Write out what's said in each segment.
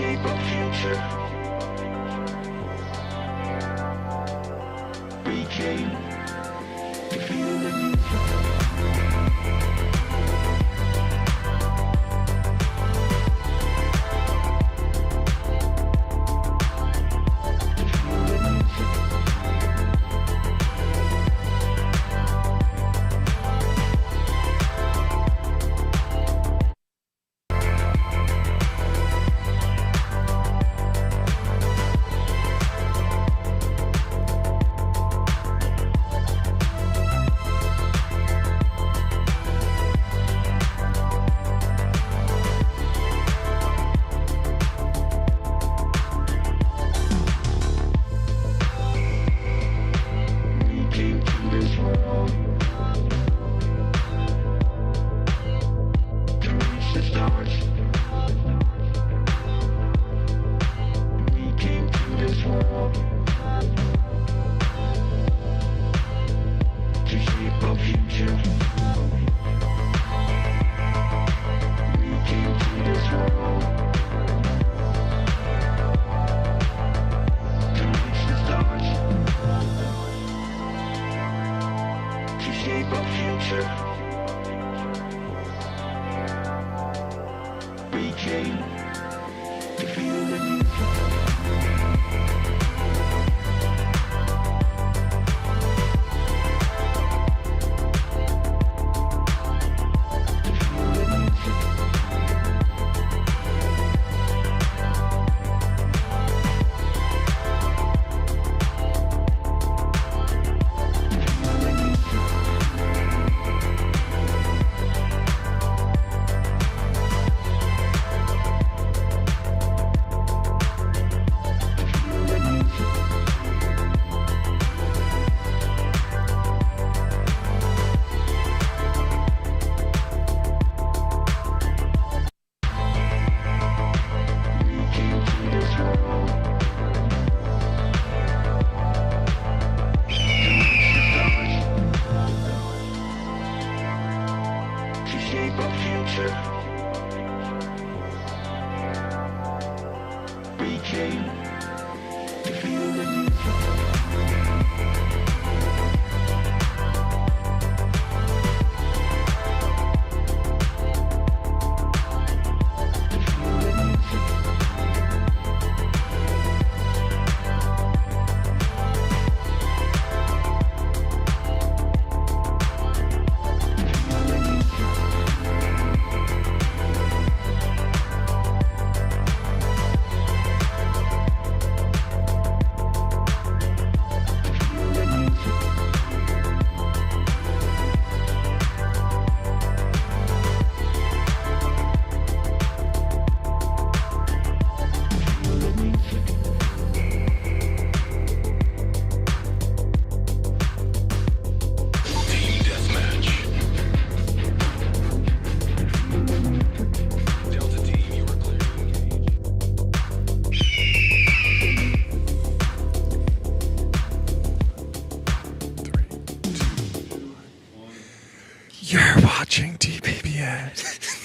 shape our future. We came to feel the need.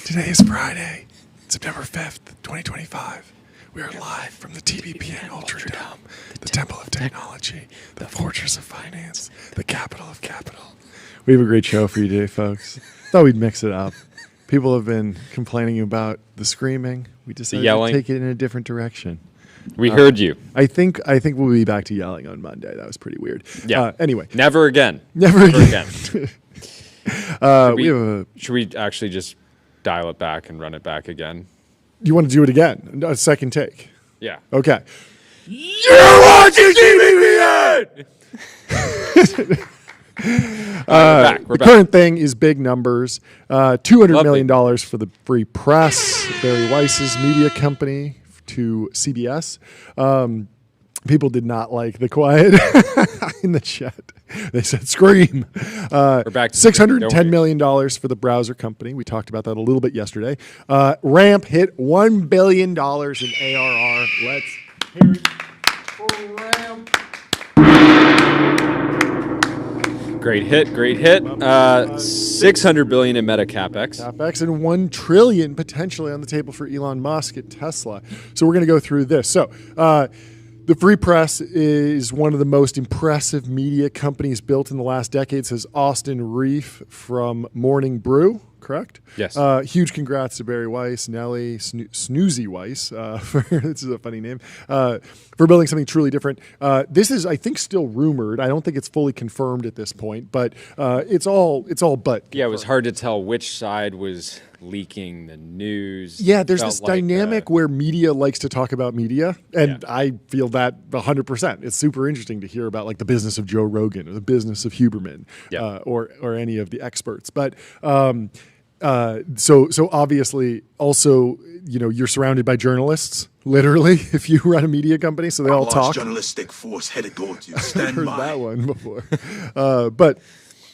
Today is Friday, September 5th, 2025. We are live from the TBPN Ultradome, the Temple of Technology, the Fortress of Finance, the Capital of Capital. We have a great show for you today, folks. Thought we'd mix it up. People have been complaining about the screaming. We decided to take it in a different direction. We heard you. I think we'll be back to yelling on Monday. That was pretty weird. Yeah. Anyway. Never again. Never again. Should we actually just dial it back and run it back again? You want to do it again? A second take? Yeah. Okay. You're watching TBPN! The current thing is big numbers. $200 million for the free press. Barry Weiss's media company to CBS. People did not like the quiet in the chat. They said, scream. We're back to $610 million for the browser company. We talked about that a little bit yesterday. Ramp hit $1 billion in ARR. Let's hear it for Ramp. Great hit. 600 billion in Meta capex. CapEx and $1 trillion potentially on the table for Elon Musk at Tesla. So we're going to go through this. So the Free Press is one of the most impressive media companies built in the last decade, says Austin Reef from Morning Brew. Correct? Yes. Huge congrats to Barry Weiss, Nelly, Snoozy Weiss, this is a funny name, for building something truly different. This is, I think, still rumored. I don't think it's fully confirmed at this point, but it's all but. Yeah, it was hard to tell which side was leaking the news. Yeah, there's this dynamic where media likes to talk about media, and I feel that 100%. It's super interesting to hear about like the business of Joe Rogan or the business of Huberman, or any of the experts. But so obviously, also, you're surrounded by journalists, literally, if you run a media company, so they all talk. Journalistic force headed towards you. Stand Heard by. that one before, but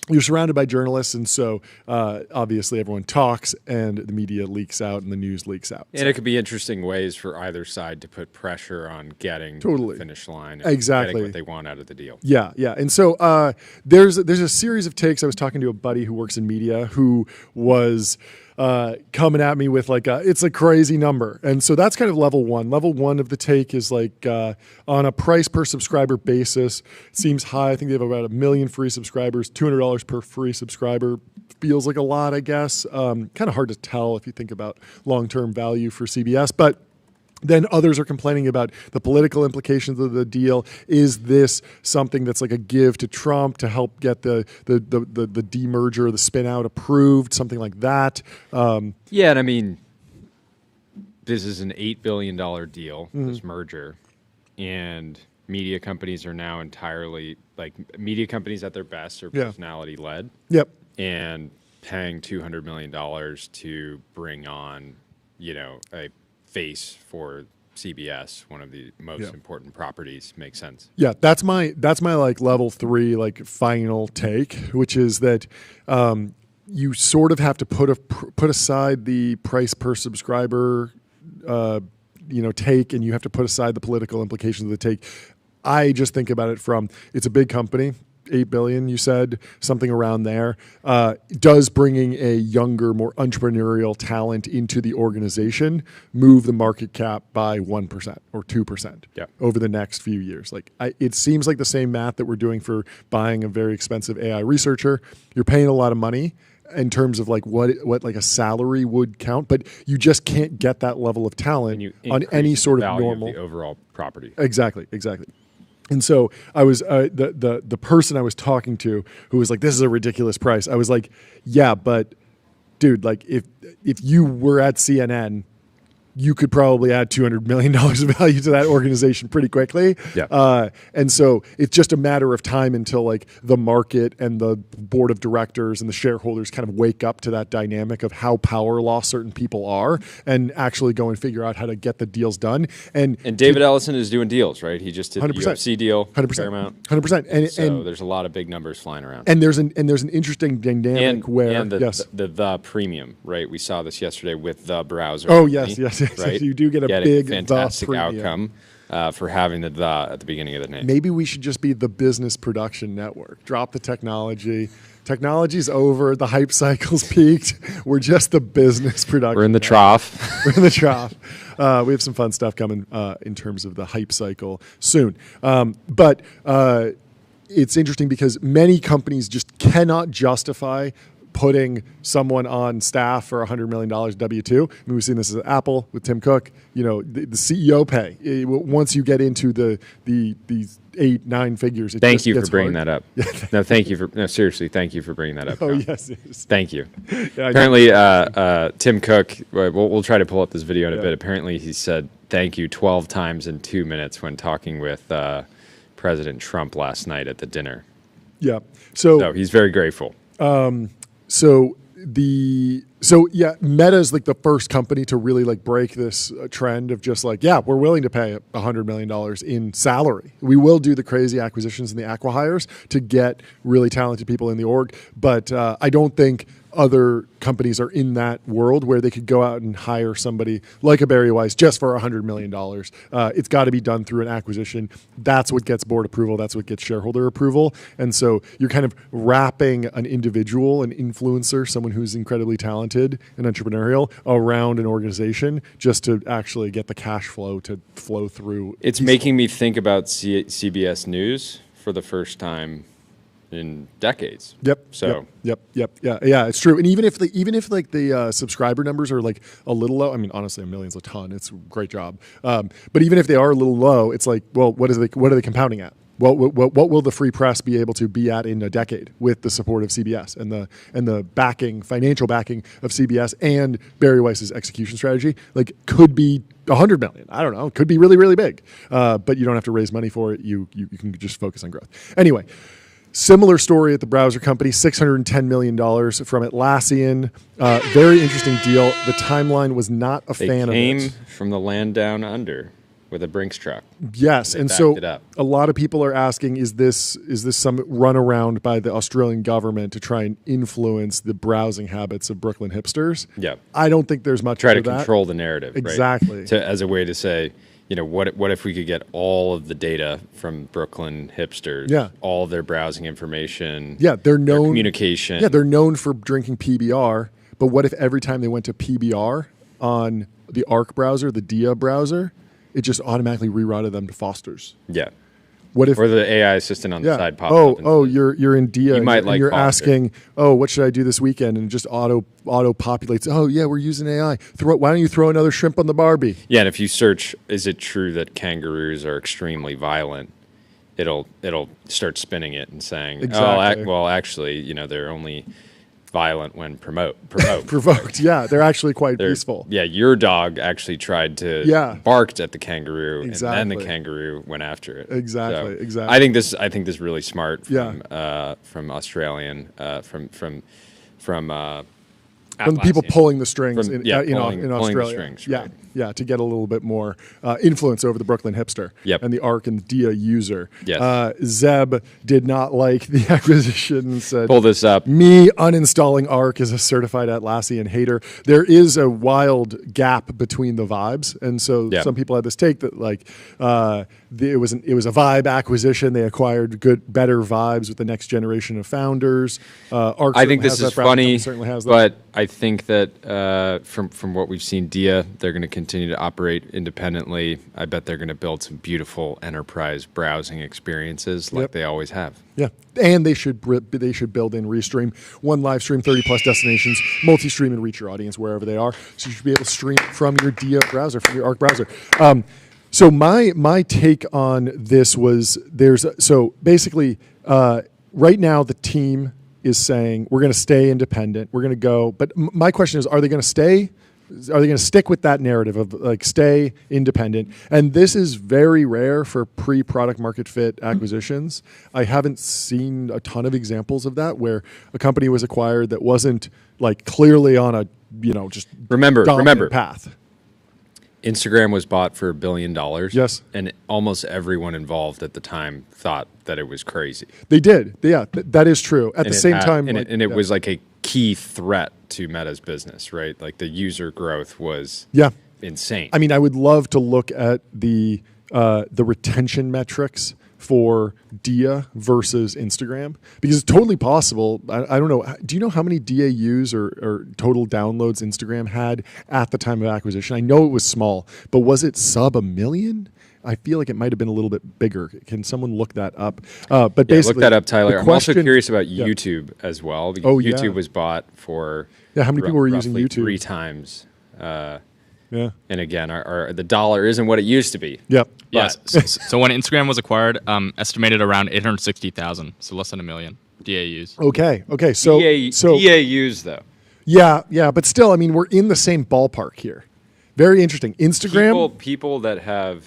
you're surrounded by journalists, and so obviously everyone talks, and the media leaks out, and the news leaks out. And it could be interesting ways for either side to put pressure on getting to the finish line, and getting what they want out of the deal. Yeah. And so there's a series of takes. I was talking to a buddy who works in media who was coming at me with like it's a crazy number, and so that's kind of level one. Level one of the take is like on a price per subscriber basis, it seems high. I think they have about 1 million free subscribers. $200 per free subscriber feels like a lot, I guess. Kind of hard to tell if you think about long-term value for CBS, but then others are complaining about the political implications of the deal. Is this something that's like a give to Trump to help get the demerger, the spin out approved, something like that? Yeah, and I mean, this is an $8 billion deal, this merger, and media companies are now entirely, like, media companies at their best are personality led. Yep. And paying $200 million to bring on, a face for CBS, one of the most important properties, makes sense. Yeah, that's my like level 3 like final take, which is that you sort of have to put aside the price per subscriber take, and you have to put aside the political implications of the take. I just think about it from, it's a big company. 8 billion, you said, something around there. Does bringing a younger, more entrepreneurial talent into the organization move the market cap by 1% or 2% over the next few years? Like, it seems like the same math that we're doing for buying a very expensive AI researcher. You're paying a lot of money in terms of like what like a salary would count, but you just can't get that level of talent on any sort of normal of the overall property. Exactly. And so I was the person I was talking to who was like, "This is a ridiculous price." I was like, "Yeah, but dude, like if you were at CNN, you could probably add $200 million of value to that organization pretty quickly." Yeah. And so it's just a matter of time until like the market and the board of directors and the shareholders kind of wake up to that dynamic of how power law certain people are and actually go and figure out how to get the deals done. And David Ellison is doing deals, right? He just did 100%, the UFC deal, 100%, Paramount. 100%. And there's a lot of big numbers flying around. And there's an interesting dynamic where the premium, right? We saw this yesterday with the browser. Oh, yes. Right? You do get a big fantastic outcome for having the at the beginning of the name. Maybe we should just be the business production network. Drop the technology. Technology's over. The hype cycle's peaked. We're just the business production. We're in the trough. We're in the trough. We have some fun stuff coming in terms of the hype cycle soon. But it's interesting because many companies just cannot justify putting someone on staff for $100 million W-2. I mean, we've seen this at Apple with Tim Cook. The CEO pay. Once you get into the 8-9 figures, thank you for bringing that up. Seriously, thank you for bringing that up. Oh, yes. Thank you. Apparently, Tim Cook. We'll try to pull up this video in a bit. Apparently, he said thank you 12 times in 2 minutes when talking with President Trump last night at the dinner. Yeah. So he's very grateful. Meta is like the first company to really like break this trend of just like, we're willing to pay $100 million in salary. We will do the crazy acquisitions and the acqui-hires to get really talented people in the org. But I don't think other companies are in that world where they could go out and hire somebody like a Barry Weiss just for $100 million. It's got to be done through an acquisition. That's what gets board approval. That's what gets shareholder approval. And so you're kind of wrapping an individual, an influencer, someone who's incredibly talented and entrepreneurial around an organization just to actually get the cash flow to flow through. It's making me think about CBS News for the first time in decades. Yep. So. Yep. Yeah. It's true. And even if the subscriber numbers are like a little low, I mean, honestly, a million's a ton. It's a great job. But even if they are a little low, it's like, well, what are they compounding at? What will the free press be able to be at in a decade with the support of CBS and the financial backing of CBS and Barry Weiss's execution strategy? Like, could be 100 million. I don't know. It could be really, really big. But you don't have to raise money for it. You can just focus on growth. Anyway. Similar story at the browser company, $610 million from Atlassian. Very interesting deal. The timeline was not a fan of it. They came from the land down under with a Brinks truck. Yes, and so a lot of people are asking, is this some runaround by the Australian government to try and influence the browsing habits of Brooklyn hipsters? Yeah. I don't think there's much Try to that. Control the narrative. Exactly. Right? As a way to say, what if we could get all of the data from Brooklyn hipsters? Yeah. All of their browsing information. Yeah, they're known. Their communication. Yeah, they're known for drinking PBR. But what if every time they went to PBR on the Arc browser, the Dia browser, it just automatically rerouted them to Foster's? Yeah. What if, or the AI assistant on the side pops up. You're in Dia. You might like you're Foster. Asking, what should I do this weekend? And it just auto populates. Oh yeah, we're using AI. Why don't you throw another shrimp on the Barbie? Yeah, and if you search, is it true that kangaroos are extremely violent? It'll start spinning it and saying, exactly. Actually, they're only violent when provoked. Provoked, yeah. They're actually quite peaceful. Yeah, your dog actually tried to barked at the kangaroo, exactly. And then the kangaroo went after it. Exactly, so exactly. I think this is really smart from Australian from the people pulling the strings in pulling Australia. The strings, yeah, right. Yeah, to get a little bit more influence over the Brooklyn hipster and the Arc and Dia user. Yes. Zeb did not like the acquisition and said, pull this up. Me uninstalling Arc as a certified Atlassian hater. There is a wild gap between the vibes. And so some people had this take that it was a vibe acquisition. They acquired better vibes with the next generation of founders. Arc I think this is funny, certainly has that. But I think that from what we've seen, Dia, they're going to continue to operate independently. I bet they're going to build some beautiful enterprise browsing experiences like they always have. Yeah, and they should build in Restream, one live stream, 30+ destinations, multi-stream, and reach your audience wherever they are. So you should be able to stream from your Dia browser, from your Arc browser. So my take on this was basically right now the team is saying we're going to stay independent. We're going to go, but my question is, are they going to stay? Are they going to stick with that narrative of stay independent? And this is very rare for pre-product market fit acquisitions. I haven't seen a ton of examples of that where a company was acquired that wasn't clearly on a just remember path. Instagram was bought for $1 billion. Yes. And almost everyone involved at the time thought that it was crazy. They did. Yeah, that is true. At the same time. It was like a key threat to Meta's business, right? Like the user growth was insane. I mean, I would love to look at the retention metrics for Dia versus Instagram, because it's totally possible. I don't know. Do you know how many DAUs or total downloads Instagram had at the time of acquisition? I know it was small, but was it sub 1 million? I feel like it might have been a little bit bigger. Can someone look that up? But basically, look that up, Tyler. I'm also curious about YouTube as well, because YouTube was bought for how many people were using YouTube? 3 times. And again, the dollar isn't what it used to be. Yep. Yeah. So when Instagram was acquired, estimated around 860,000, so less than 1 million DAUs. Okay. So DAUs though. Yeah, but still, I mean, we're in the same ballpark here. Very interesting. Instagram. People that have.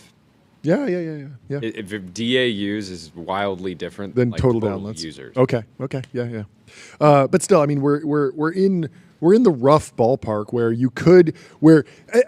Yeah. If DAUs is wildly different than than total downloads. Users. Okay. Yeah. But still, I mean, we're in rough ballpark where you could,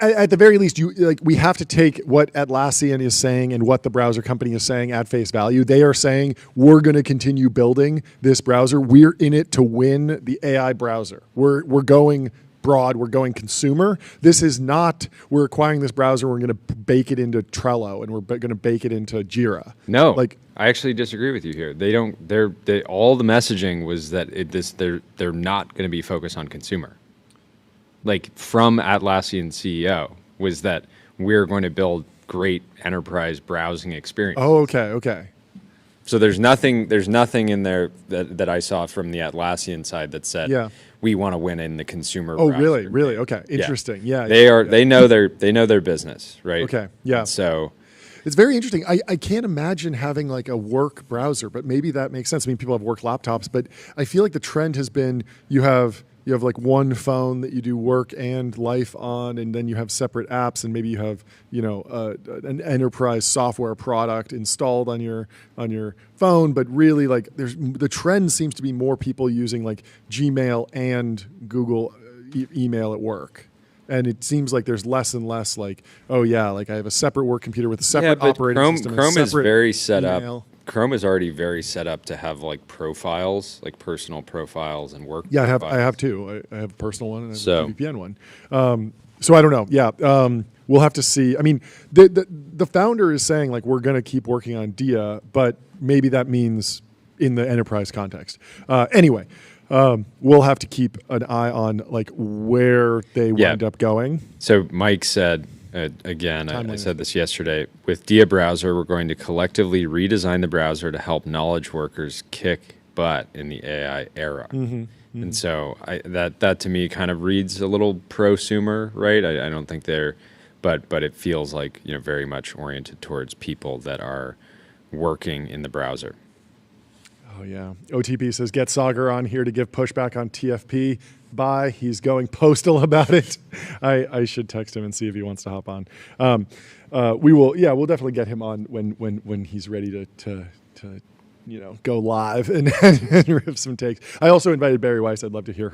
at the very least, we have to take what Atlassian is saying and what the browser company is saying at face value. They are saying we're going to continue building this browser. We're in it to win the AI browser. We're going broad, we're going consumer. This is not, we're acquiring this browser, we're going to bake it into Trello and we're going to bake it into Jira. No, I actually disagree with you here. All the messaging was that they're not going to be focused on consumer. Like from Atlassian CEO was that we're going to build great enterprise browsing experience. Oh, okay. So there's nothing in there that I saw from the Atlassian side that said we want to win in the consumer. Oh, browser. really? Okay, interesting. Yeah, they know their business, right? Okay, yeah. And so it's very interesting. I can't imagine having like a work browser, but maybe that makes sense. I mean, people have work laptops, but I feel like the trend has been you have like one phone that you do work and life on, and then you have separate apps, and maybe you have an enterprise software product installed on your phone. But really, like the trend seems to be more people using like Gmail and Google email at work. And it seems like there's less and less like, oh yeah, like I have a separate work computer with a separate operating system. Chrome is very set email. up. Chrome is already very set up to have like profiles, like personal profiles and work. Yeah, profiles. I have two. I have a personal one and I have a VPN one. So I don't know. Yeah, we'll have to see. I mean, the founder is saying like we're going to keep working on Dia, but maybe that means in the enterprise context. Anyway. We'll have to keep an eye on like where they wind up going. So Mike said, again, I said this yesterday, with Dia Browser, we're going to collectively redesign the browser to help knowledge workers kick butt in the AI era. And so that to me kind of reads a little prosumer, right? I don't think they're, but it feels like very much oriented towards people that are working in the browser. Oh, yeah. OTP says, get Sagar on here to give pushback on TFP. Bye. He's going postal about it. I should text him and see if he wants to hop on. We'll definitely get him on when he's ready to go live and rip some takes. I also invited Barry Weiss. I'd love to hear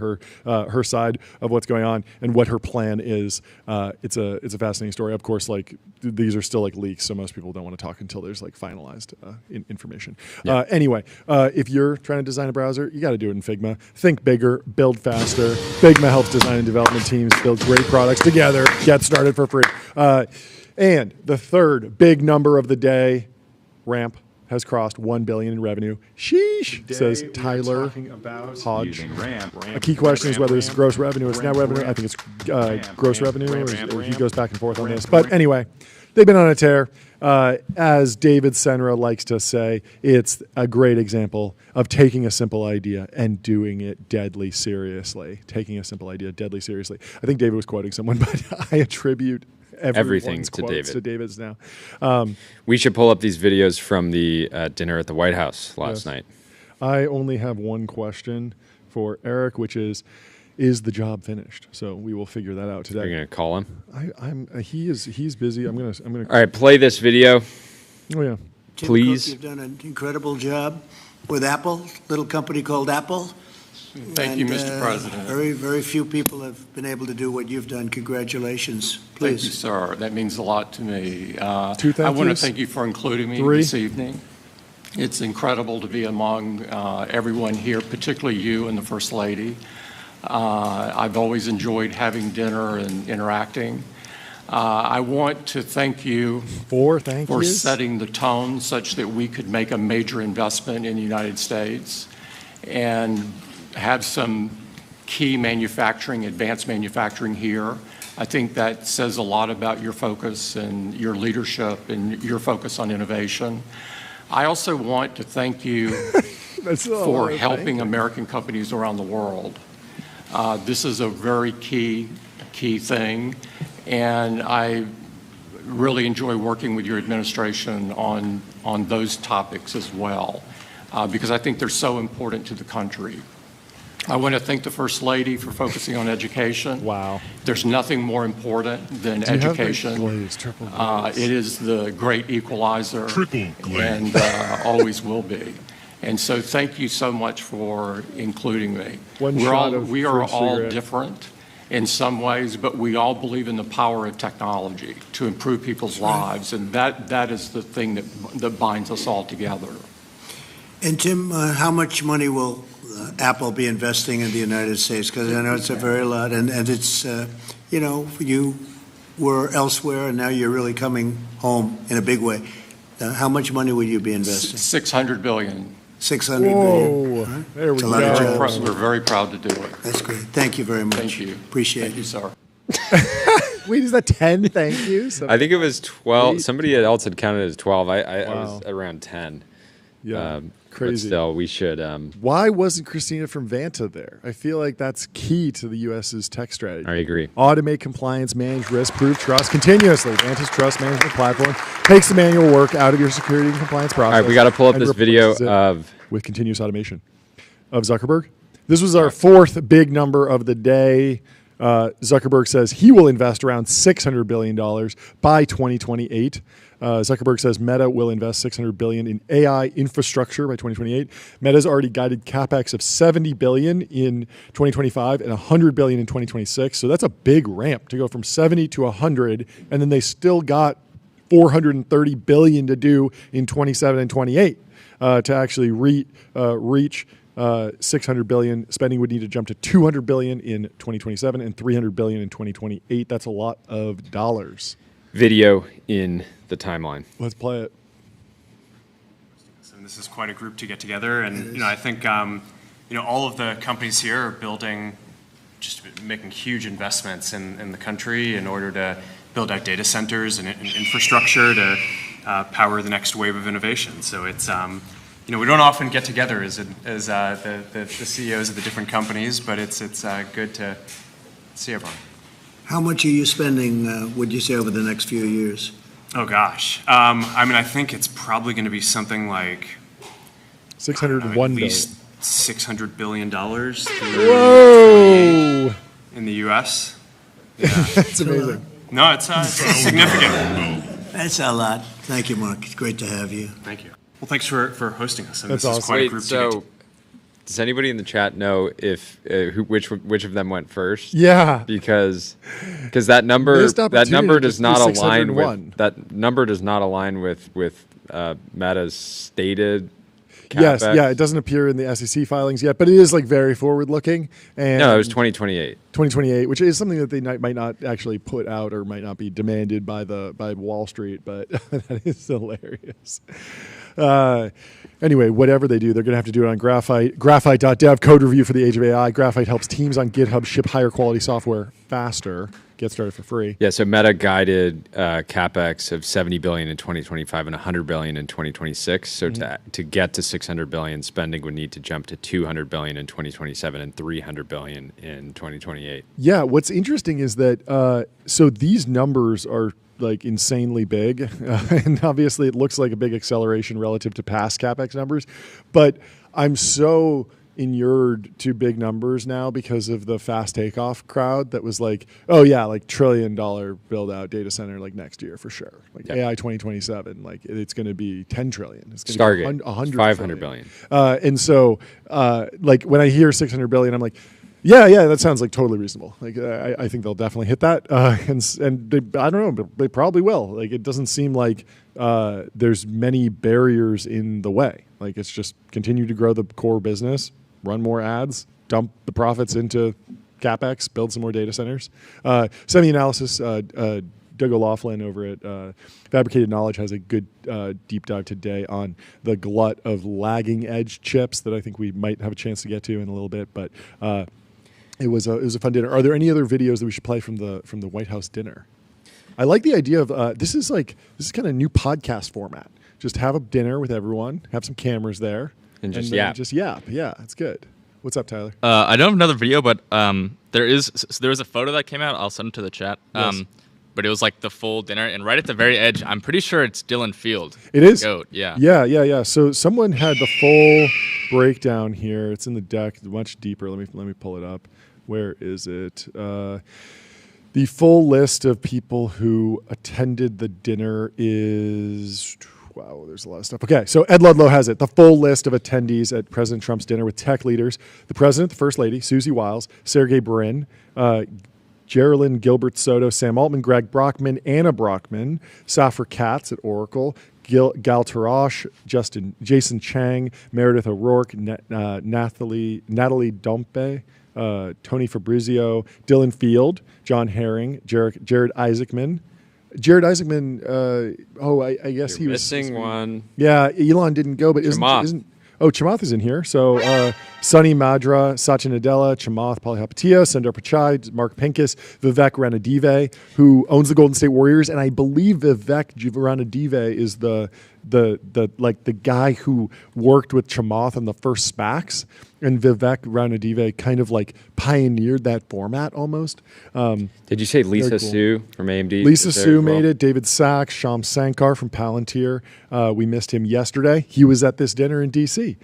her side of what's going on and what her plan is. It's a fascinating story. Of course, like these are still like leaks, so most people don't want to talk until there's like finalized information. Yeah. Anyway, if you're trying to design a browser, you got to do it in Figma. Think bigger, build faster. Figma helps design and development teams build great products together. Get started for free. And the third big number of the day, Ramp has crossed $1 billion in revenue. Sheesh, says Tyler Hodge. A key question is whether it's gross revenue or it's net revenue. I think it's gross revenue. Or he goes back and forth on this. But anyway, they've been on a tear. As David Senra likes to say, it's a great example of taking a simple idea and doing it deadly seriously. Taking a simple idea deadly seriously. I think David was quoting someone, but I attribute everything to David's now. We should pull up these videos from the dinner at the White House last night. I only have one question for Eric, which is the job finished? So we will figure that out today. Are you going to call him? He's busy. I'm gonna. All right, play this video. Oh yeah, Tim please. Cook, you've done an incredible job with Apple, little company called Apple. Thank you, Mr. President. Very, very few people have been able to do what you've done. Congratulations. Please. Thank you, sir. That means a lot to me. Two thank I want to yous. thank you for including me Three. this evening. It's incredible to be among everyone here, particularly you and the First Lady. I've always enjoyed having dinner and interacting. I want to thank you for setting the tone such that we could make a major investment in the United States and have some key manufacturing, advanced manufacturing here. I think that says a lot about your focus and your leadership and your focus on innovation. I also want to thank you for helping American companies around the world. This is a very key thing, and I really enjoy working with your administration on those topics as well, because I think they're so important to the country. I want to thank the First Lady for focusing on education. Wow. There's nothing more important than education. Triple glaze. It is the great equalizer Triple glaze. and always will be. And so thank you so much for including me. We are all cigarette. different in some ways, but we all believe in the power of technology to improve people's lives, and that is the thing that binds us all together. And Tim, how much money will Apple be investing in the United States? Because I know it's a very lot, and it's, you were elsewhere, and now you're really coming home in a big way. How much money will you be investing? $600 billion. $600 billion. Whoa, there we It's a lot of go. jobs. We're very proud to do it. That's great. Thank you very much. Thank you. Appreciate Thank you, it. sir. Wait, is that 10? Thank you. I think it was 12. Eight. Somebody else had counted as 12. I Wow. was around 10. Yeah, But crazy. still, we should. Why wasn't Christina from Vanta there? I feel like that's key to the U.S.'s tech strategy. I agree. Automate compliance, manage risk, prove trust continuously. Vanta's trust management platform takes the manual work out of your security and compliance process. All right, we got to pull up and this video replaces it of. with continuous automation of Zuckerberg. This was our fourth big number of the day. Zuckerberg says he will invest around $600 billion by 2028. Zuckerberg says Meta will invest $600 billion in AI infrastructure by 2028. Meta's already guided capex of $70 billion in 2025 and $100 billion in 2026. So that's a big ramp to go from 70 to 100, and then they still got $430 billion to do in 27 and 28 to actually reach $600 billion. Spending would need to jump to $200 billion in 2027 and $300 billion in 2028. That's a lot of dollars. Video in the timeline. Let's play it. And this is quite a group to get together, and I think all of the companies here are building, just making huge investments in the country in order to build out data centers and infrastructure to power the next wave of innovation. So it's we don't often get together as the CEOs of the different companies, but it's good to see everyone. How much are you spending, would you say, over the next few years? Oh gosh, I think it's probably going to be something like $601 at billion. least $600 billion Whoa! in the U.S. That's amazing. No, it's significant. That's a lot. Thank you, Mark. It's great to have you. Thank you. Well, thanks for hosting us. And That's this is awesome. quite a Wait, group to get so does anybody in the chat know if which of them went first? Yeah. Because that number Missed opportunity does to not do align 601. with that number does not align with Meta's stated Yes, CapEx. yeah, it doesn't appear in the SEC filings yet, but it is like very forward-looking. And No, it was 2028. 2028, which is something that they might not actually put out or might not be demanded by Wall Street, but that is hilarious. Anyway, whatever they do, they're going to have to do it on Graphite. Graphite.dev, code review for the age of AI. Graphite helps teams on GitHub ship higher quality software faster. Get started for free. Yeah, so Meta guided capex of $70 billion in 2025 and $100 billion in 2026. So to get to $600 billion, spending would need to jump to $200 billion in 2027 and $300 billion in 2028. Yeah, what's interesting is that so these numbers are like insanely big, and obviously it looks like a big acceleration relative to past capex numbers, but I'm so inured to big numbers now because of the fast takeoff crowd that was like, oh yeah, like $1 trillion build out data center like next year for sure, like AI 2027, like it's going to be 10 trillion. It's going to be 100 500 billion. And so like when I hear 600 billion, I'm like, yeah, that sounds like totally reasonable. Like I think they'll definitely hit that, and they, I don't know, but they probably will. Like it doesn't seem like there's many barriers in the way. Like it's just continue to grow the core business, run more ads, dump the profits into capex, build some more data centers. Semi-analysis. Doug O'Loughlin over at Fabricated Knowledge has a good deep dive today on the glut of lagging edge chips that I think we might have a chance to get to in a little bit, but. It was a fun dinner. Are there any other videos that we should play from the White House dinner? I like the idea of this is kind of a new podcast format. Just have a dinner with everyone, have some cameras there, And just then yap. Just yap. Yeah, it's good. What's up, Tyler? I don't have another video, but there was a photo that came out. I'll send it to the chat. Yes. But it was like the full dinner, and right at the very edge, I'm pretty sure it's Dylan Field. It is. Goat, yeah. Yeah. So someone had the full breakdown here. It's in the deck, much deeper. Let me pull it up. Where is it? The full list of people who attended the dinner is Wow, there's a lot of stuff. Okay, so Ed Ludlow has it. The full list of attendees at President Trump's dinner with tech leaders. The president, the first lady, Susie Wiles, Sergey Brin, Geraldine Gilbert Soto, Sam Altman, Greg Brockman, Anna Brockman, Safra Katz at Oracle, Gal Tarash, Jason Chang, Meredith O'Rourke, Natalie Dompe, Tony Fabrizio, Dylan Field, John Herring, Jared Isaacman. Jared Isaacman, I guess he was missing one. Yeah, Elon didn't go, but isn't Chamath is in here. So Sunny Madra, Satya Nadella, Chamath Palihapitiya, Sundar Pichai, Mark Pincus, Vivek Ranadive, who owns the Golden State Warriors, and I believe Vivek Ranadive is the guy who worked with Chamath on the first SPACs, and Vivek Ranadive kind of like pioneered that format almost. Did you say Lisa cool. Su from AMD? Lisa Su made it. David Sachs, Sham Sankar from Palantir. We missed him yesterday. He was at this dinner in D.C.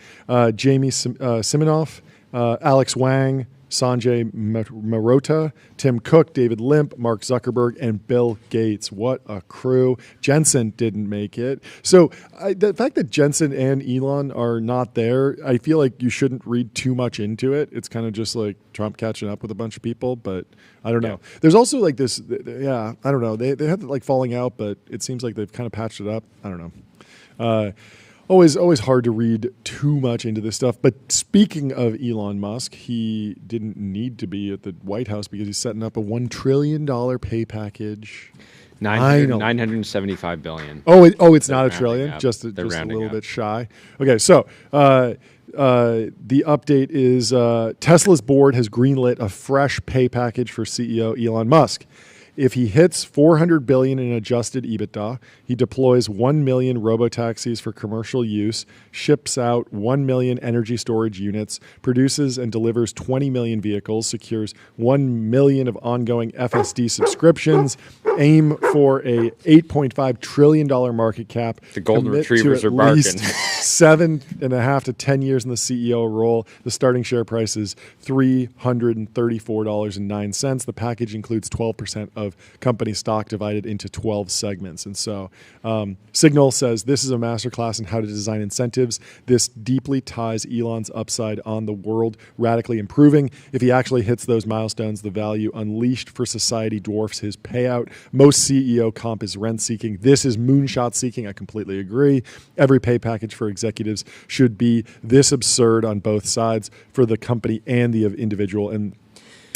Jamie Siminoff, Alex Wang, Sanjay Marota, Tim Cook, David Limp, Mark Zuckerberg, and Bill Gates. What a crew. Jensen didn't make it. So the fact that Jensen and Elon are not there, I feel like you shouldn't read too much into it. It's kind of just like Trump catching up with a bunch of people, but I don't know. There's also like this, I don't know. They had like falling out, but it seems like they've kind of patched it up. I don't know. Always hard to read too much into this stuff. But speaking of Elon Musk, he didn't need to be at the White House because he's setting up a $1 trillion pay package. 975 billion. It's not a trillion, just a little bit shy. Okay, so the update is Tesla's board has greenlit a fresh pay package for CEO Elon Musk. If he hits $400 billion in adjusted EBITDA, he deploys 1 million robotaxis for commercial use, ships out 1 million energy storage units, produces and delivers 20 million vehicles, secures 1 million of ongoing FSD subscriptions, aim for a $8.5 trillion market cap. The golden retrievers are barking. 7.5 to 10 years in the CEO role. The starting share price is $334.09. The package includes 12% of company stock divided into 12 segments. And so Signal says this is a masterclass in how to design incentives. This deeply ties Elon's upside on the world radically improving. If he actually hits those milestones, the value unleashed for society dwarfs his payout. Most CEO comp is rent seeking. This is moonshot seeking. I completely agree. Every pay package for executives should be this absurd on both sides for the company and the individual. And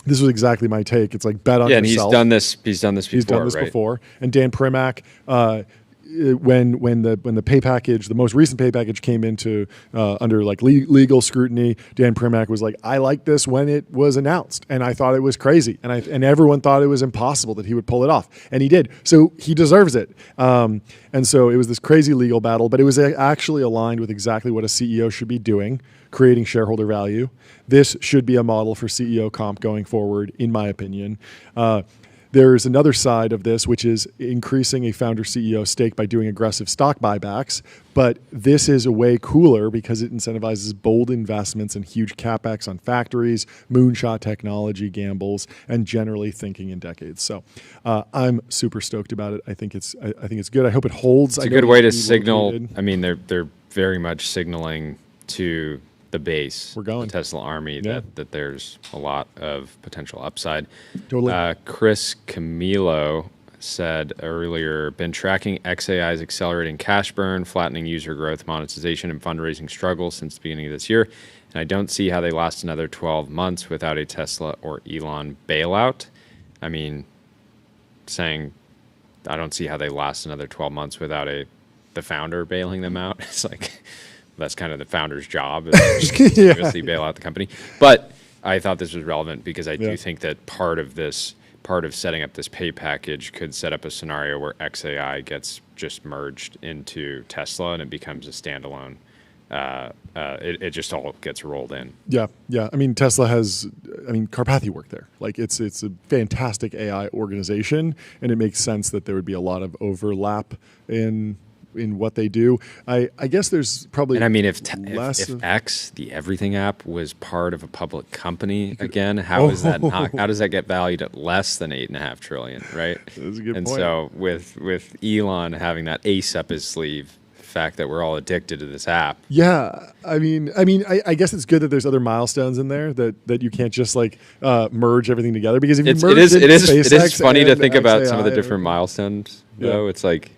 this was exactly my take. It's like bet on yourself. Yeah, and he's done this before. And Dan Primack, when the pay package, the most recent pay package came into under like legal scrutiny, Dan Primack was like, I liked this when it was announced, and I thought it was crazy, and everyone thought it was impossible that he would pull it off, and he did. So he deserves it. And so it was this crazy legal battle, but it was actually aligned with exactly what a CEO should be doing, creating shareholder value. This should be a model for CEO comp going forward, in my opinion. There's another side of this, which is increasing a founder CEO stake by doing aggressive stock buybacks. But this is a way cooler because it incentivizes bold investments and huge capex on factories, moonshot technology gambles, and generally thinking in decades. So I'm super stoked about it. I think it's good. I hope it holds. It's a good way to signal. I mean, they're very much signaling to the base, we're going the Tesla army, that there's a lot of potential upside. Totally. Chris Camilo said earlier, been tracking XAI's accelerating cash burn, flattening user growth, monetization, and fundraising struggles since the beginning of this year. And I don't see how they last another 12 months without a Tesla or Elon bailout. I mean, saying I don't see how they last another 12 months without the founder bailing them out. It's like, that's kind of the founder's job, is to bail out the company. But I thought this was relevant because I do think that part of setting up this pay package could set up a scenario where XAI gets just merged into Tesla and it becomes a standalone. It just all gets rolled in. Yeah. I mean, Tesla has, Karpathy worked there. Like it's a fantastic AI organization, and it makes sense that there would be a lot of overlap in what they do. I guess there's probably, and I mean, if X, the everything app, was part of a public company again, how is that not? How does that get valued at less than $8.5 trillion? Right. That's a good point. And so with Elon having that ace up his sleeve, fact that we're all addicted to this app. Yeah, I mean, I guess it's good that there's other milestones in there that you can't just like merge everything together, because if you merge it is SpaceX funny to and think about some of the XAI, different milestones. Though Yeah. it's like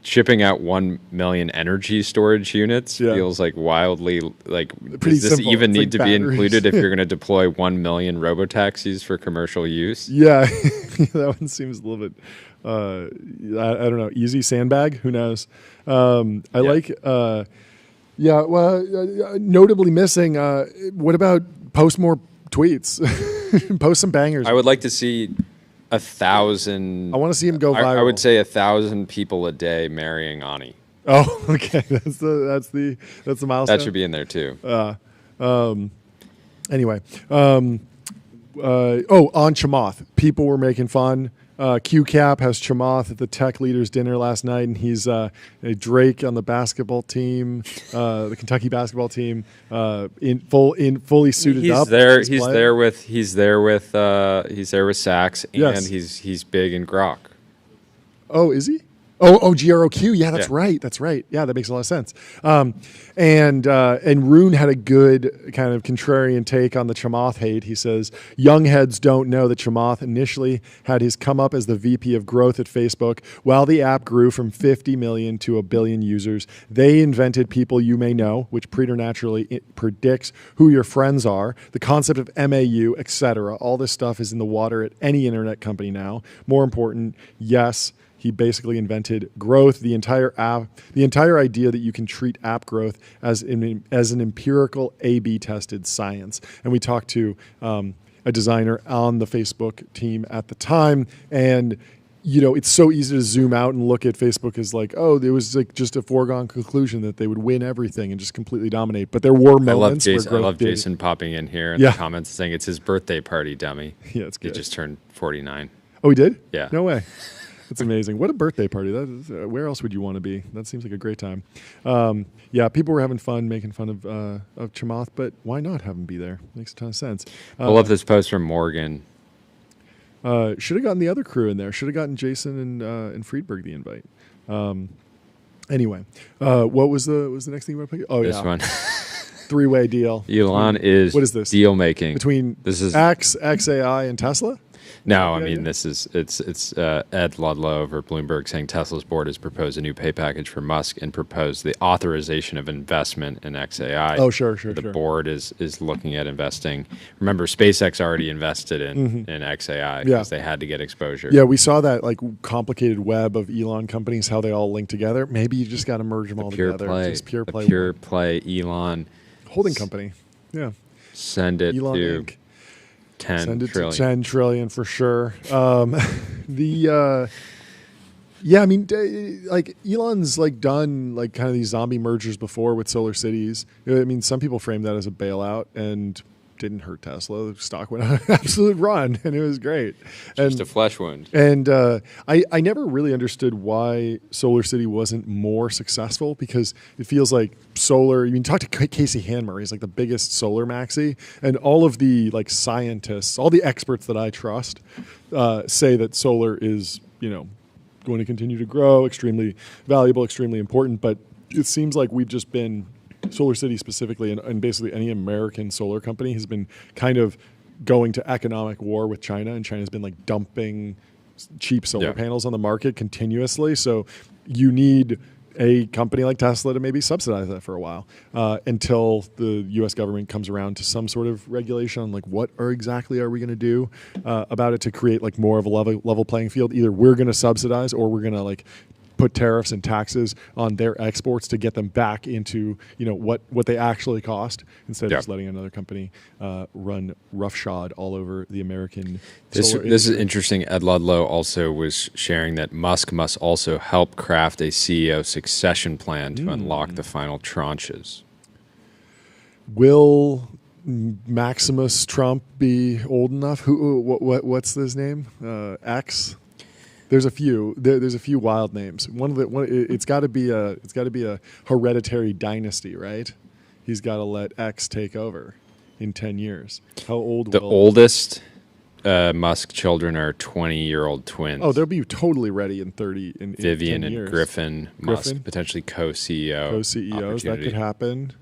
shipping out 1 million energy storage units Yeah. feels like wildly like. Pretty Does this simple. even It's need like to be batteries. included if you're going to deploy 1 million robotaxis for commercial use? Yeah, that one seems a little bit. I don't know. Easy sandbag. Who knows? I like. Yeah. Well, notably missing. What about post more tweets? Post some bangers. I would like to see 1,000. I want to see him go viral. I would say 1,000 people a day marrying Ani. Oh, okay. That's the milestone. That should be in there too. Anyway. On Chamath, people were making fun. QCap has Chamath at the tech leaders dinner last night, and he's Drake on the basketball team, the Kentucky basketball team, fully suited up. He's there with Sachs, and Yes. he's big in Grok. Oh, is he? Oh, GROQ. Yeah, that's Yeah. right. That's right. Yeah, that makes a lot of sense. And Rune had a good kind of contrarian take on the Chamath hate. He says, young heads don't know that Chamath initially had his come up as the VP of growth at Facebook. While the app grew from 50 million to 1 billion users, they invented people you may know, which preternaturally predicts who your friends are, the concept of MAU, etc. All this stuff is in the water at any internet company now. More important, yes, he basically invented growth, the entire idea that you can treat app growth as an empirical A/B tested science. And we talked to a designer on the Facebook team at the time, and it's so easy to zoom out and look at Facebook as like, oh, it was like just a foregone conclusion that they would win everything and just completely dominate. But there were moments where growth I love did. Jason popping in here in Yeah. the comments saying it's his birthday party, dummy. Yeah, it's He good. just turned 49. Oh, he did? Yeah. No way. That's amazing. What a birthday party. That is, where else would you want to be? That seems like a great time. Yeah, people were having fun, making fun of Chamath, but why not have him be there? Makes a ton of sense. I love this post from Morgan. Should have gotten the other crew in there. Should have gotten Jason and Friedberg the invite. Anyway, what was the next thing you want to pick? Oh, This yeah. one. Three-way deal. Elon is What is this? deal making. Between This is XAI, and Tesla? No, I Yeah, mean yeah. this is it's Ed Ludlow over at Bloomberg saying Tesla's board has proposed a new pay package for Musk and proposed the authorization of investment in XAI. Oh, sure. The board is looking at investing. Remember, SpaceX already invested in XAI because they had to get exposure. Yeah, we saw that like complicated web of Elon companies, how they all link together. Maybe you just got to merge them all Pure together. play, Just pure play. pure play. Elon, Holding company. Yeah. send it Elon to Inc. 10 Send it trillion. to 10 trillion for sure. Yeah, I mean, like Elon's like done like kind of these zombie mergers before with Solar Cities. I mean, some people frame that as a bailout and didn't hurt Tesla. The stock went on an absolute run, and it was great. Just a flesh wound. And I never really understood why Solar City wasn't more successful, because it feels like solar. You talk to Casey Hanmer, he's like the biggest solar maxi, and all of the like scientists, all the experts that I trust, say that solar is going to continue to grow, extremely valuable, extremely important. But it seems like we've just been Solar City specifically, and basically any American solar company has been kind of going to economic war with China, and China's been like dumping cheap solar panels on the market continuously. So you need a company like Tesla to maybe subsidize that for a while until the U.S. government comes around to some sort of regulation on like what exactly are we going to do about it to create like more of a level playing field. Either we're going to subsidize or we're going to like put tariffs and taxes on their exports to get them back into what they actually cost, instead of just letting another company run roughshod all over the American solar This is industry. interesting. Ed Ludlow also was sharing that Musk must also help craft a CEO succession plan to unlock the final tranches. Will Maximus Trump be old enough? What's his name? X. There's a few. There's a few wild names. It's got to be a hereditary dynasty, right? He's got to let X take over in 10 years. How old? The oldest Musk children are 20-year-old twins. Oh, they'll be totally ready in 30 in Vivian 10 and years. Griffin Musk, potentially Co-CEOs, that could happen.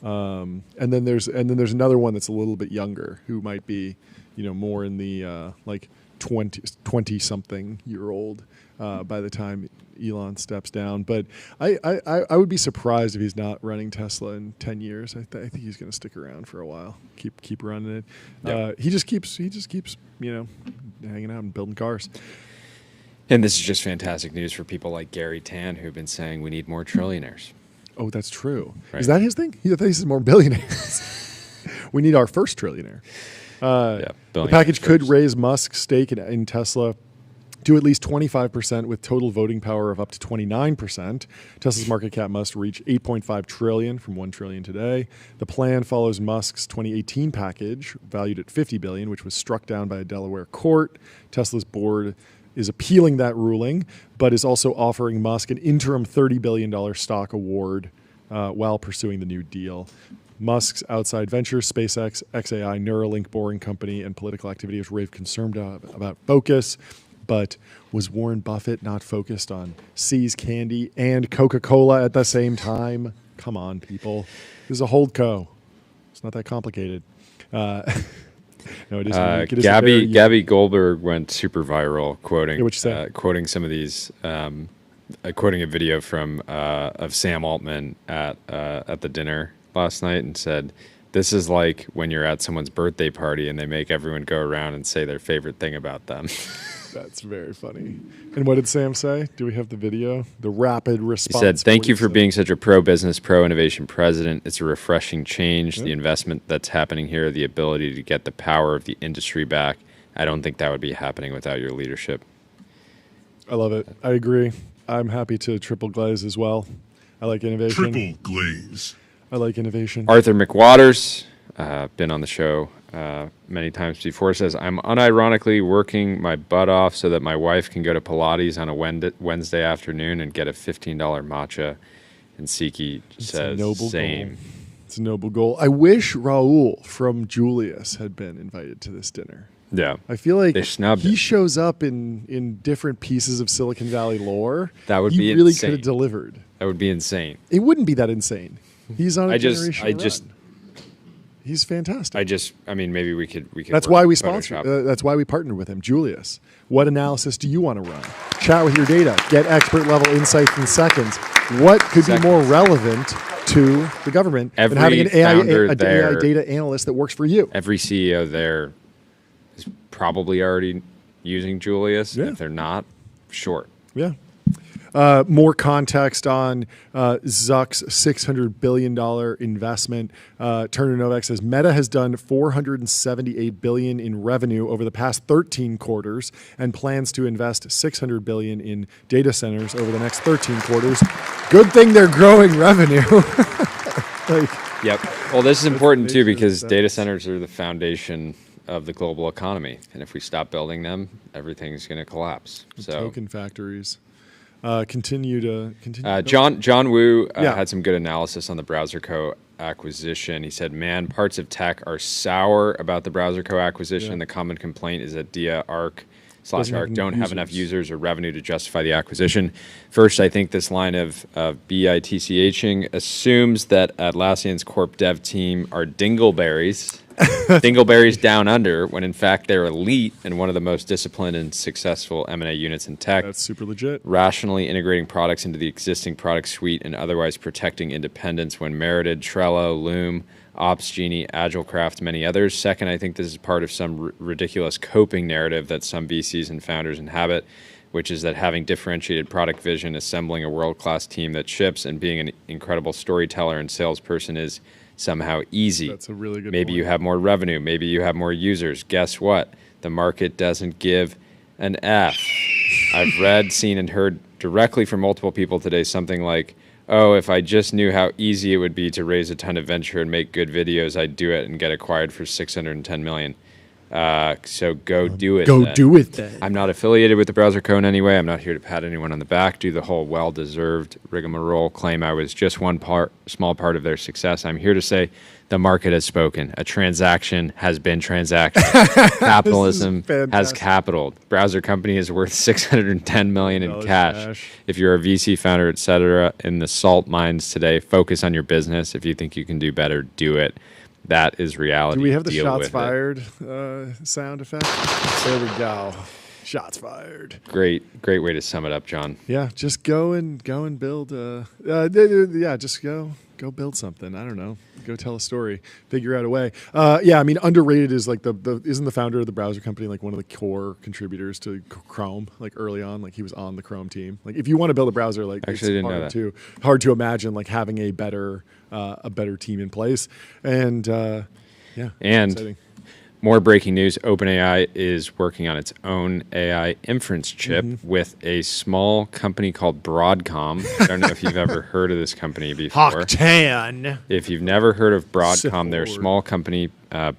And then there's another one that's a little bit younger who might be, more in the like 20 something year old by the time Elon steps down. But I would be surprised if he's not running Tesla in 10 years. I think he's going to stick around for a while. Keep running it. Yep. He just keeps hanging out and building cars. And this is just fantastic news for people like Gary Tan, who've been saying we need more trillionaires. Oh, that's true. Right. Is that his thing? He thinks he's more billionaires. We need our first trillionaire. The package could raise Musk's stake in Tesla to at least 25% with total voting power of up to 29%. Tesla's market cap must reach $8.5 trillion from $1 trillion today. The plan follows Musk's 2018 package valued at $50 billion, which was struck down by a Delaware court. Tesla's board is appealing that ruling, but is also offering Musk an interim $30 billion stock award while pursuing the new deal. Musk's outside ventures, SpaceX, XAI, Neuralink, Boring Company, and political activity has raised concern about focus. But was Warren Buffett not focused on See's Candy and Coca-Cola at the same time? Come on, people. This is a holdco. It's not that complicated. No, it is. Gabby Goldberg went super viral quoting some of these, quoting a video from of Sam Altman at the dinner last night, and said, "This is like when you're at someone's birthday party and they make everyone go around and say their favorite thing about them." That's very funny. And what did Sam say? Do we have the video? The rapid response. He said, "Thank you for being such a pro-business, pro-innovation president. It's a refreshing change. The investment that's happening here, the ability to get the power of the industry back. I don't think that would be happening without your leadership." I love it. I agree. I'm happy to triple glaze as well. I like innovation. Triple glaze. I like innovation. Arthur McWaters, been on the show many times before, says, "I'm unironically working my butt off so that my wife can go to Pilates on a Wednesday afternoon and get a $15 matcha." And Siki says, "Same." It's a noble goal. I wish Raul from Julius had been invited to this dinner. Yeah. I feel like They snubbed he him. shows up in different pieces of Silicon Valley lore. That would he be really insane. could have delivered. That would be insane. It wouldn't be that insane. He's on a I generation just run. He's fantastic. I mean, maybe we could. That's work why we Photoshop. sponsor. That's why we partnered with him. Julius, what analysis do you want to run? Chat with your data. Get expert level insights in seconds. What could be more relevant to the government than having an AI data analyst that works for you? Every CEO there is probably already using Julius. Yeah. If they're not, short. Yeah. More context on Zuck's $600 billion investment. Turner Novak says Meta has done $478 billion in revenue over the past 13 quarters and plans to invest $600 billion in data centers over the next 13 quarters. Good thing they're growing revenue. Yep. Well, this is important too because data centers are the foundation of the global economy, and if we stop building them, everything's going to collapse. So token factories. Continue. John Wu had some good analysis on the BrowserCo acquisition. He said, "Man, parts of tech are sour about the BrowserCo acquisition. Yeah. The common complaint is that Dia/Arc don't have enough users. users or revenue to justify the acquisition." First, I think this line of BITCHing assumes that Atlassian's corp dev team are dingleberries. Dingleberries down under, when in fact they're elite and one of the most disciplined and successful M&A units in tech. That's super legit. Rationally integrating products into the existing product suite and otherwise protecting independence when merited. Trello, Loom, OpsGenie, AgileCraft, many others. Second, I think this is part of some ridiculous coping narrative that some VCs and founders inhabit, which is that having differentiated product vision, assembling a world-class team that ships, and being an incredible storyteller and salesperson is somehow easy. That's a really good Maybe point. you have more revenue. Maybe you have more users. Guess what? The market doesn't give an F. I've read, seen, and heard directly from multiple people today something like, "Oh, if I just knew how easy it would be to raise a ton of venture and make good videos, I'd do it and get acquired for $610 million. So go do it. Go then. do it then. I'm not affiliated with the Browser Co. in any way. I'm not here to pat anyone on the back, do the whole well-deserved rigmarole, claim I was just one small part of their success. I'm here to say the market has spoken. A transaction has been transacted. Capitalism has capital. Browser company is worth $610 million in cash. If you're a VC founder, et cetera, in the salt mines today, focus on your business. If you think you can do better, do it. That is reality. Do we have the Deal shots with fired sound effect? There we go. Shots fired. Great way to sum it up, John. Yeah, just go and build. Just go build something. I don't know. Go tell a story. Figure out a way. I mean, underrated is like isn't the founder of the browser company like one of the core contributors to Chrome? Like early on, like he was on the Chrome team. Like if you want to build a browser, like actually it's didn't know that. Hard to imagine like having a better team in place. And exciting. More breaking news, OpenAI is working on its own AI inference chip with a small company called Broadcom. I don't know if you've ever heard of this company before. Hawktan. If you've never heard of Broadcom, they're a Sipord. small company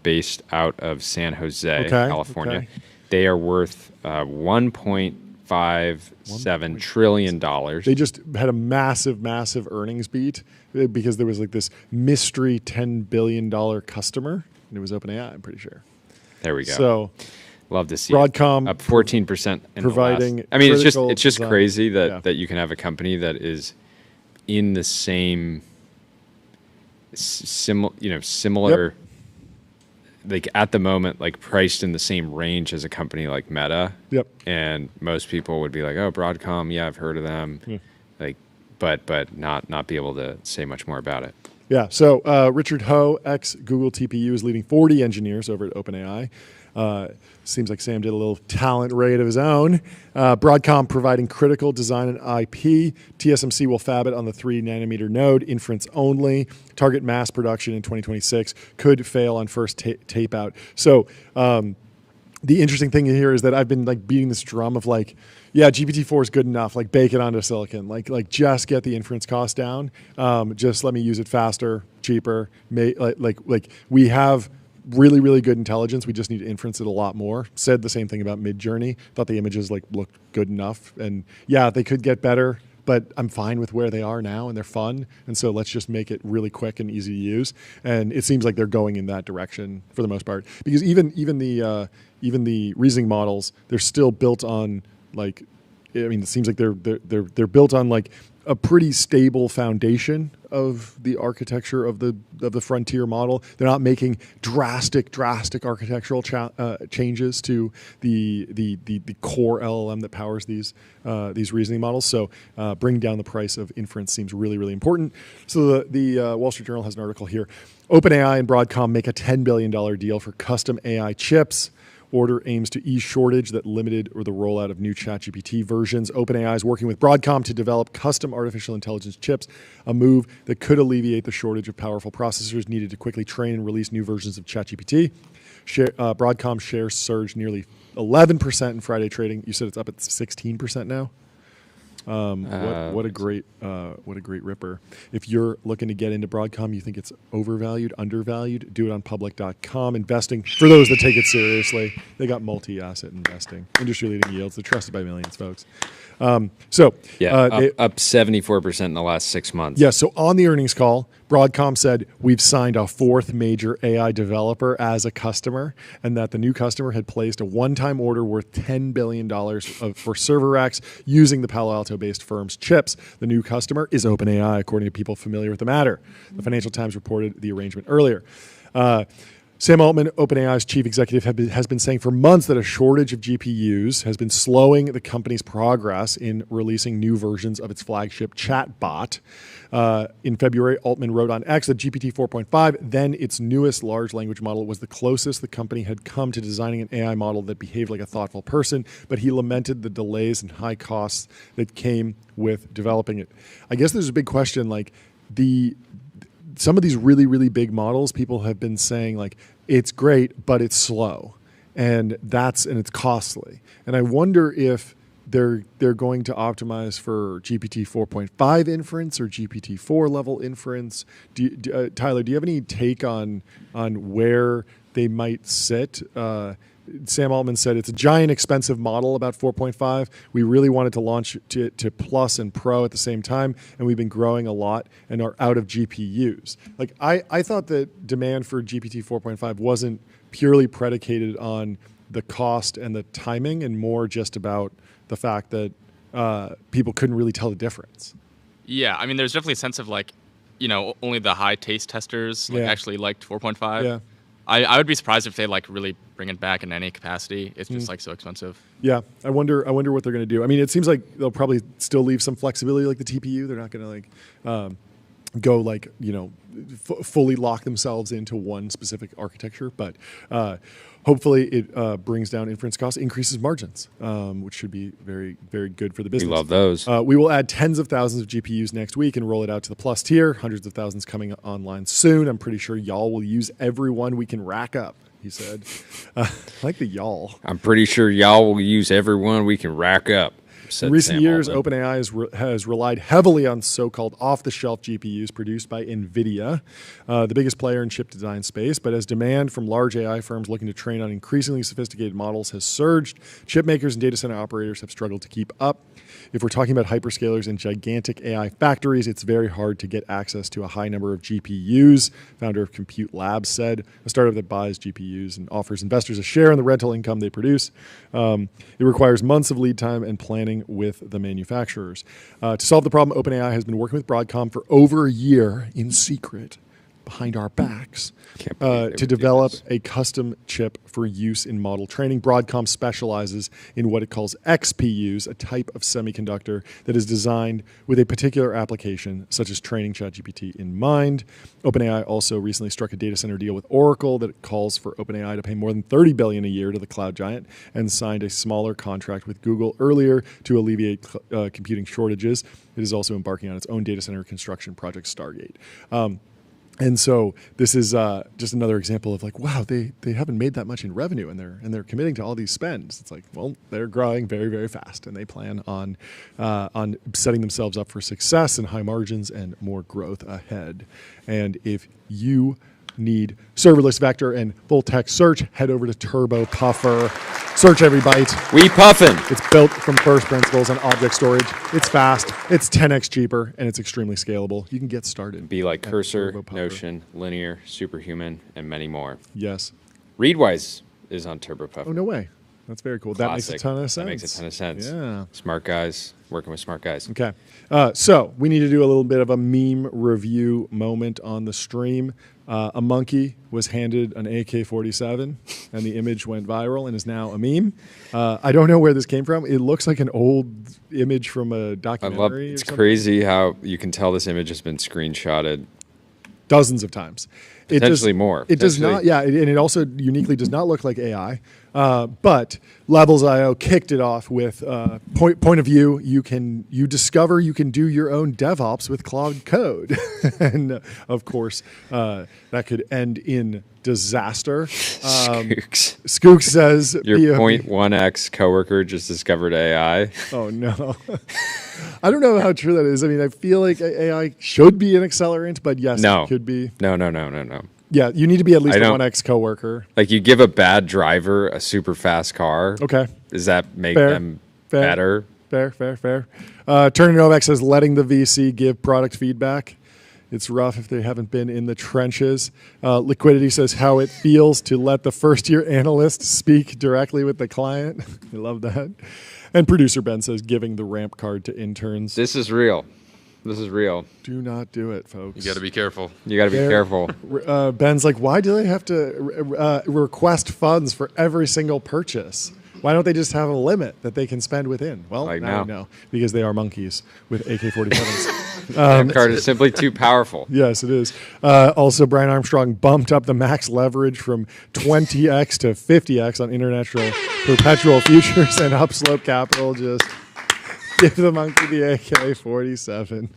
based out of San Jose, California. Okay. They are worth $1.57 trillion. They just had a massive earnings beat because there was like this mystery $10 billion customer, and it was OpenAI, I'm pretty sure. There we go. So love to see Broadcom it. Up 14% in providing the last. I mean, it's critical just design. crazy that Yeah. that you can have a company that is in the same similar Yep. like at the moment like priced in the same range as a company like Meta. Yep. And most people would be like, "Oh, Broadcom, yeah, I've heard of them." Like but not be able to say much more about it. Yeah. So Richard Ho, ex-Google TPU, is leading 40 engineers over at OpenAI. Seems like Sam did a little talent raid of his own. Broadcom providing critical design and IP. TSMC will fab it on the 3-nanometer node, inference only. Target mass production in 2026. Could fail on first tape out. So the interesting thing here is that I've been like beating this drum of like, yeah, GPT-4 is good enough. Like bake it onto silicon. Like just get the inference cost down. Just let me use it faster, cheaper. Like we have really good intelligence. We just need to inference it a lot more. Said the same thing about Midjourney. Thought the images like looked good enough, and yeah, they could get better. But I'm fine with where they are now, and they're fun. And so let's just make it really quick and easy to use. And it seems like they're going in that direction for the most part. Because even the reasoning models, they're still built on like, I mean, it seems like they're built on like a pretty stable foundation of the architecture of the frontier model. They're not making drastic architectural changes to the core LLM that powers these reasoning models. So bringing down the price of inference seems really important. So the Wall Street Journal has an article here. OpenAI and Broadcom make a $10 billion deal for custom AI chips. Order aims to ease shortage that limited or the rollout of new ChatGPT versions. OpenAI is working with Broadcom to develop custom artificial intelligence chips, a move that could alleviate the shortage of powerful processors needed to quickly train and release new versions of ChatGPT. Broadcom shares surged nearly 11% in Friday trading. You said it's up at 16% now. What a great ripper. If you're looking to get into Broadcom, you think it's overvalued, undervalued, do it on public.com. Investing, for those that take it seriously, they got multi-asset investing, industry-leading yields. They're trusted by millions, folks. Up 74% in the last 6 months. Yeah, so on the earnings call, Broadcom said, we've signed a fourth major AI developer as a customer, and that the new customer had placed a one-time order worth $10 billion for server racks using the Palo Alto-based firm's chips. The new customer is OpenAI, according to people familiar with the matter. The Financial Times reported the arrangement earlier. Sam Altman, OpenAI's chief executive, has been saying for months that a shortage of GPUs has been slowing the company's progress in releasing new versions of its flagship chatbot. In February, Altman wrote on X that GPT 4.5, then its newest large language model, was the closest the company had come to designing an AI model that behaved like a thoughtful person, but he lamented the delays and high costs that came with developing it. I guess there's a big question, like some of these really big models, people have been saying like, it's great, but it's slow, and it's costly. And I wonder if they're going to optimize for GPT 4.5 inference or GPT 4 level inference. Tyler, do you have any take on where they might sit. Sam Altman said it's a giant, expensive model, about 4.5. We really wanted to launch to Plus and Pro at the same time, and we've been growing a lot and are out of GPUs. Like I thought that demand for GPT 4.5 wasn't purely predicated on the cost and the timing, and more just about the fact that people couldn't really tell the difference. Yeah, I mean, there's definitely a sense of like, only the high taste testers actually liked 4.5. Yeah. I would be surprised if they like really bring it back in any capacity. It's just like so expensive. Yeah, I wonder what they're going to do. I mean, it seems like they'll probably still leave some flexibility, like the TPU. They're not going to go like fully lock themselves into one specific architecture, but hopefully it brings down inference costs, increases margins, which should be very, very good for the business. We love those. We will add tens of thousands of GPUs next week and roll it out to the Plus tier. Hundreds of thousands coming online soon. I'm pretty sure y'all will use every one we can rack up, he said. I like the y'all. I'm pretty sure y'all will use every one we can rack up. In recent years, OpenAI has relied heavily on so-called off-the-shelf GPUs produced by NVIDIA, the biggest player in chip design space. But as demand from large AI firms looking to train on increasingly sophisticated models has surged, chip makers and data center operators have struggled to keep up. If we're talking about hyperscalers and gigantic AI factories, it's very hard to get access to a high number of GPUs, founder of Compute Labs said, a startup that buys GPUs and offers investors a share in the rental income they produce. It requires months of lead time and planning with the manufacturers. To solve the problem, OpenAI has been working with Broadcom for over a year in secret, behind our backs, to develop a custom chip for use in model training. Broadcom specializes in what it calls XPUs, a type of semiconductor that is designed with a particular application, such as training ChatGPT in mind. OpenAI also recently struck a data center deal with Oracle that calls for OpenAI to pay more than $30 billion a year to the cloud giant, and signed a smaller contract with Google earlier to alleviate computing shortages. It is also embarking on its own data center construction project, Stargate. And so this is just another example of like, wow, they haven't made that much in revenue, and they're committing to all these spends. It's like, well, they're growing very, very fast, and they plan on setting themselves up for success and high margins and more growth ahead. And if you need serverless vector and full text search, head over to Turbo Puffer. Search every byte. We puffin'. It's built from first principles on object storage. It's fast, it's 10x cheaper, and it's extremely scalable. You can get started. Be like Cursor, Turbo Puffer. Notion, Linear, Superhuman, and many more. Yes. Readwise is on Turbo Puffer. Oh, no way. That's very cool. That makes a ton of sense. That makes a ton of sense. Yeah. Smart guys working with smart guys. Okay. So we need to do a little bit of a meme review moment on the stream. A monkey was handed an AK-47, and the image went viral and is now a meme. I don't know where this came from. It looks like an old image from a documentary. It's crazy how you can tell this image has been screenshotted dozens of times. Potentially more. It does not, yeah, and it also uniquely does not look like AI. But Levels.io kicked it off with point of view. You discover you can do your own DevOps with Cloud Code, and of course that could end in disaster. Skooks says your 0.1x coworker just discovered AI. Oh no. I don't know how true that is. I mean, I feel like AI should be an accelerant, but yes, it could be. No. Yeah, you need to be at least a 1x coworker. Like, you give a bad driver a super fast car. Okay. Does that make them better? Fair. Turner Novak says letting the VC give product feedback. It's rough if they haven't been in the trenches. Liquidity says how it feels to let the first-year analyst speak directly with the client. I love that. And producer Ben says giving the ramp card to interns. This is real. Do not do it, folks. You got to be careful. Careful. Ben's like, why do they have to request funds for every single purchase? Why don't they just have a limit that they can spend within? Well, now you know, because they are monkeys with AK-47s. That card is simply too powerful. Yes, it is. Also, Brian Armstrong bumped up the max leverage from 20x to 50x on international perpetual futures, and Upslope Capital just give the monkey the AK-47.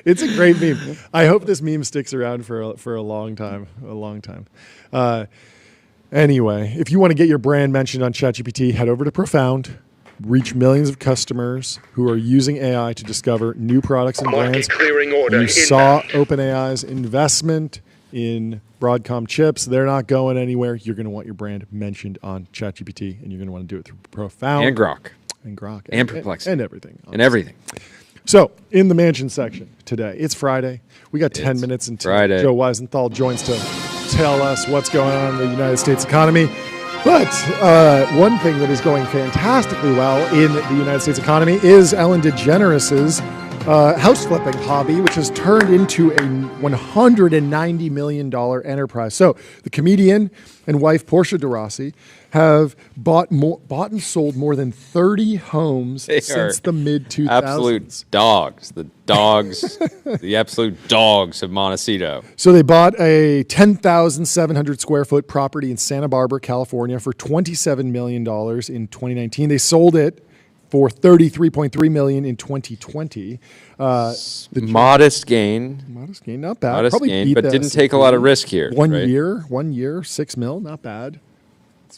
It's a great meme. I hope this meme sticks around for a long time. Anyway, if you want to get your brand mentioned on ChatGPT, head over to Profound. Reach millions of customers who are using AI to discover new products and brands. Clearing order. You saw OpenAI's investment in Broadcom chips. They're not going anywhere. You're going to want your brand mentioned on ChatGPT, and you're going to want to do it through Profound. And Grok. And Perplexity. And everything. And everything. So, in the mansion section today, it's Friday. We got 10 minutes until Friday. Joe Weisenthal joins to tell us what's going on in the United States economy. But one thing that is going fantastically well in the United States economy is Ellen DeGeneres' house flipping hobby, which has turned into a $190 million enterprise. So the comedian and wife Portia de Rossi have bought and sold more than 30 homes since the mid-2000s. Absolute dogs. The dogs, the absolute dogs of Montecito. So they bought a 10,700 square foot property in Santa Barbara, California for $27 million in 2019. They sold it for $33.3 million in 2020. Modest gain. Modest gain, not bad. Modest Probably gain, beat but the didn't take a lot of risk here. One right? year, $6 million, not bad.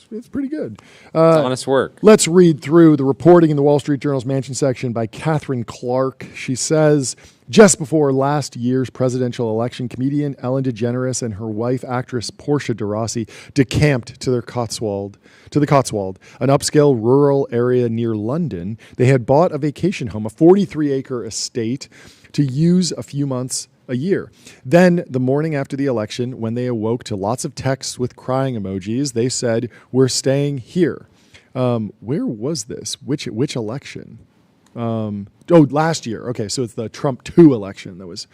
It's pretty good. Honest work. Let's read through the reporting in the Wall Street Journal's Mansion section by Catherine Clark. She says, just before last year's presidential election, comedian Ellen DeGeneres and her wife, actress Portia de Rossi, decamped to the Cotswold, an upscale rural area near London. They had bought a vacation home, a 43-acre estate, to use a few months a year. Then, the morning after the election, when they awoke to lots of texts with crying emojis, they said, "We're staying here." Where was this? Which election? Last year. Okay, so it's the Trump 2 election that was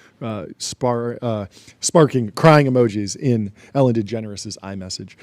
sparking crying emojis in Ellen DeGeneres' iMessage.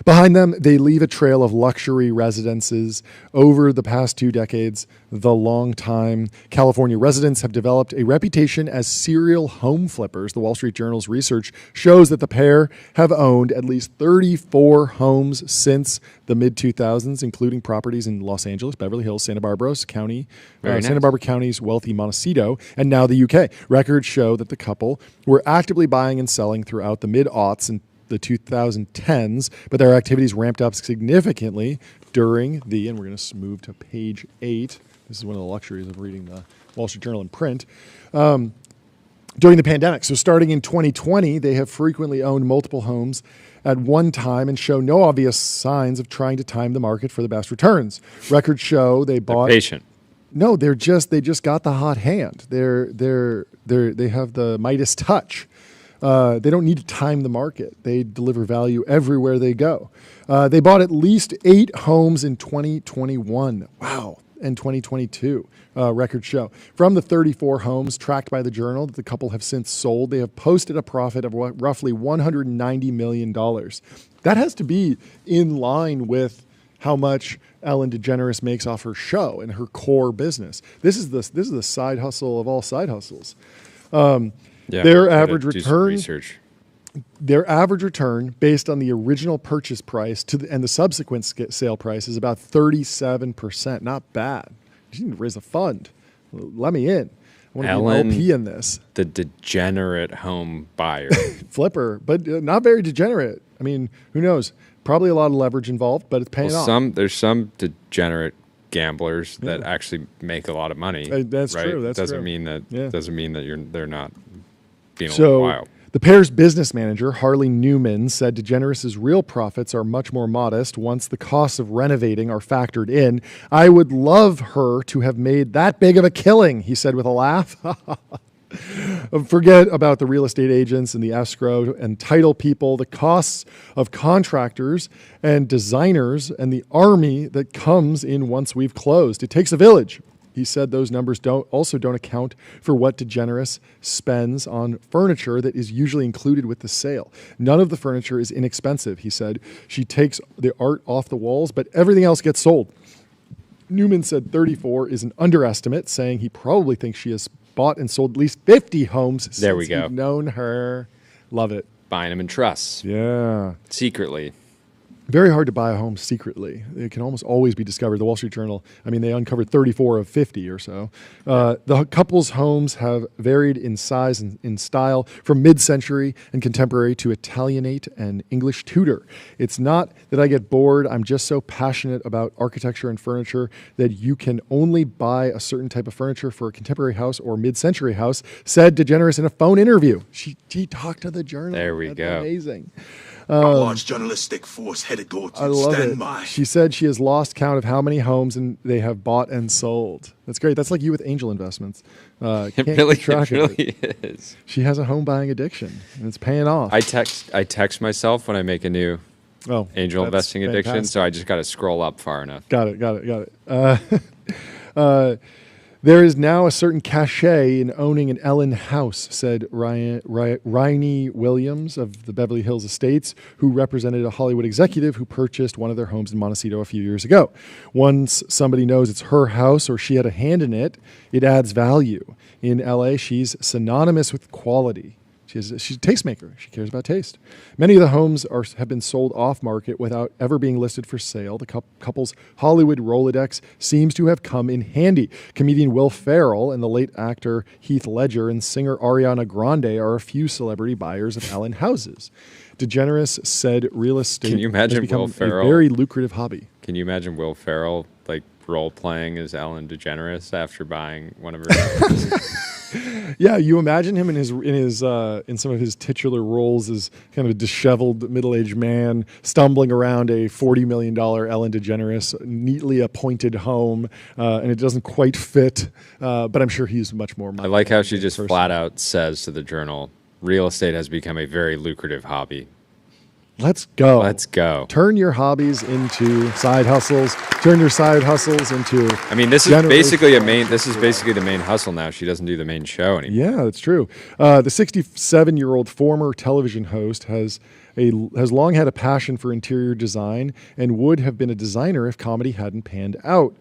Behind them, they leave a trail of luxury residences. Over the past 2 decades, the long-time California residents have developed a reputation as serial home flippers. The Wall Street Journal's research shows that the pair have owned at least 34 homes since the mid-2000s, including properties in Los Angeles, Beverly Hills, Santa Barbara County's wealthy Montecito, and now the UK. Records show that the couple were actively buying and selling throughout the mid-aughts and the 2010s, but their activities ramped up significantly during and we're going to move to page 8. This is one of the luxuries of reading the Wall Street Journal in print. During the pandemic. So starting in 2020, they have frequently owned multiple homes at one time and show no obvious signs of trying to time the market for the best returns. Records show they bought... They're patient. No, they just got the hot hand. They have the Midas touch. They don't need to time the market. They deliver value everywhere they go. They bought at least 8 homes in 2021. Wow. And 2022, records show. From the 34 homes tracked by the Journal that the couple have since sold, they have posted a profit of roughly $190 million. That has to be in line with how much Ellen DeGeneres makes off her show and her core business. This is the side hustle of all side hustles. Their average return based on the original purchase price and the subsequent sale price is about 37%. Not bad. You need to raise a fund. Let me in. I want to be an LP in this. The degenerate home buyer. Flipper, but not very degenerate. I mean, who knows? Probably a lot of leverage involved, but it's paying off. There's some degenerate gamblers that actually make a lot of money. That's right? true. That's doesn't true. mean that they're not being a so, little wild. The pair's business manager, Harley Newman, said DeGeneres' real profits are much more modest once the costs of renovating are factored in. "I would love her to have made that big of a killing," he said with a laugh. Forget about the real estate agents and the escrow and title people, the costs of contractors and designers and the army that comes in once we've closed. It takes a village. He said those numbers don't account for what DeGeneres spends on furniture that is usually included with the sale. None of the furniture is inexpensive, he said. She takes the art off the walls, but everything else gets sold. Newman said 34 is an underestimate, saying he probably thinks she has bought and sold at least 50 homes since he's known her. Love it. Buying them in trusts. Yeah. Secretly. Very hard to buy a home secretly. It can almost always be discovered. The Wall Street Journal, I mean, they uncovered 34 of 50 or so. The couple's homes have varied in size and in style from mid-century and contemporary to Italianate and English Tudor. It's not that I get bored. I'm just so passionate about architecture and furniture that you can only buy a certain type of furniture for a contemporary house or mid-century house, said DeGeneres in a phone interview. She talked to the Journal. There we That's go. Amazing. A large journalistic force headed towards I you. love Stand it. by. She said she has lost count of how many homes and they have bought and sold. That's great. That's like you with angel investments. It Can't really, keep track it of it. really is. She has a home buying addiction, and it's paying off. I text myself when I make a new angel that's investing addiction, fantastic. so I just got to scroll up far enough. Got it. There is now a certain cachet in owning an Ellen house, said Ryan Williams of the Beverly Hills Estates, who represented a Hollywood executive who purchased one of their homes in Montecito a few years ago. Once somebody knows it's her house or she had a hand in it, it adds value. In LA, she's synonymous with quality. She's a tastemaker. She cares about taste. Many of the homes have been sold off market without ever being listed for sale. The couple's Hollywood Rolodex seems to have come in handy. Comedian Will Ferrell and the late actor Heath Ledger and singer Ariana Grande are a few celebrity buyers of Ellen houses. DeGeneres said real estate Can you imagine has become Will Ferrell? a very lucrative hobby. Can you imagine Will Ferrell like role playing as Ellen DeGeneres after buying one of her houses? Yeah, you imagine him in some of his titular roles as kind of a disheveled middle-aged man stumbling around a $40 million Ellen DeGeneres neatly appointed home, and it doesn't quite fit. But I'm sure he's much more. I like how she just flat out says to the Journal, "Real estate has become a very lucrative hobby." Let's go. Let's go. Turn your hobbies into side hustles. Turn your side hustles into. I mean, this is basically the main hustle now. She doesn't do the main show anymore. Yeah, that's true. The 67-year-old former television host has long had a passion for interior design and would have been a designer if comedy hadn't panned out.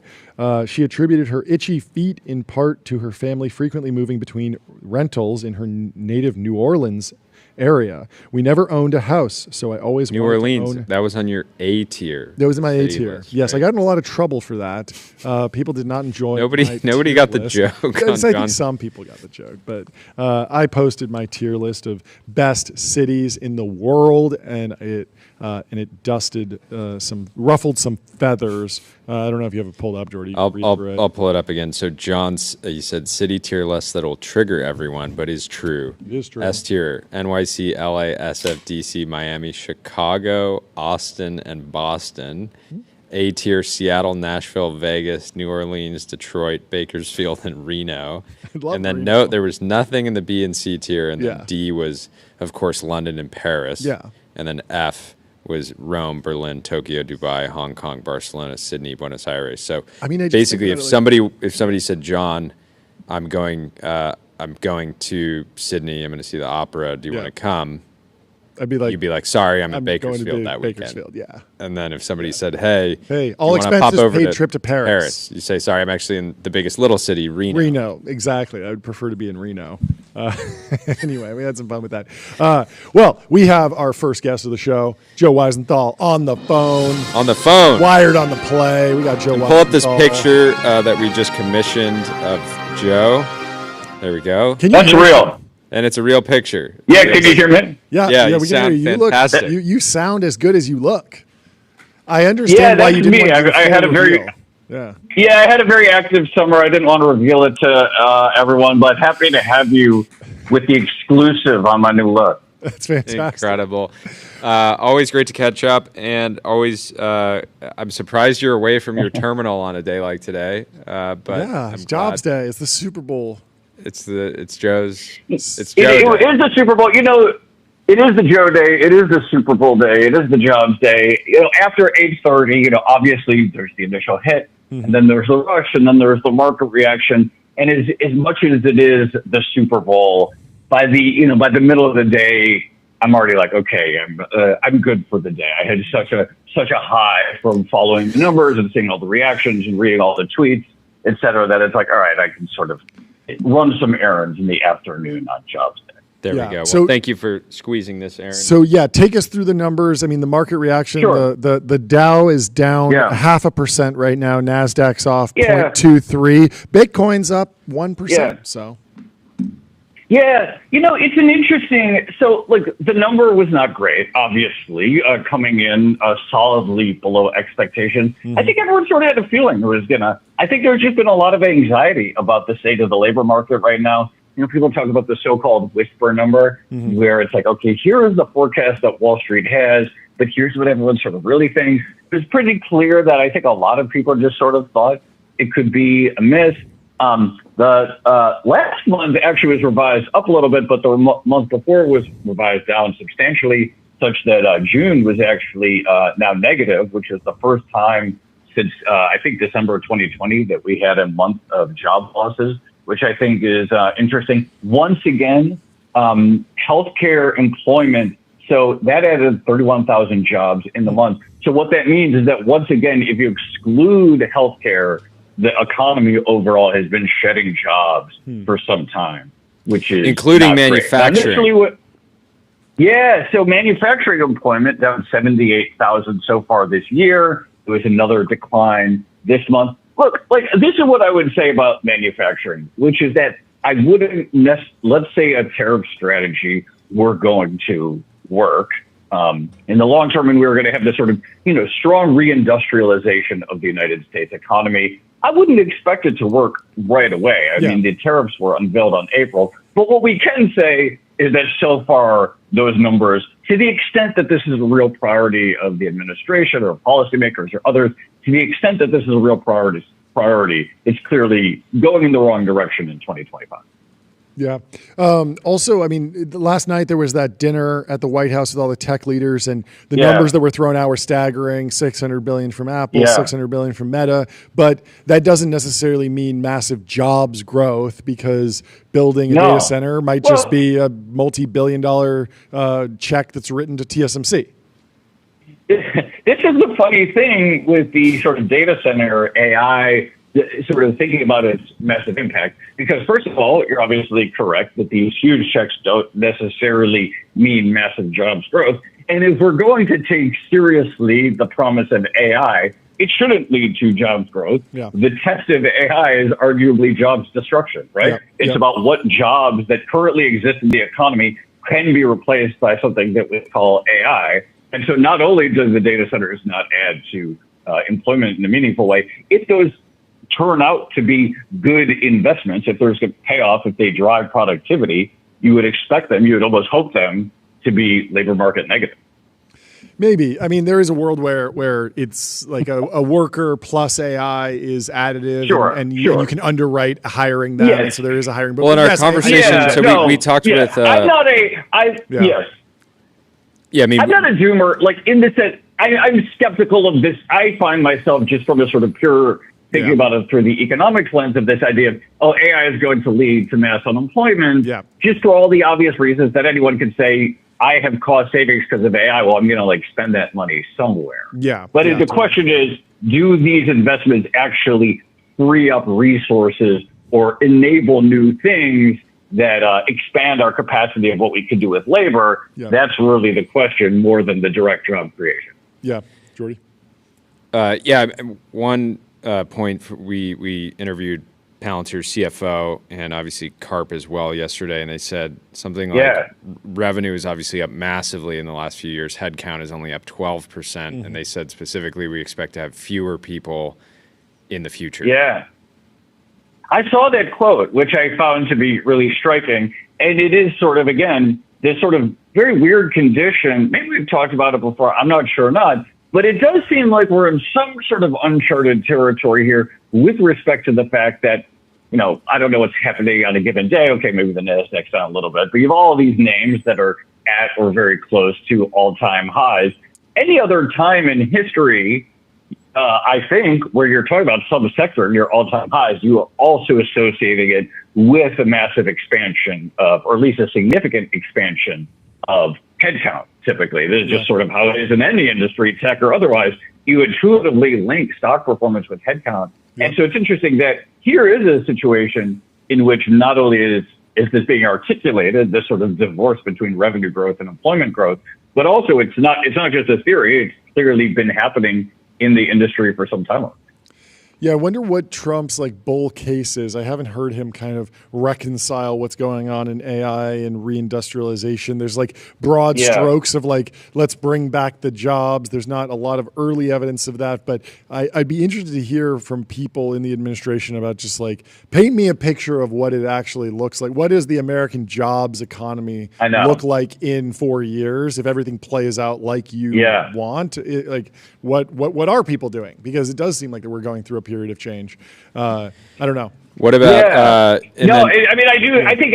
She attributed her itchy feet in part to her family frequently moving between rentals in her native New Orleans area. We never owned a house, so I always New wanted Orleans. to own. That was on your A tier. That was in my A city tier. list, Yes, right? I got in a lot of trouble for that. People did not enjoy. Nobody my got tier the list. joke Yes, on I John. think some people got the joke, but I posted my tier list of best cities in the world, and it ruffled some feathers. I don't know if you have it pulled up, Jordy. You can read through it. I'll pull it up again. So John's, you said city tier list that'll trigger everyone, but is true. It is true. S tier: NYC, LA, SF, DC, Miami, Chicago, Austin, and Boston. A tier: Seattle, Nashville, Vegas, New Orleans, Detroit, Bakersfield, and Reno. love And then Reno. there was nothing in the B and C tier, and then Yeah. D was, of course, London and Paris. Yeah. And then F was Rome, Berlin, Tokyo, Dubai, Hong Kong, Barcelona, Sydney, Buenos Aires. So I mean, I just basically, think if about it somebody said, "John, I'm going to Sydney. I'm going to see the opera. Do you Yeah. want to come?" I'd be like, You'd be like, "Sorry, I'm in I'm going to Bakersfield that weekend." Bakersfield, yeah. And then if somebody said, "Hey, all you wanna expenses pop over paid trip to Paris." you say, "Sorry, I'm actually in the biggest little city, Reno." Reno, exactly. I would prefer to be in Reno. Anyway, we had some fun with that. Well, we have our first guest of the show, Joe Weisenthal, on the phone, On the phone. wired on the play. We got Joe Weisenthal. Pull up this picture that we just commissioned of Joe. There we go. Can you That's real. And it's a real picture. Yeah, can you hear me? Yeah, Yeah, you we can hear sound you. You fantastic. look, you sound as good as you look. I understand Yeah, why that's you didn't me. want to do I had full a very- reveal. Yeah. Yeah, I had a very active summer. I didn't want to reveal it to everyone, but happy to have you with the exclusive on my new look. That's fantastic. Incredible. Always great to catch up, and always I'm surprised you're away from your terminal on a day like today. But Yeah, I'm it's Jobs glad. Day. It's the Super Bowl. It's Joe's. It's It Joe is Day. the Super Bowl. You know, it is the Joe Day. It is the Super Bowl day. It is the Jobs Day. You know, after 8:30, you know, obviously there's the initial hit, and then there's the rush, and then there's the market reaction. And as much as it is the Super Bowl, by the middle of the day, I'm already like, okay, I'm good for the day. I had such a high from following the numbers and seeing all the reactions and reading all the tweets, et cetera, that it's like, all right, I can sort of run some errands in the afternoon on Jobs Day. There Yeah. we go. Well, So- thank you for squeezing this, Aaron. So yeah, take us through the numbers. I mean, the market reaction. Sure. The Dow is down Yeah. 0.5% right now. Nasdaq's off Yeah. 0.23. Bitcoin's up 1%. Yeah. So Yeah, it's an interesting. So, like, the number was not great, obviously, coming in solidly below expectations. I think everyone sort of had a feeling there was I think there's just been a lot of anxiety about the state of the labor market right now. People talk about the so-called whisper number, where it's like, okay, here is the forecast that Wall Street has, but here's what everyone sort of really thinks. It's pretty clear that I think a lot of people just sort of thought it could be a miss. The last month actually was revised up a little bit, but the month before was revised down substantially, such that June was actually now negative, which is the first time since I think December of 2020 that we had a month of job losses, which I think is interesting. Once again, healthcare employment, so that added 31,000 jobs in the month. So what that means is that once again, if you exclude healthcare, the economy overall has been shedding jobs for some time, which is including not great. manufacturing. So manufacturing employment down 78,000 so far this year. It was another decline this month. Look, like, this is what I would say about manufacturing, which is that I wouldn't let's say a tariff strategy were going to work in the long term, and we were going to have this sort of, strong reindustrialization of the United States economy. I wouldn't expect it to work right away. I mean, the tariffs were unveiled on April. But what we can say is that so far, those numbers, to the extent that this is a real priority of the administration or policymakers or others, to the extent that this is a real priority, it's clearly going in the wrong direction in 2025. yeah. Also, I mean, last night there was that dinner at the White House with all the tech leaders, and the numbers that were thrown out were staggering: 600 billion from Apple, 600 billion from Meta. But that doesn't necessarily mean massive jobs growth, because building a data center might just be a multi-billion-dollar check that's written to TSMC. This is the funny thing with the sort of data center AI, sort of thinking about its massive impact, because first of all, you're obviously correct that these huge checks don't necessarily mean massive jobs growth. And if we're going to take seriously the promise of AI, it shouldn't lead to jobs growth. Yeah. The test of AI is arguably jobs destruction, right? It's about what jobs that currently exist in the economy can be replaced by something that we call AI. And so not only does the data centers not add to employment in a meaningful way, if those turn out to be good investments, if there's a payoff, if they drive productivity, you would expect them, you would almost hope them to be labor market negative. Maybe. I mean, there is a world where it's like a worker plus AI is additive, and you can underwrite hiring them. And so there is a hiring. But well, in our conversation, we talked with. I'm not Yes. Yeah, I mean, I'm not a doomer. Like, in the sense, I'm skeptical of this. I find myself just from a sort of pure thinking about it through the economics lens of this idea of, AI is going to lead to mass unemployment, just for all the obvious reasons that anyone can say, I have cost savings because of AI. Well, I'm going to spend that money somewhere. But the question is, do these investments actually free up resources or enable new things that expand our capacity of what we can do with labor? That's really the question, more than the direct job creation. Yeah, Jordy. One point, we interviewed Palantir's CFO and obviously Karp as well yesterday, and they said something like revenue is obviously up massively in the last few years. Headcount is only up 12%, and they said specifically we expect to have fewer people in the future. Yeah. I saw that quote, which I found to be really striking, and it is sort of, again, this sort of very weird condition. Maybe we've talked about it before, I'm not sure or not, but it does seem like we're in some sort of uncharted territory here with respect to the fact that, I don't know what's happening on a given day. Okay, maybe the Nasdaq's down a little bit, but you have all these names that are at or very close to all-time highs. Any other time in history, I think, where you're talking about some sector near all-time highs, you are also associating it with a massive expansion of, or at least a significant expansion of headcount. Typically, this is just sort of how it is in any industry, tech or otherwise. You intuitively link stock performance with headcount. And so it's interesting that here is a situation in which not only is is this being articulated, this sort of divorce between revenue growth and employment growth. But also, it's not just a theory. It's clearly been happening in the industry for some time. Yeah, I wonder what Trump's like bull case is. I haven't heard him kind of reconcile what's going on in AI and reindustrialization. There's like broad strokes of like, let's bring back the jobs. There's not a lot of early evidence of that, but I'd be interested to hear from people in the administration about just like, paint me a picture of what it actually looks like. What does the American jobs economy look like in 4 years if everything plays out like you want? Like, what are people doing? Because it does seem like that we're going through a period of change. I don't know. What about? I mean, I do. I think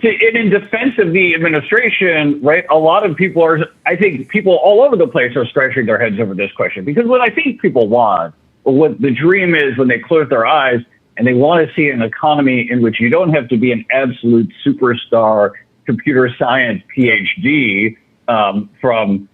in defense of the administration, right? A lot of people are. I think people all over the place are scratching their heads over this question, because what I think people want, or what the dream is when they close their eyes and they want to see an economy in which you don't have to be an absolute superstar computer science PhD from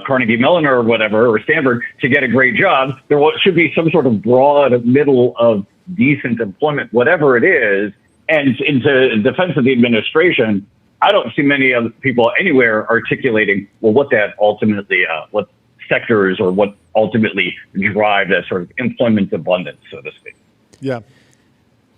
Carnegie Mellon or whatever, or Stanford, to get a great job. There should be some sort of broad middle of decent employment, whatever it is. And in defense of the administration, I don't see many other people anywhere articulating, well, what that ultimately, what sectors or what ultimately drive that sort of employment abundance, so to speak. Yeah.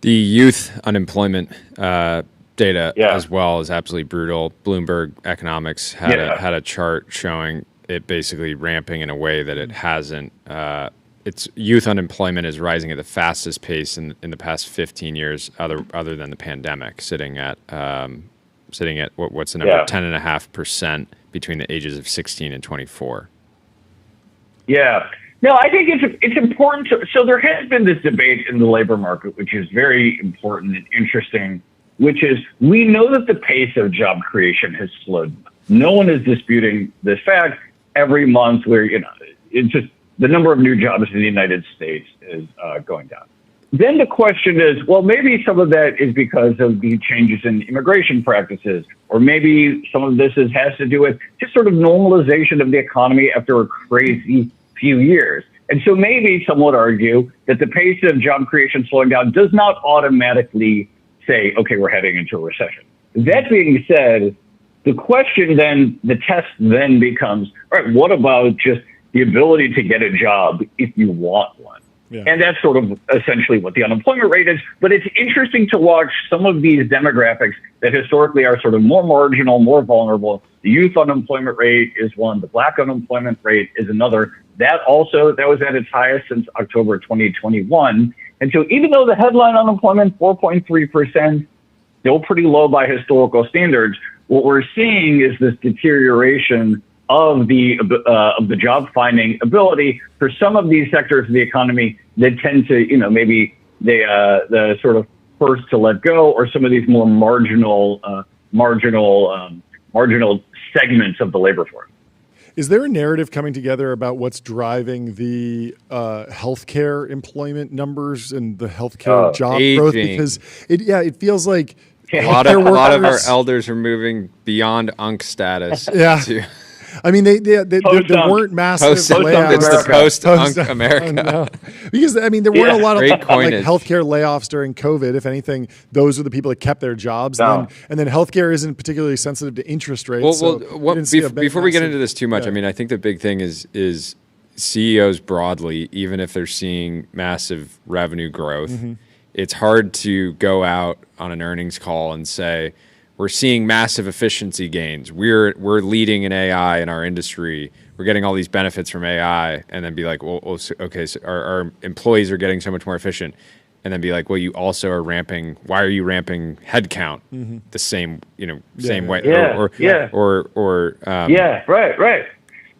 The youth unemployment data as well is absolutely brutal. Bloomberg Economics had a chart showing it basically ramping in a way that it hasn't. Its youth unemployment is rising at the fastest pace in the past 15 years, other than the pandemic, sitting at what's the number, 10.5% between the ages of 16 and 24. Yeah. No, I think it's important. So there has been this debate in the labor market, which is very important and interesting, which is we know that the pace of job creation has slowed. No one is disputing this fact. Every month, it's just the number of new jobs in the United States is going down. Then the question is, well, maybe some of that is because of the changes in immigration practices, or maybe some of this has to do with just sort of normalization of the economy after a crazy few years. And so maybe some would argue that the pace of job creation slowing down does not automatically say, okay, we're heading into a recession. That being said, the question then, the test then becomes, all right, what about just the ability to get a job if you want one? Yeah. And that's sort of essentially what the unemployment rate is. But it's interesting to watch some of these demographics that historically are sort of more marginal, more vulnerable. The youth unemployment rate is one. The Black unemployment rate is another. That was at its highest since October 2021. And so even though the headline unemployment, 4.3%, still pretty low by historical standards, what we're seeing is this deterioration of the job finding ability for some of these sectors of the economy that tend to, maybe the sort of first to let go, or some of these more marginal segments of the labor force. Is there a narrative coming together about what's driving the healthcare employment numbers and the healthcare job growth? Because it feels like a lot of our elders are moving beyond UNC status. I mean, there weren't massive layoffs. It's the post-UNC America. No. Because, I mean, there weren't a lot of healthcare layoffs during COVID. If anything, those are the people that kept their jobs. And then healthcare isn't particularly sensitive to interest rates. Before we get into this too much, I mean, I think the big thing is CEOs broadly, even if they're seeing massive revenue growth, it's hard to go out on an earnings call and say, we're seeing massive efficiency gains. We're leading in AI in our industry. We're getting all these benefits from AI, and then be like, well okay, so our employees are getting so much more efficient, and then be like, well, you also are ramping. Why are you ramping headcount the same way? Right.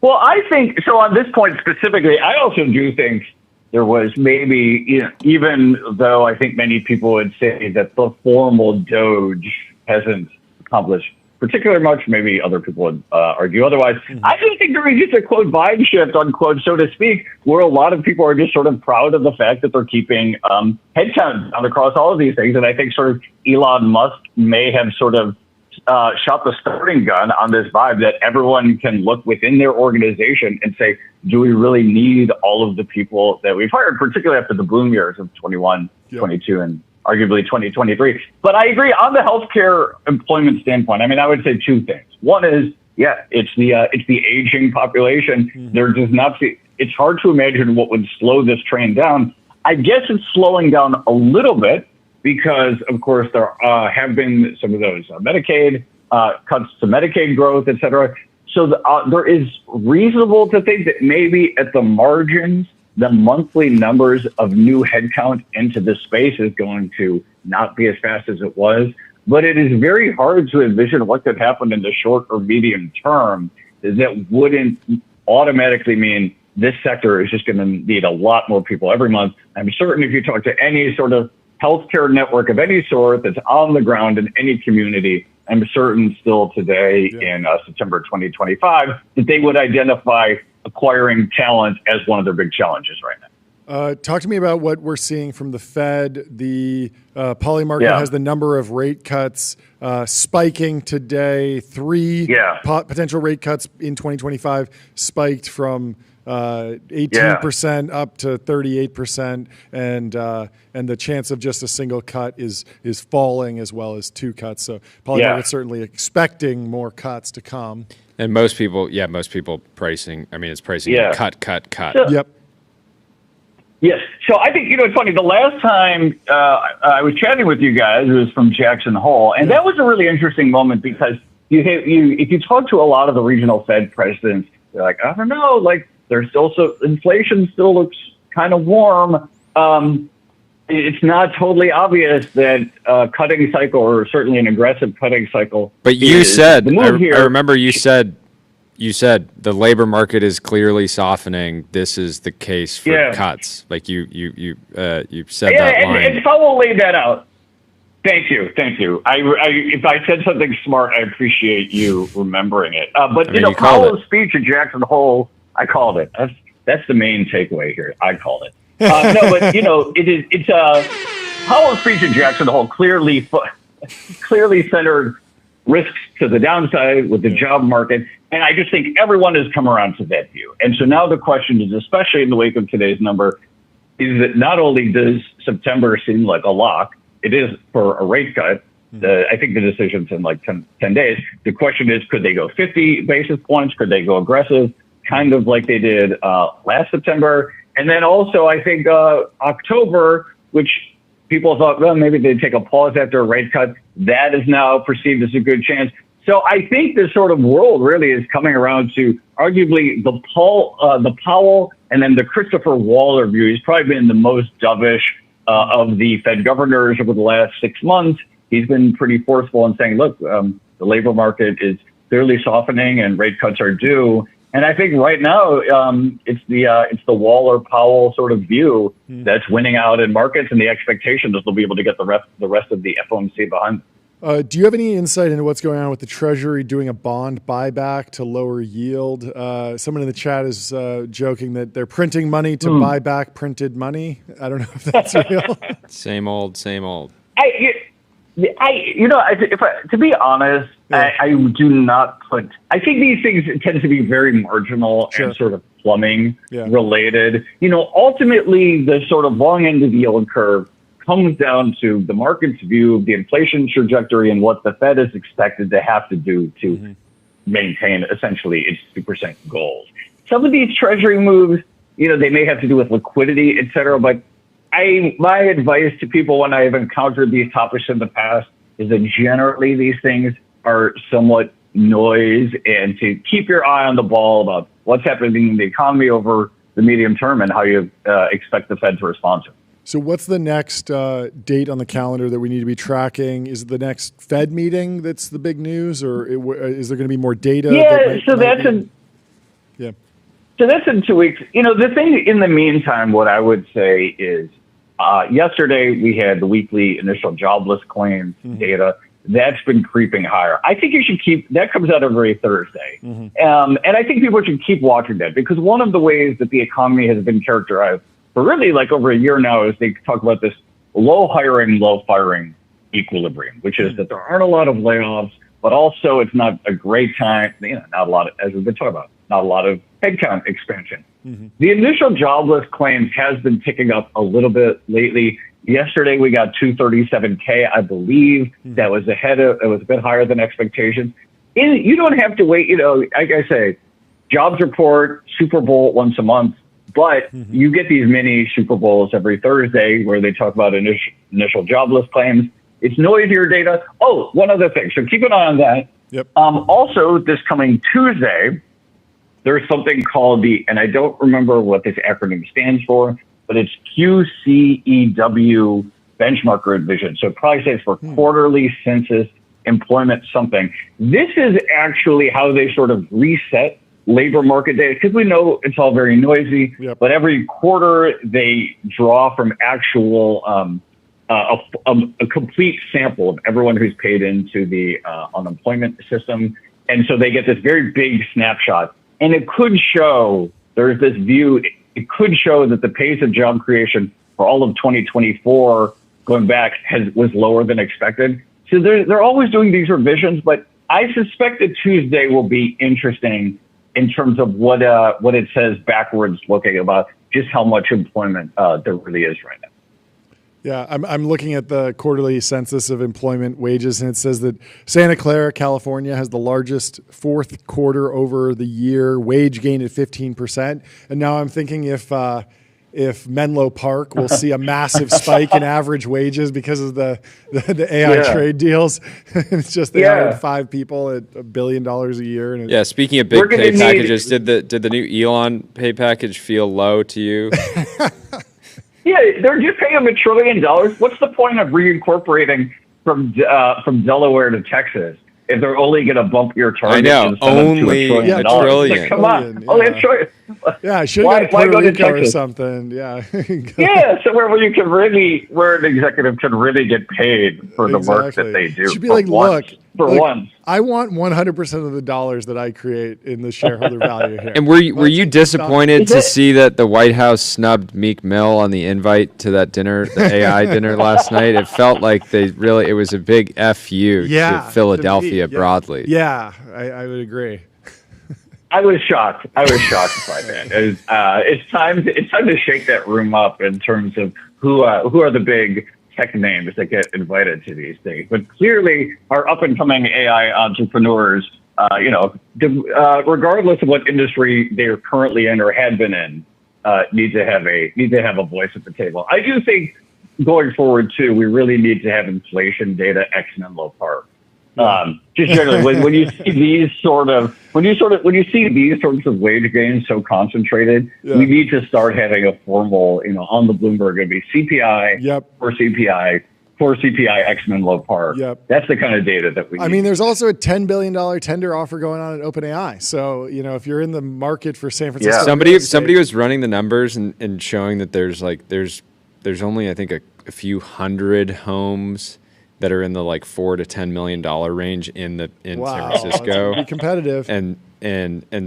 Well, I think so. On this point specifically, I also do think there was maybe, even though I think many people would say that the formal Doge hasn't accomplished particularly much. Maybe other people would argue otherwise. I do think there is just a quote vibe shift, unquote, so to speak, where a lot of people are just sort of proud of the fact that they're keeping headcount down across all of these things. And I think sort of Elon Musk may have sort of shot the starting gun on this vibe that everyone can look within their organization and say, do we really need all of the people that we've hired, particularly after the boom years of 21, 22, and arguably 2023. But I agree on the healthcare employment standpoint. I mean, I would say two things. One is, yeah, it's the aging population. There does not see, it's hard to imagine what would slow this train down. I guess it's slowing down a little bit because, of course, there have been some of those Medicaid cuts to Medicaid growth, et cetera. So there is reasonable to think that maybe at the margins, the monthly numbers of new headcount into this space is going to not be as fast as it was. But it is very hard to envision what could happen in the short or medium term that wouldn't automatically mean this sector is just going to need a lot more people every month. I'm certain if you talk to any sort of healthcare network of any sort that's on the ground in any community, I'm certain still today in September 2025 that they would identify acquiring talent as one of their big challenges right now. Talk to me about what we're seeing from the Fed. The Poly market has the number of rate cuts spiking today. Three potential rate cuts in 2025 spiked from 18% up to 38%, and the chance of just a single cut is falling as well as two cuts. So Poly market's certainly expecting more cuts to come. And most people pricing. I mean, it's pricing cut. So, yes. So I think, it's funny. The last time I was chatting with you guys, it was from Jackson Hole. And that was a really interesting moment because if you talk to a lot of the regional Fed presidents, they're like, I don't know, like there's still inflation still looks kind of warm. It's not totally obvious that cutting cycle, or certainly an aggressive cutting cycle. But you said, I remember you said the labor market is clearly softening. This is the case for cuts. Like you said that line. And Powell laid that out. Thank you. If I said something smart, I appreciate you remembering it. But Powell's speech at Jackson Hole, I called it. That's the main takeaway here. I called it. No, but it's Powell's speech at Jackson Hole clearly centered risks to the downside with the job market, and I just think everyone has come around to that view. And so now the question is, especially in the wake of today's number, is that not only does September seem like a lock, it is for a rate cut. I think the decision's in like 10 days. The question is, could they go 50 basis points? Could they go aggressive, kind of like they did last September? And then also, I think October, which people thought, well, maybe they'd take a pause after a rate cut. That is now perceived as a good chance. So I think this sort of world really is coming around to arguably the Powell and then the Christopher Waller view. He's probably been the most dovish of the Fed governors over the last 6 months. He's been pretty forceful in saying, look, the labor market is clearly softening and rate cuts are due. And I think right now it's the Waller-Powell sort of view that's winning out in markets, and the expectation that they'll be able to get the rest of the FOMC behind them. Do you have any insight into what's going on with the Treasury doing a bond buyback to lower yield? Someone in the chat is joking that they're printing money to buy back printed money. I don't know if that's real. Same old. To be honest, I do not put. I think these things tend to be very marginal and sort of plumbing related. Ultimately, the sort of long end of the yield curve comes down to the market's view of the inflation trajectory and what the Fed is expected to have to do to maintain essentially its 2% goals. Some of these Treasury moves, they may have to do with liquidity, et cetera, but my advice to people when I've encountered these topics in the past is that generally these things are somewhat noise, and to keep your eye on the ball about what's happening in the economy over the medium term and how you expect the Fed to respond to it. So what's the next date on the calendar that we need to be tracking? Is it the next Fed meeting that's the big news, or is there going to be more data? So that's in 2 weeks. The thing in the meantime, what I would say is yesterday we had the weekly initial jobless claims data. That's been creeping higher. I think you should that comes out every Thursday. And I think people should keep watching that, because one of the ways that the economy has been characterized for really like over a year now is they talk about this low hiring, low firing equilibrium, which is that there aren't a lot of layoffs, but also it's not a great time, not a lot of, as we've been talking about, not a lot of headcount expansion. The initial jobless claims has been ticking up a little bit lately. Yesterday we got 237K, I believe. That was it was a bit higher than expectations. You don't have to wait, like I say, jobs report, Super Bowl once a month, but you get these mini Super Bowls every Thursday where they talk about initial jobless claims. It's noisier data. Oh, one other thing. So keep an eye on that. Yep. Also, this coming Tuesday, there's something called and I don't remember what this acronym stands for, but it's QCEW benchmark revision. So it probably stands for quarterly census employment something. This is actually how they sort of reset labor market data, because we know it's all very noisy, but every quarter they draw from actual a complete sample of everyone who's paid into the unemployment system. And so they get this very big snapshot. And it could show, there's this view, it could show that the pace of job creation for all of 2024 going back was lower than expected. So they're always doing these revisions, but I suspect that Tuesday will be interesting in terms of what it says backwards looking about just how much employment there really is right now. Yeah, I'm looking at the quarterly census of employment wages, and it says that Santa Clara, California, has the largest fourth quarter over the year wage gain at 15%. And now I'm thinking if Menlo Park will see a massive spike in average wages because of the AI trade deals. It's just they hired 5 people at $1 billion a year. And speaking of big pay packages, did the new Elon pay package feel low to you? Yeah, they're just paying them $1 trillion. What's the point of reincorporating from Delaware to Texas if they're only going to bump your target? I know, only $1 trillion. Like, come on, only $1 trillion. Yeah, I should go to Puerto Rico or something. Yeah, yeah, somewhere where an executive can really get paid for the work that they do. Should be like, look, once. I want 100% of the dollars that I create in the shareholder value here. And were you disappointed to see that the White House snubbed Meek Mill on the invite to that dinner, the AI dinner last night? It felt like it was a big FU to Philadelphia broadly. Yeah, I would agree. I was shocked by that. It's time to shake that room up in terms of who are the big tech names that get invited to these things. But clearly, our up and coming AI entrepreneurs, regardless of what industry they're currently in or had been in, need to have a voice at the table. I do think going forward too, we really need to have inflation data ex Menlo Park. Just generally, when you see these sorts of wage gains so concentrated, we need to start having a formal, on the Bloomberg, it'd be CPI or CPI for CPI X Menlo Park. That's the kind of data that we need. I mean, there's also a $10 billion tender offer going on at OpenAI. So, if you're in the market for San Francisco, somebody was running the numbers and showing that there's only, I think, a few hundred homes that are in the $4 to $10 million range in San Francisco. Be competitive. And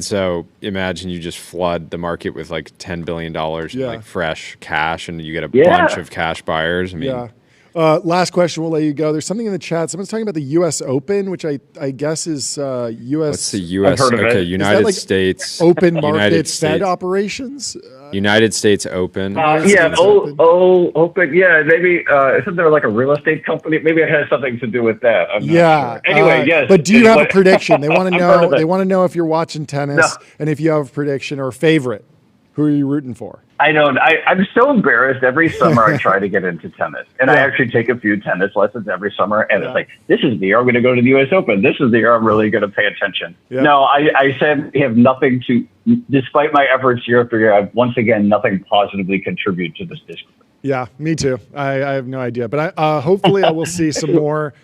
so imagine you just flood the market with $10 billion in fresh cash, and you get a bunch of cash buyers. I mean, last question, we'll let you go. There's something in the chat. Someone's talking about the U.S. Open, which I guess is U.S. What's the U.S.? Okay, United States open market Fed operations. United States Open. Open. Yeah, maybe isn't there a real estate company? Maybe it has something to do with that. I'm not sure. Anyway, yes. But do you have a prediction? They want to know. They want to know if you're watching tennis and if you have a prediction or a favorite. Who are you rooting for? I don't. I'm so embarrassed. Every summer I try to get into tennis, and I actually take a few tennis lessons every summer. And it's like, this is the year I'm going to go to the U.S. Open. This is the year I'm really going to pay attention. No, I said we have nothing to. Despite my efforts year after year, I've once again nothing positively contribute to this discourse. Yeah, me too. I have no idea, but hopefully I will see some more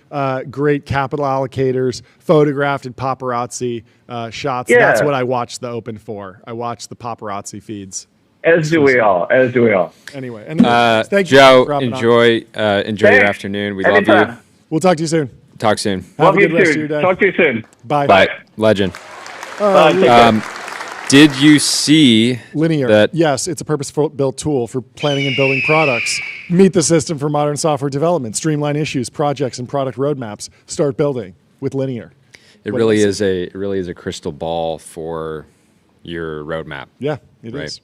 great capital allocators photographed in paparazzi shots. Yeah. That's what I watch the Open for. I watch the paparazzi feeds. As do we all. Anyway, thank you, Joe. Enjoy your afternoon. We love you. We'll talk to you soon. Talk soon. Love you too. Talk to you soon. Bye. Bye. Legend. Bye. Did you see Linear? Yes, it's a purpose-built tool for planning and building products. Meet the system for modern software development. Streamline issues, projects, and product roadmaps. Start building with Linear. It really is a crystal ball for your roadmap. Yeah, it is.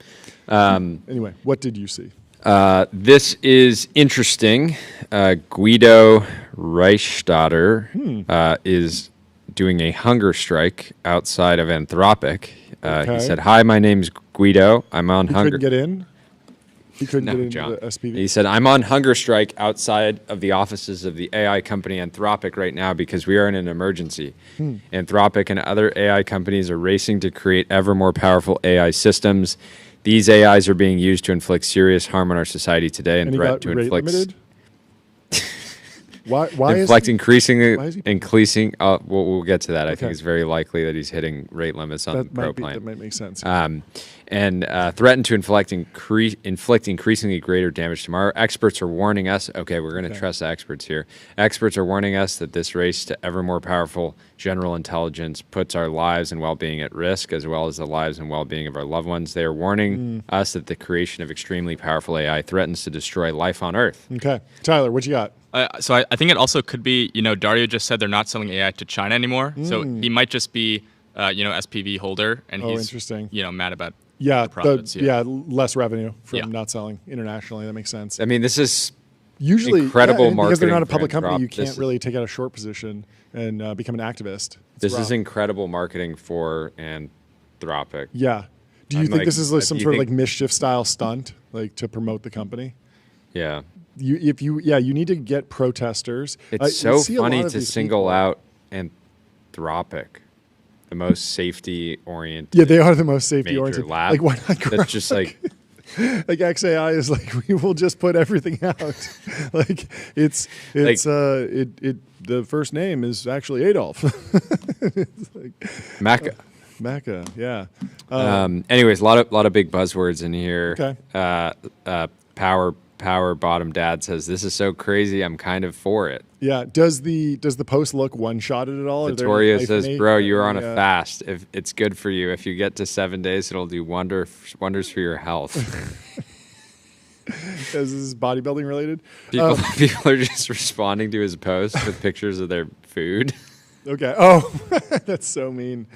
Anyway, what did you see? This is interesting. Guido Reichstatter is doing a hunger strike outside of Anthropic. He said, "Hi, my name's Guido. I'm on hunger." Couldn't get in. He couldn't get into John. the SPV. He said, "I'm on hunger strike outside of the offices of the AI company Anthropic right now because we are in an emergency. Anthropic and other AI companies are racing to create ever more powerful AI systems. These AIs are being used to inflict serious harm on our society today and And he threat got to rate inflict." limited? Why inflict is increasing. We'll get to that. I think Okay. it's very likely that he's hitting rate limits on that Pro might Plan. that might make sense. And threaten to inflict increasingly greater damage tomorrow. Experts are warning us. Okay, we're going to trust the experts here. Experts are warning us that this race to ever more powerful general intelligence puts our lives and well-being at risk, as well as the lives and well-being of our loved ones. They are warning us that the creation of extremely powerful AI threatens to destroy life on Earth. Okay, Tyler, what you got? So I think it also could be, Dario just said they're not selling AI to China anymore. So he might just be, SPV holder, and he's, interesting. Mad about Yeah, the profits. less revenue from not selling internationally. That makes sense. I mean, this is Usually incredible marketing because they're not a for public company. Anthropic. You can't This really take out a short position and become an activist. This is incredible marketing for Anthropic. Yeah. Do you I'm think like, this is like some do you sort of think- like mischief style stunt, like to promote the company? Yeah. You need to get protesters. It's so funny to single out Anthropic, the most safety-oriented. Yeah, they are the most safety-oriented. major lab. Like, why not That's just like like XAI is like, we will just put everything out. Like it's the first name is actually Adolf. It's like, Mecca. yeah. Anyways, a lot of big buzzwords in here. Okay. Power Bottom Dad says, "This is so crazy. I'm kind of for it." Yeah. Does the post look one-shotted at all? Vittoria says, "Bro, you're on a fast. If it's good for you. If you get to 7 days, it'll do wonders for your health." Is this bodybuilding related? People are just responding to his post with pictures of their food. Okay. Oh, that's so mean.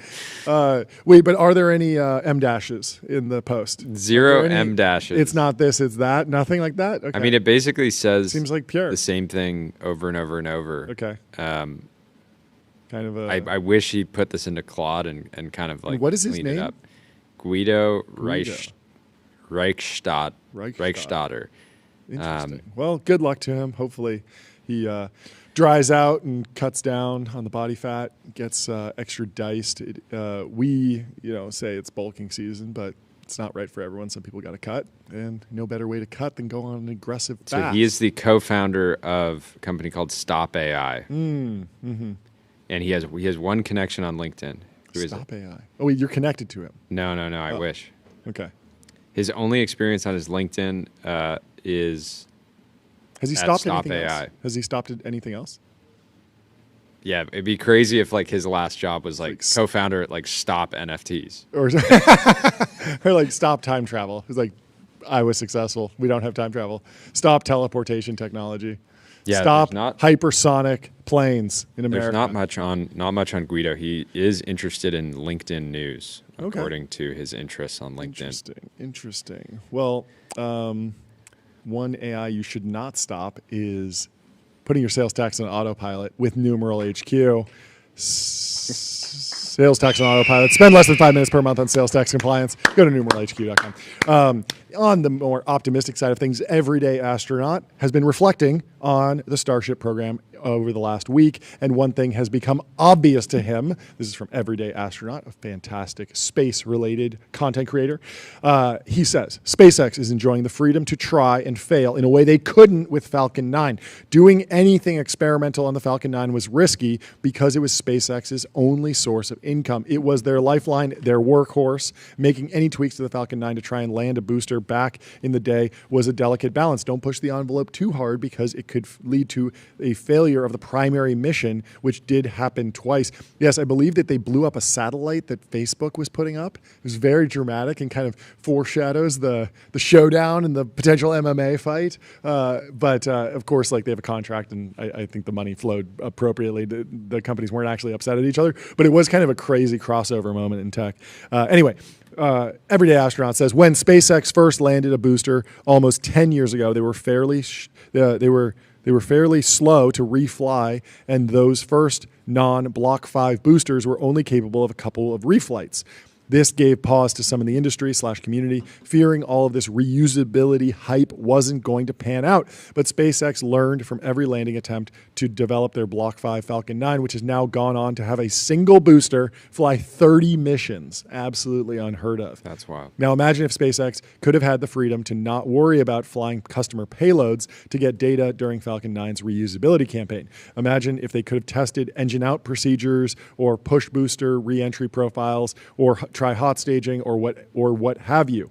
Wait, but are there any M dashes in the post? Zero M dashes. It's not this, it's that. Nothing like that. Okay. I mean, it basically says Seems like pure. the same thing over and over and over. Okay. Kind of a. I wish he put this into Claude and kind of like What is his cleaned it name? up. Guido Reichstatter. Interesting. Well, good luck to him. Hopefully, he dries out and cuts down on the body fat, gets extra diced. We, say it's bulking season, but it's not right for everyone. Some people got to cut, and no better way to cut than go on an aggressive fast. So he is the co-founder of a company called Stop AI. Mm-hmm. And he has one connection on LinkedIn. Who is Stop it? AI. Oh, wait, you're connected to him. No, I wish. Okay. His only experience on his LinkedIn is Has he at stopped Stop anything AI. else? Has he stopped at anything else? Yeah, it'd be crazy if like his last job was like Like co-founder at like Stop NFTs. Or like stop time travel. It's like, I was successful. We don't have time travel. Stop teleportation technology. Yeah, Stop there's not- hypersonic planes in America. There's not much on Guido. He is interested in LinkedIn news, according to his interests on LinkedIn. Interesting. Well, one AI you should not stop is putting your sales tax on autopilot with numeral HQ. Sales tax on autopilot. Spend less than 5 minutes per month on sales tax compliance. Go to numeralhq.com. On the more optimistic side of things, Everyday Astronaut has been reflecting on the Starship program over the last week, and one thing has become obvious to him. This is from Everyday Astronaut, a fantastic space-related content creator. He says, SpaceX is enjoying the freedom to try and fail in a way they couldn't with Falcon 9. Doing anything experimental on the Falcon 9 was risky because it was SpaceX's only source of income. It was their lifeline, their workhorse. Making any tweaks to the Falcon 9 to try and land a booster back in the day was a delicate balance. Don't push the envelope too hard because it could lead to a failure failure of the primary mission, which did happen twice. Yes, I believe that they blew up a satellite that Facebook was putting up. It was very dramatic and kind of foreshadows the showdown and the potential MMA fight. But of course, like, they have a contract, and I think the money flowed appropriately. The companies weren't actually upset at each other, but it was kind of a crazy crossover moment in tech. Anyway, Everyday Astronaut says, when SpaceX first landed a booster almost 10 years ago, they were fairly slow to refly, and those first non-Block 5 boosters were only capable of a couple of reflights. This gave pause to some in the industry/community, fearing all of this reusability hype wasn't going to pan out. But SpaceX learned from every landing attempt to develop their Block 5 Falcon 9, which has now gone on to have a single booster fly 30 missions. Absolutely unheard of. That's wild. Now imagine if SpaceX could have had the freedom to not worry about flying customer payloads to get data during Falcon 9's reusability campaign. Imagine if they could have tested engine out procedures or push booster re-entry profiles or try hot staging or what have you.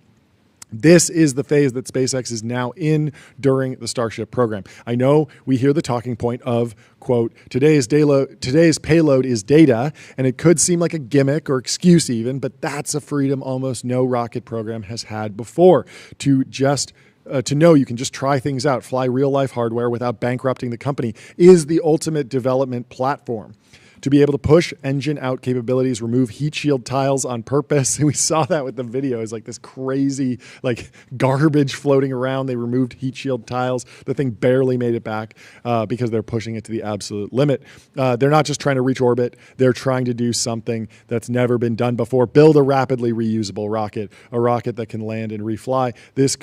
This is the phase that SpaceX is now in during the Starship program. I know we hear the talking point of, quote, today's payload is data, and it could seem like a gimmick or excuse even, but that's a freedom almost no rocket program has had before, to know you can just try things out, fly real-life hardware without bankrupting the company, is the ultimate development platform. To be able to push engine out capabilities, remove heat shield tiles on purpose. And we saw that with the video. It's like this crazy, like, garbage floating around. They removed heat shield tiles. The thing barely made it back because they're pushing it to the absolute limit. They're not just trying to reach orbit. They're trying to do something that's never been done before. Build a rapidly reusable rocket, a rocket that can land and refly. This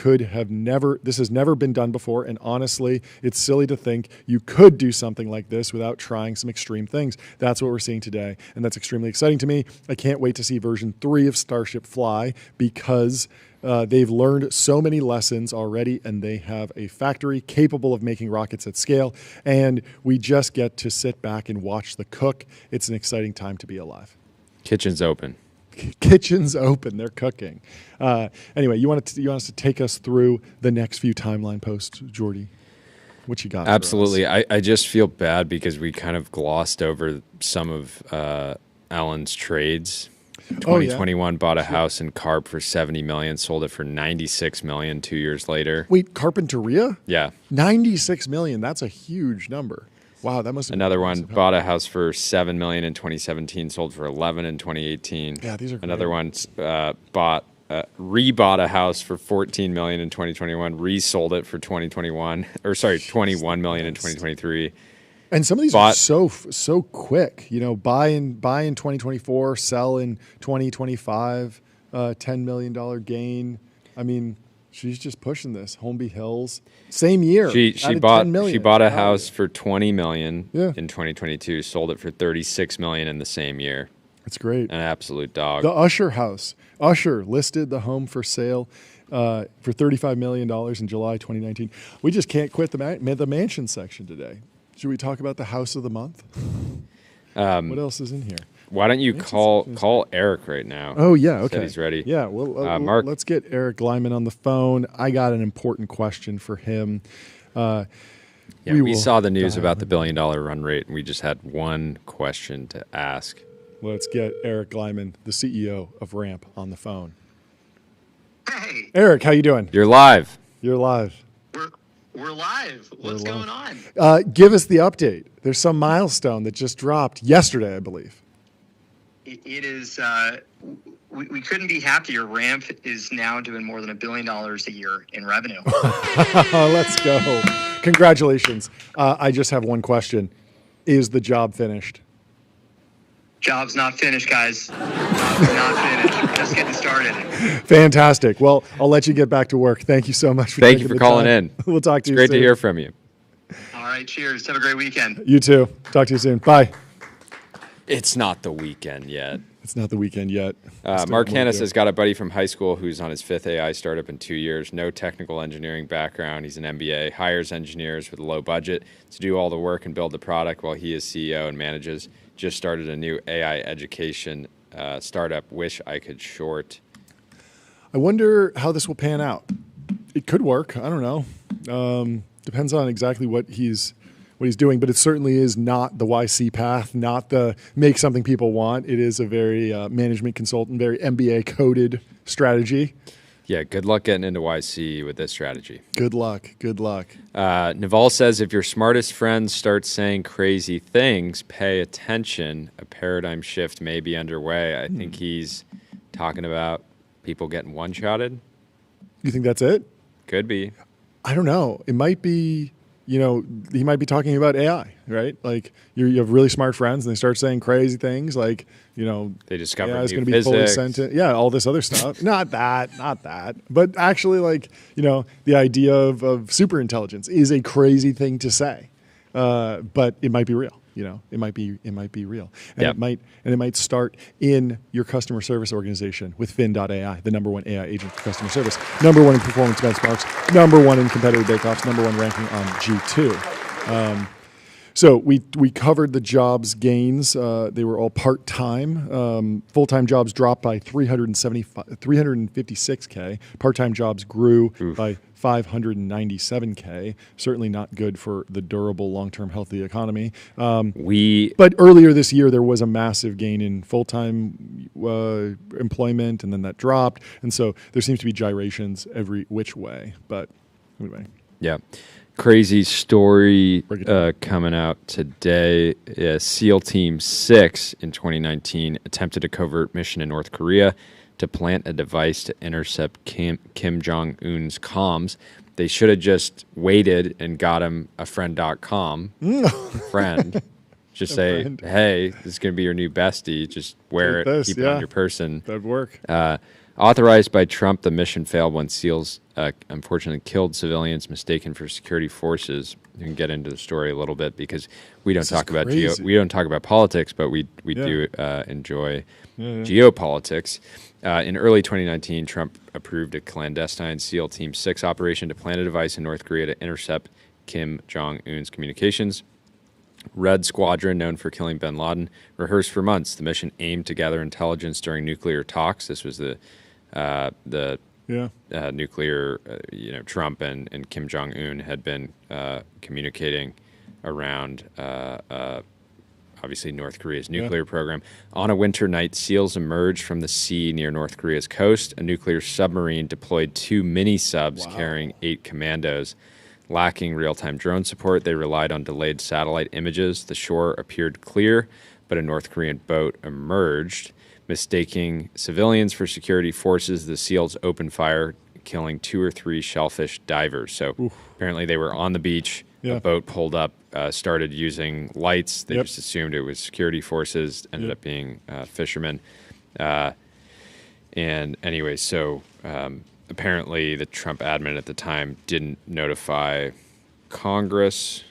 has never been done before. And honestly, it's silly to think you could do something like this without trying some extreme things. That's what we're seeing today, and that's extremely exciting to me. I can't wait to see version 3 of Starship fly because they've learned so many lessons already, and they have a factory capable of making rockets at scale, and we just get to sit back and watch the cook. It's an exciting time to be alive. Kitchen's open. Kitchen's open. They're cooking. Anyway, you want us to take us through the next few timeline posts, Jordy? What you got? Absolutely. I just feel bad because we kind of glossed over some of Alan's trades. 2021 bought a house in Carp for $70 million, sold it for $96 million 2 years later. Wait, Carpinteria? Yeah. $96 million. That's a huge number. Wow, that must have Another one bought a house for $7 million in 2017, sold for $11 in 2018. Yeah, these are great. Another one rebought a house for $14 million in 2021, resold it for 21 million in 2023. And some of these are so quick. You know, buy in 2024, sell in 2025, $10 million gain. I mean, she's just pushing this. Holmby Hills, same year. She bought a house for $20 million in 2022, sold it for $36 million in the same year. That's great. An absolute dog. The Usher house. Usher listed the home for sale for $35 million in July 2019. We just can't quit the mansion section today. Should we talk about the house of the month? What else is in here? Why don't you call Eric right now? Oh, yeah, okay. Said he's ready. Yeah, well, Mark, let's get Eric Glyman on the phone. I got an important question for him. We saw the news about the $1 billion run rate, and we just had one question to ask. Let's get Eric Glyman, the CEO of Ramp, on the phone. Hey. Eric, how you doing? You're live. You're live. We're live. What's going on? Give us the update. There's some milestone that just dropped yesterday, I believe. It is. We couldn't be happier. Ramp is now doing more than $1 billion a year in revenue. Let's go. Congratulations. I just have one question. Is the job finished? Job's not finished, guys. Job's not finished. We're just getting started. Fantastic. Well, I'll let you get back to work. Thank you so much for Thank you for calling in. We'll talk to you soon. soon. Great to hear from you. All right, cheers. Have a great weekend. You too. Talk to you soon. Bye. It's not the weekend yet. It's not the weekend yet. Mark Hannes has got a buddy from high school who's on his 5th AI startup in 2 years. No technical engineering background. He's an MBA. Hires engineers with a low budget to do all the work and build the product while he is CEO and manages. Just started a new AI education startup. Wish I could short. I wonder how this will pan out. It could work. I don't know. Depends on exactly what he's what he's doing, but it certainly is not the YC path, not the make something people want. It is a very management consultant, very MBA coded strategy. Yeah, good luck getting into YC with this strategy. Good luck. Good luck. Naval says, if your smartest friends start saying crazy things, pay attention. A paradigm shift may be underway. I think he's talking about people getting one-shotted. You think that's it? Could be. I don't know. It might be, he might be talking about AI, right? Like you have really smart friends and they start saying crazy things like, they discover AI is new going to be fully physics. sentient. Yeah, all this other stuff. Not that. But actually, the idea of super intelligence is a crazy thing to say. But it might be real. It might be real. And it might start in your customer service organization with Fin.ai, the number one AI agent for customer service, number one in performance benchmarks, number one in competitive bake-offs, number one ranking on G2. So we covered the jobs gains. They were all part-time. Full-time jobs dropped by 356K. Part-time jobs grew by 597K. Certainly not good for the durable, long-term health of the economy. But earlier this year, there was a massive gain in full-time employment, and then that dropped. And so there seems to be gyrations every which way. But anyway. Yeah. Crazy story coming out today. SEAL Team 6 in 2019 attempted a covert mission in North Korea to plant a device to intercept Kim Jong-un's comms. They should have just waited and got him a friend.com friend. Just say, hey, this is going to be your new bestie. Just wear it, keep it on your person. That'd work. Authorized by Trump, the mission failed when SEALs unfortunately killed civilians mistaken for security forces. You can get into the story a little bit because we don't talk about we don't talk about politics, but we do enjoy geopolitics. In early 2019, Trump approved a clandestine SEAL Team 6 operation to plant a device in North Korea to intercept Kim Jong-un's communications. Red Squadron, known for killing bin Laden, rehearsed for months. The mission aimed to gather intelligence during nuclear talks. This was the nuclear, Trump and Kim Jong-un had been communicating around, obviously, North Korea's nuclear program. On a winter night, SEALs emerged from the sea near North Korea's coast. A nuclear submarine deployed 2 mini-subs carrying 8 commandos. Lacking real-time drone support, they relied on delayed satellite images. The shore appeared clear, but a North Korean boat emerged. Mistaking civilians for security forces, the SEALs opened fire, killing 2 or 3 shellfish divers. So apparently they were on the beach. A boat pulled up, started using lights. They just assumed it was security forces, ended up being fishermen. And anyway, so apparently the Trump admin at the time didn't notify Congress.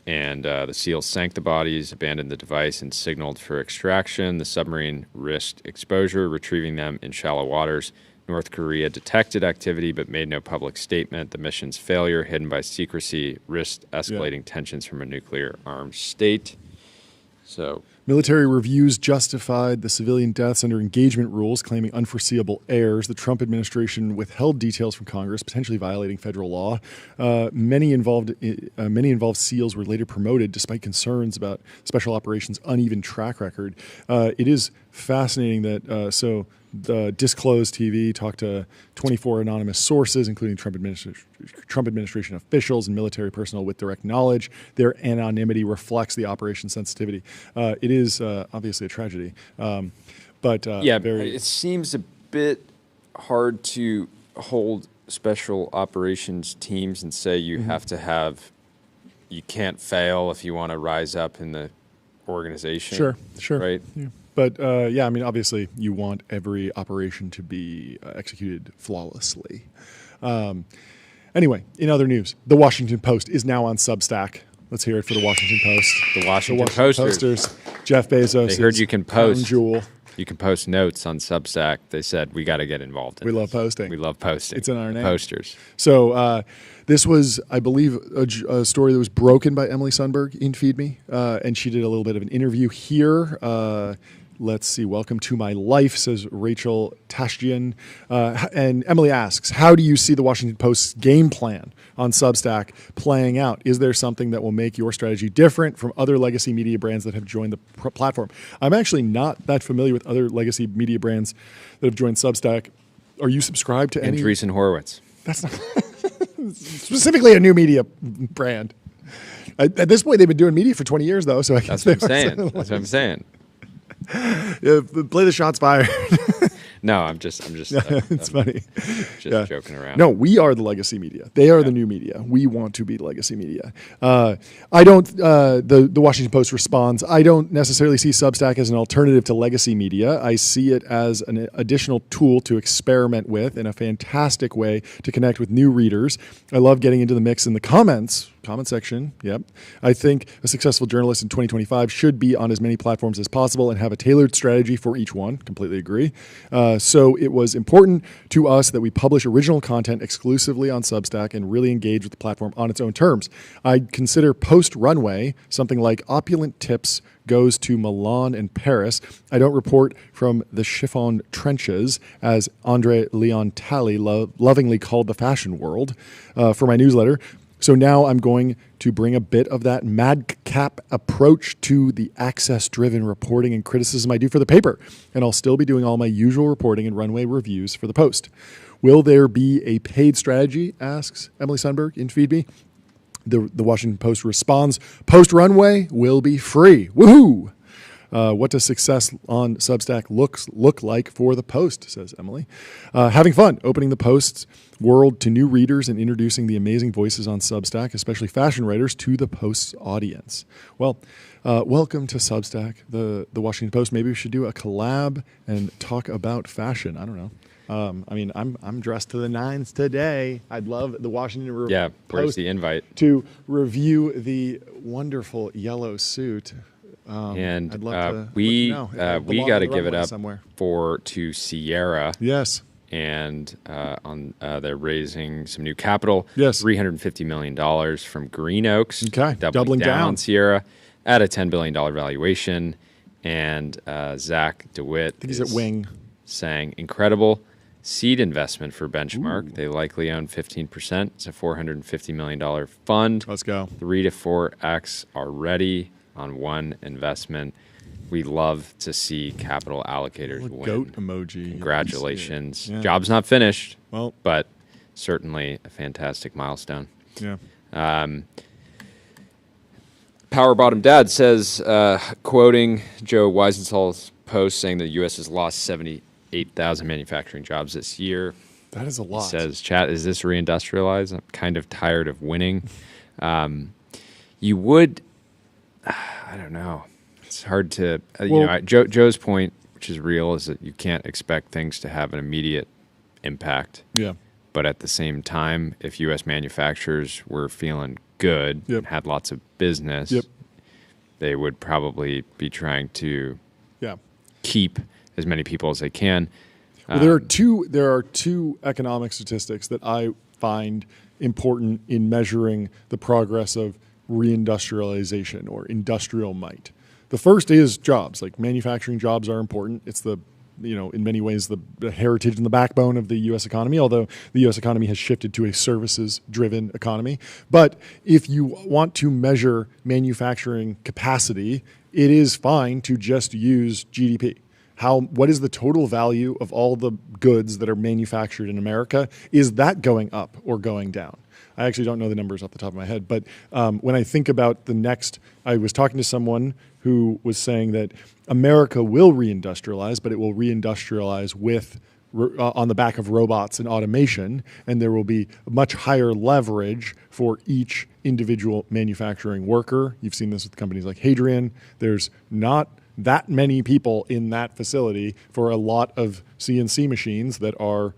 And the SEALs sank the bodies, abandoned the device, and signaled for extraction. The submarine risked exposure, retrieving them in shallow waters. North Korea detected activity but made no public statement. The mission's failure, hidden by secrecy, risked escalating tensions from a nuclear-armed state. So, military reviews justified the civilian deaths under engagement rules, claiming unforeseeable errors. The Trump administration withheld details from Congress, potentially violating federal law. Many involved SEALs were later promoted, despite concerns about special operations' uneven track record. It is fascinating that the Disclosed TV talked to 24 anonymous sources, including Trump administration officials and military personnel with direct knowledge. Their anonymity reflects the operation sensitivity. It is obviously a tragedy. It seems a bit hard to hold special operations teams and say you have to you can't fail if you want to rise up in the organization. Sure. Right? Yeah. But obviously you want every operation to be executed flawlessly. Anyway, in other news, the Washington Post is now on Substack. Let's hear it for the Washington Post. The Washington Posters. Jeff Bezos. They heard you can post. Jewel. You can post notes on Substack. They said, we got to get involved in We love posting. We love posting. It's in our name. Posters. So this was, I believe, a story that was broken by Emily Sundberg in Feed Me. And she did a little bit of an interview here. Let's see. Welcome to my life, says Rachel Tashjian. And Emily asks, how do you see the Washington Post's game plan on Substack playing out? Is there something that will make your strategy different from other legacy media brands that have joined the platform? I'm actually not that familiar with other legacy media brands that have joined Substack. Are you subscribed to any? Andreessen Horowitz. That's not specifically a new media brand. At this point, they've been doing media for 20 years, though. So I guess That's what I'm saying. That's what I'm saying. Yeah, play the shots fired. No, I'm just. It's funny. Just joking around. No, we are the legacy media. They are the new media. We want to be legacy media. I don't. The Washington Post responds. I don't necessarily see Substack as an alternative to legacy media. I see it as an additional tool to experiment with and a fantastic way to connect with new readers. I love getting into the mix in the comment section. Yep. I think a successful journalist in 2025 should be on as many platforms as possible and have a tailored strategy for each one. Completely agree. So it was important to us that we publish original content exclusively on Substack and really engage with the platform on its own terms. I'd consider post-runway something like opulent tips goes to Milan and Paris. I don't report from the chiffon trenches, as Andre Leon Talley lovingly called the fashion world, for my newsletter. So now I'm going to bring a bit of that madcap approach to the access-driven reporting and criticism I do for the paper, and I'll still be doing all my usual reporting and runway reviews for the Post. Will there be a paid strategy, asks Emily Sundberg in FeedMe. The Washington Post responds, post-runway will be free. Woohoo! What does success on Substack look like for the Post, says Emily. Having fun, opening the Post's world to new readers and introducing the amazing voices on Substack, especially fashion writers, to the Post's audience. Well, welcome to Substack, the Washington Post. Maybe we should do a collab and talk about fashion. I don't know. I mean, I'm dressed to the nines today. I'd love the Washington Post. Where's the invite? To review the wonderful yellow suit. And I'd love to we got to give it up somewhere. to Sierra. Yes. And they're raising some new capital. Yes. $350 million from Green Oaks. Okay. Doubling down on Sierra at a $10 billion valuation. And Zach DeWitt, I think he's at Wing, saying incredible seed investment for Benchmark. Ooh. They likely own 15%. It's a $450 million fund. Let's go. 3 to 4x already on one investment. We love to see capital allocators win. Goat emoji. Congratulations. Yeah. Job's not finished, well, but certainly a fantastic milestone. Yeah. Power Bottom Dad says, quoting Joe Weisenthal's post, saying the U.S. has lost 78,000 manufacturing jobs this year. That is a lot. He says, chat, is this reindustrialized? I'm kind of tired of winning. You would... I don't know. It's hard to, Joe's point, which is real, is that you can't expect things to have an immediate impact. Yeah. But at the same time, if U.S. manufacturers were feeling good and had lots of business, they would probably be trying to keep as many people as they can. Well, there are two economic statistics that I find important in measuring the progress of reindustrialization or industrial might. The first is jobs. Like, manufacturing jobs are important. It's in many ways the heritage and the backbone of the U.S. economy, although the U.S. economy has shifted to a services-driven economy. But if you want to measure manufacturing capacity, it is fine to just use GDP. What is the total value of all the goods that are manufactured in America? Is that going up or going down? I actually don't know the numbers off the top of my head, but when I think about I was talking to someone who was saying that America will reindustrialize, but it will reindustrialize on the back of robots and automation, and there will be much higher leverage for each individual manufacturing worker. You've seen this with companies like Hadrian. There's not that many people in that facility for a lot of CNC machines that are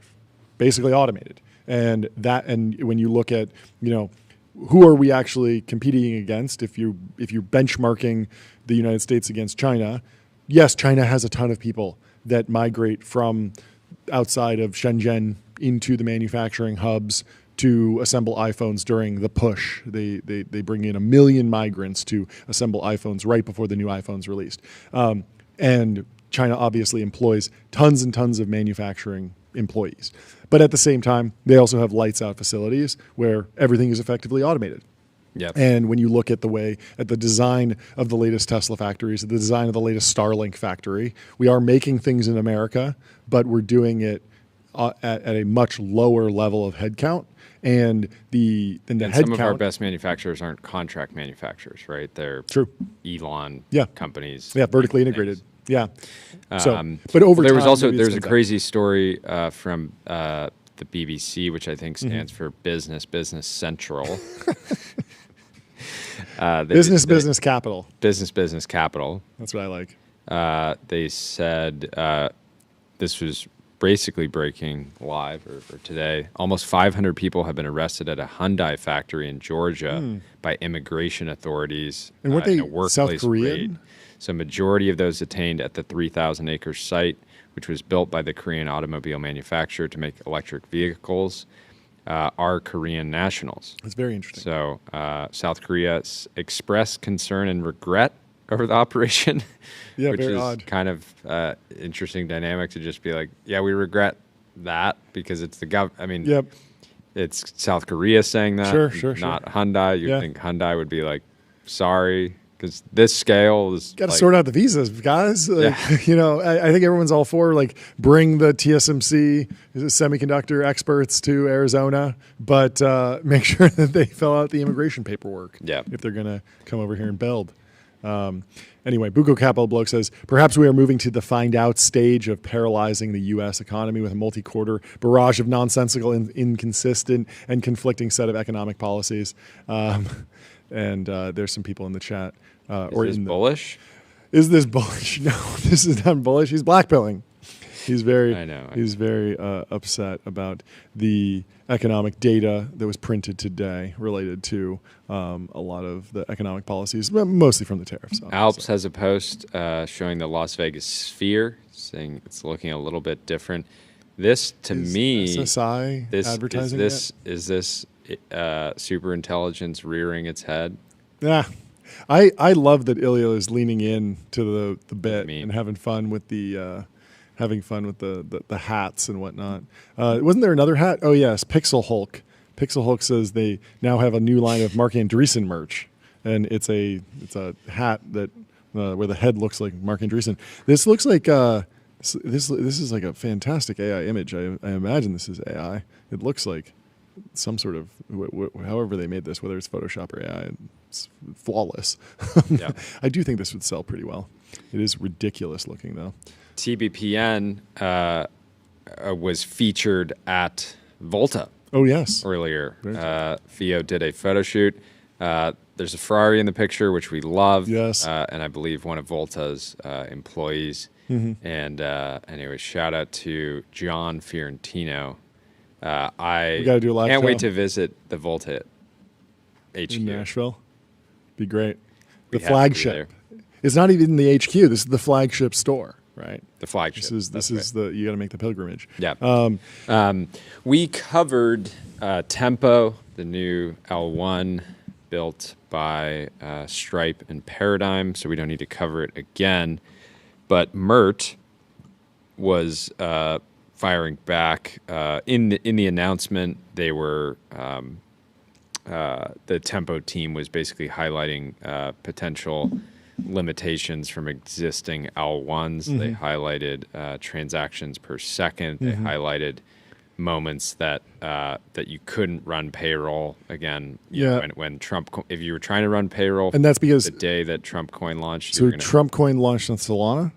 basically automated. And when you look at, who are we actually competing against? If you're benchmarking the United States against China, yes, China has a ton of people that migrate from outside of Shenzhen into the manufacturing hubs to assemble iPhones during the push. They bring in 1 million migrants to assemble iPhones right before the new iPhone's released. And China obviously employs tons and tons of manufacturing employees. But at the same time, they also have lights out facilities where everything is effectively automated. Yep. And when you look at the design of the latest Tesla factories, the design of the latest Starlink factory, we are making things in America, but we're doing it at a much lower level of headcount. And the headcount. Some of our best manufacturers aren't contract manufacturers, right? They're true Elon companies. Yeah, vertically integrated. Yeah. So, but over there time, was also there's a crazy story from the BBC, which I think stands for Business Central. Business capital. Business capital. That's what I like. They said this was basically breaking live or today. Almost 500 people have been arrested at a Hyundai factory in Georgia by immigration authorities. And weren't they in a workplace South Korean? raid. So majority of those detained at the 3,000-acre site, which was built by the Korean automobile manufacturer to make electric vehicles, are Korean nationals. That's very interesting. So South Korea expressed concern and regret over the operation, yeah, which very is odd. kind of interesting dynamic to just be like, yeah, we regret that because it's the government. I mean, Yep. it's South Korea saying that, Sure. not Hyundai. You'd Yeah. think Hyundai would be like, sorry, because this scale is Got to like, sort out the visas, guys. Like, Yeah. You know, I think everyone's all for like bring the TSMC semiconductor experts to Arizona, but make sure that they fill out the immigration paperwork. Yeah. If they're going to come over here and build. Anyway, Buco Capital Bloke says, perhaps we are moving to the find out stage of paralyzing the U.S. economy with a multi-quarter barrage of nonsensical, inconsistent, and conflicting set of economic policies. And there's some people in the chat. Is this bullish? Is this bullish? No, this is not bullish. He's blackpilling. He's very, I know. He's very upset about the economic data that was printed today related to a lot of the economic policies, mostly from the tariffs. Obviously. Alps has a post showing the Las Vegas sphere, saying it's looking a little bit different. This, to me, SSI advertising is this super intelligence rearing its head? Yeah. I love that Ilya is leaning in to the bit Me. and having fun with the hats and whatnot. Wasn't there another hat? Oh yes, Pixel Hulk. Pixel Hulk says they now have a new line of Mark Andreessen merch, and it's a hat that where the head looks like Mark Andreessen. This looks like this is like a fantastic AI image. I imagine this is AI. It looks like some sort of however they made this, whether it's Photoshop or AI, it's flawless. Yeah. I do think this would sell pretty well. It is ridiculous looking though. TBPN was featured at Volta. Oh yes, earlier. Theo did a photo shoot. There's a Ferrari in the picture, which we love. Yes, and I believe one of Volta's employees. Mm-hmm. And anyway, shout out to John Fiorentino. We got to do a live can't show wait to visit the Volta HQ in Nashville. Be great. We The have to be flagship. It's not even the HQ. This is the flagship store, right? The flagship. This is the you got to make the pilgrimage. Yeah. We covered Tempo, the new L1 built by Stripe and Paradigm, so we don't need to cover it again. But Mert was firing back in the announcement. They were the Tempo team was basically highlighting potential limitations from existing L1s. Mm-hmm. They highlighted transactions per second. They highlighted moments that you couldn't run payroll again. You know, when Trump, if you were trying to run payroll, and that's because the day that Trump Coin launched. So Trump Coin launched on Solana.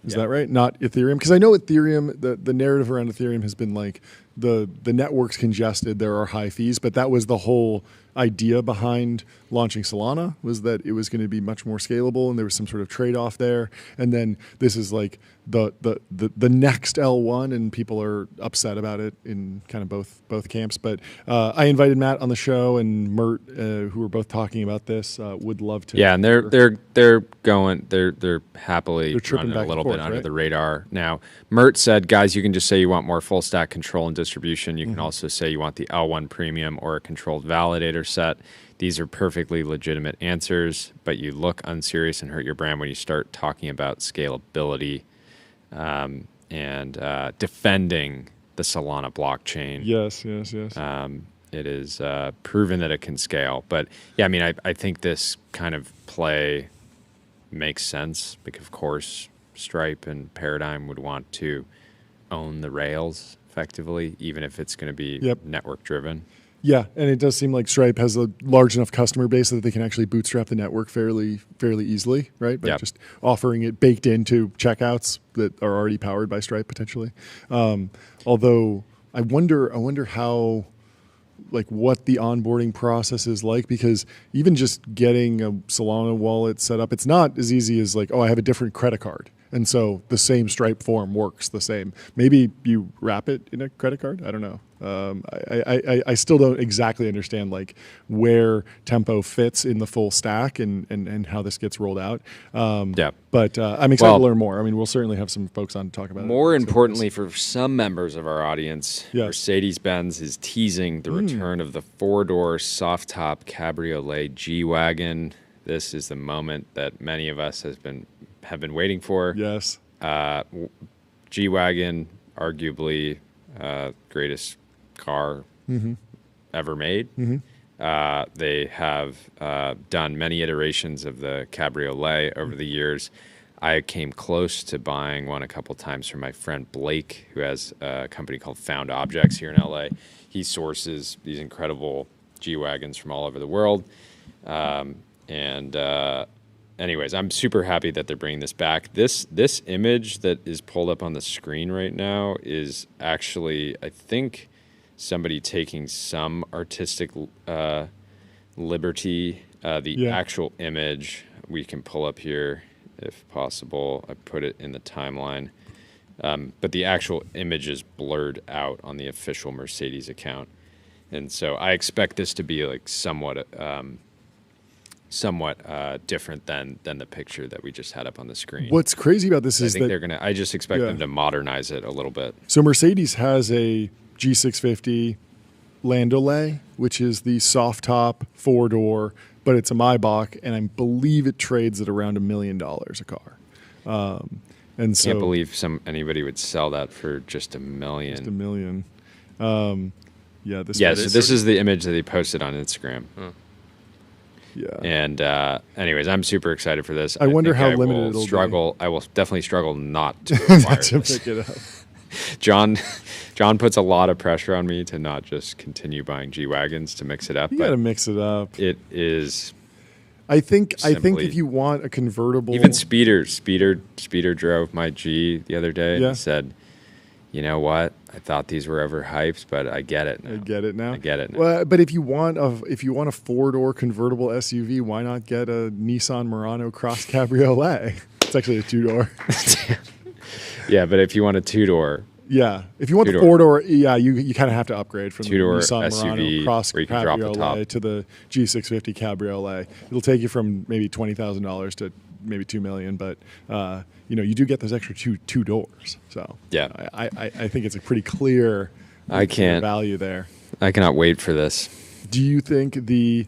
Is that right? Not Ethereum? Because I know Ethereum, the narrative around Ethereum has been like the network's congested, there are high fees, but that was the whole idea behind launching Solana, was that it was going to be much more scalable and there was some sort of trade-off there. And then this is like the next L1 and people are upset about it in kind of both camps. But I invited Matt on the show and Mert, who were both talking about this, would love to. Yeah, and they're happily running a little bit under the radar. Now, Mert said, guys, you can just say you want more full stack control and distribution. You can also say you want the L1 premium or a controlled validator set. these are perfectly legitimate answers, but you look unserious and hurt your brand when you start talking about scalability and defending the Solana blockchain. Yes. It is proven that it can scale. But yeah, I mean, I think this kind of play makes sense because, of course, Stripe and Paradigm would want to own the rails effectively, even if it's going to be network driven. Yeah, and it does seem like Stripe has a large enough customer base that they can actually bootstrap the network fairly easily, right? By just offering it baked into checkouts that are already powered by Stripe potentially. Although I wonder how, like, what the onboarding process is like, because even just getting a Solana wallet set up, it's not as easy as like, oh, I have a different credit card. And so the same Stripe form works the same. Maybe you wrap it in a credit card. I don't know. I still don't exactly understand like where Tempo fits in the full stack and how this gets rolled out. But I'm excited to learn more. I mean, we'll certainly have some folks on to talk about it. More importantly, for some members of our audience, Mercedes-Benz is teasing the return of the four-door soft-top cabriolet G-Wagon. This is the moment that many of us have been waiting for. Yes. G-Wagon, arguably greatest car ever made. They have done many iterations of the cabriolet over the years. I came close to buying one a couple times from my friend Blake, who has a company called Found Objects here in LA. He sources these incredible G-Wagons from all over the world. Anyways, I'm super happy that they're bringing this back. This image that is pulled up on the screen right now is actually, I think, somebody taking some artistic liberty. The actual image we can pull up here if possible. I put it in the timeline. But the actual image is blurred out on the official Mercedes account. And so I expect this to be like somewhat different than the picture that we just had up on the screen. What's crazy about this is I just expect them to modernize it a little bit. So Mercedes has a G650 Landaulet, which is the soft top four-door, but it's a Maybach, and I believe it trades at around $1 million a car. And so can't believe anybody would sell that for just $1 million. Just $1 million. So this is the image that they posted on Instagram. Yeah. And anyways, I'm super excited for this. I wonder how limited it'll be. I will definitely struggle not to acquire this. Pick it up. John puts a lot of pressure on me to not just continue buying G-Wagons, to mix it up. You got to mix it up. It is. I think if you want a convertible, even Speeder drove my G the other day and said, "You know what? I thought these were overhyped, but I get it now. I get it now. Well, but if you want a four-door convertible SUV, why not get a Nissan Murano Cross Cabriolet? It's actually a two-door. Yeah, but if you want a two-door. Yeah, if you want the four-door, you kind of have to upgrade from the two-door Nissan SUV Murano Cross where you can drop the top to the G650 Cabriolet. It'll take you from maybe $20,000 to maybe $2 million, but you do get those extra two doors. So yeah, I think it's a pretty clear value there. I cannot wait for this. Do you think the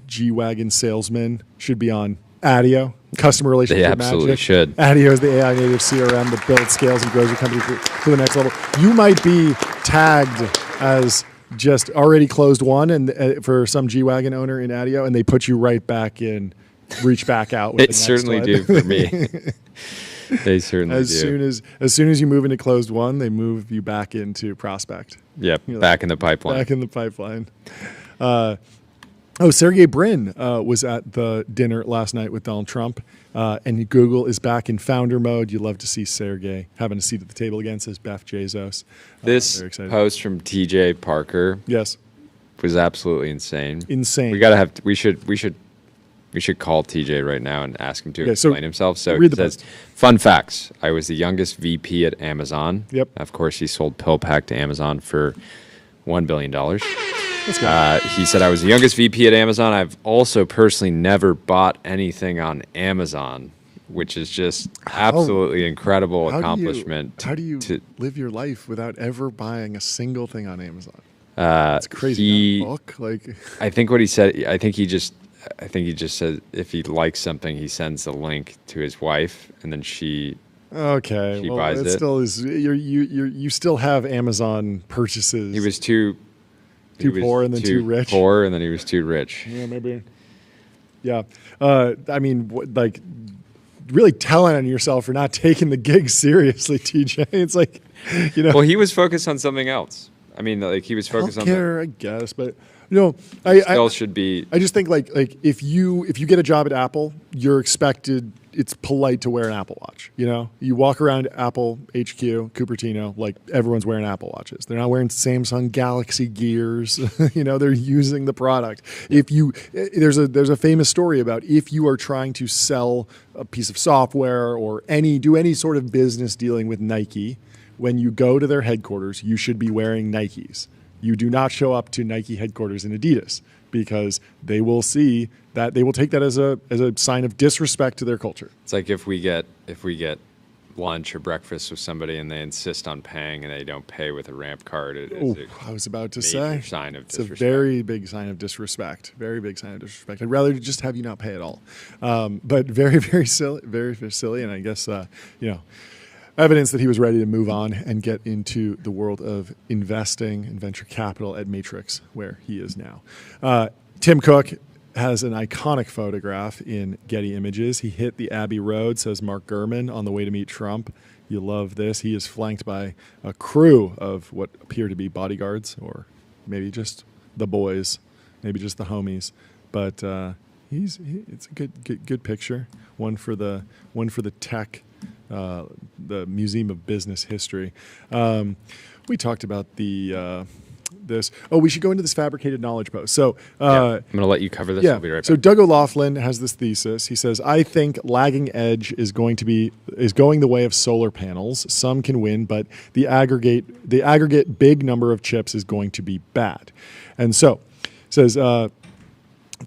G-Wagon salesman should be on ADIO? Customer relationship They absolutely magic. should. ADIO is the AI native CRM that builds, scales, and grows your company to the next level. You might be tagged as just already closed one, and for some G-Wagon owner in ADIO, and they put you right back in. Reach back out. With They certainly do for me. They certainly do. As soon as you move into closed one, they move you back into prospect. Yep, back in the pipeline. Back in the pipeline. Sergey Brin was at the dinner last night with Donald Trump, and Google is back in founder mode. You love to see Sergey having a seat at the table again, says Beth Bezos. This post from TJ Parker, was absolutely insane. We should call TJ right now and ask him to explain himself. So he says, fun facts. I was the youngest VP at Amazon. Yep. Of course, he sold PillPack to Amazon for $1 billion. He said, I was the youngest VP at Amazon. I've also personally never bought anything on Amazon, which is just absolutely incredible accomplishment. How do you live your life without ever buying a single thing on Amazon? It's crazy. Book. I think what he said. I think he just said if he likes something, he sends the link to his wife, and then she buys it. Still is. You still have Amazon purchases. He was too poor and then too rich. Poor and then he was too rich. Yeah, maybe. Yeah, I mean, really telling on yourself for not taking the gig seriously, TJ. It's like, Well, he was focused on something else. I mean, he was focused on healthcare, I guess, but should be. I just think like if you get a job at Apple, you're expected. It's polite to wear an Apple Watch. You walk around Apple HQ, Cupertino, like everyone's wearing Apple Watches. They're not wearing Samsung Galaxy Gears. They're using the product. There's a famous story about if you are trying to sell a piece of software or do any sort of business dealing with Nike, when you go to their headquarters, you should be wearing Nikes. You do not show up to Nike headquarters in Adidas, because they will see that they will take that as a sign of disrespect to their culture. It's like if we get lunch or breakfast with somebody and they insist on paying and they don't pay with a ramp card. I was about to say, sign of disrespect. It's a very big sign of disrespect. Very big sign of disrespect. I'd rather just have you not pay at all. But very, very silly, very, very silly. And I guess evidence that he was ready to move on and get into the world of investing and venture capital at Matrix, where he is now. Tim Cook has an iconic photograph in Getty Images. He hit the Abbey Road, says Mark Gurman, on the way to meet Trump. You love this. He is flanked by a crew of what appear to be bodyguards, or maybe just the boys, maybe just the homies. But it's a good picture. One for the tech. The Museum of Business History. We talked about this. Oh, we should go into this fabricated knowledge post. So I'm going to let you cover this. Yeah. I'll be right back. So Doug O'Loughlin has this thesis. He says, I think lagging edge is going the way of solar panels. Some can win, but the aggregate big number of chips is going to be bad. And so says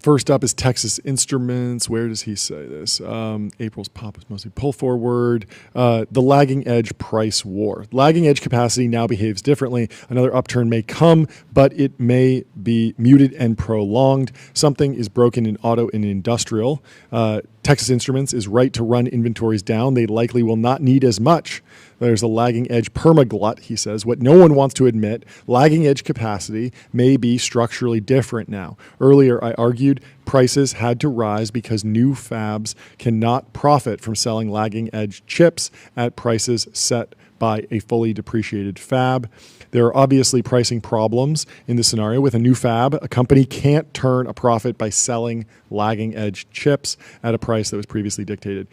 first up is Texas Instruments. Where does he say this? April's pop was mostly pull forward. The lagging edge price war. Lagging edge capacity now behaves differently. Another upturn may come, but it may be muted and prolonged. Something is broken in auto and industrial. Texas Instruments is right to run inventories down. They likely will not need as much. There's a lagging edge permaglut, he says. What no one wants to admit, lagging edge capacity may be structurally different now. Earlier, I argued prices had to rise because new fabs cannot profit from selling lagging edge chips at prices set by a fully depreciated fab. There are obviously pricing problems in this scenario. With a new fab, a company can't turn a profit by selling lagging edge chips at a price that was previously dictated.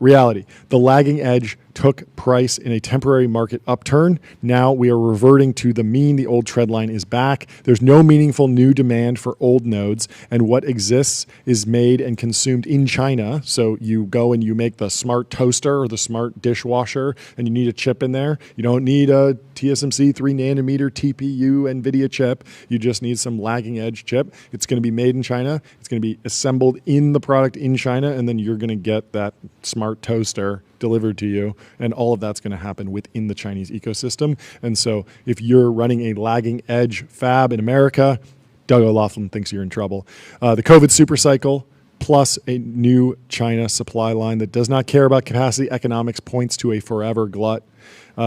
Reality, the lagging edge took price in a temporary market upturn. Now we are reverting to the mean. The old trend line is back. There's no meaningful new demand for old nodes, and what exists is made and consumed in China. So you go and you make the smart toaster or the smart dishwasher, and you need a chip in there. You don't need a TSMC 3 nanometer TPU NVIDIA chip. You just need some lagging edge chip. It's going to be made in China. It's going to be assembled in the product in China, and then you're going to get that smart toaster delivered to you, and all of that's going to happen within the Chinese ecosystem. And so if you're running a lagging edge fab in America, Doug O'Loughlin thinks you're in trouble. The COVID supercycle plus a new China supply line that does not care about capacity economics points to a forever glut.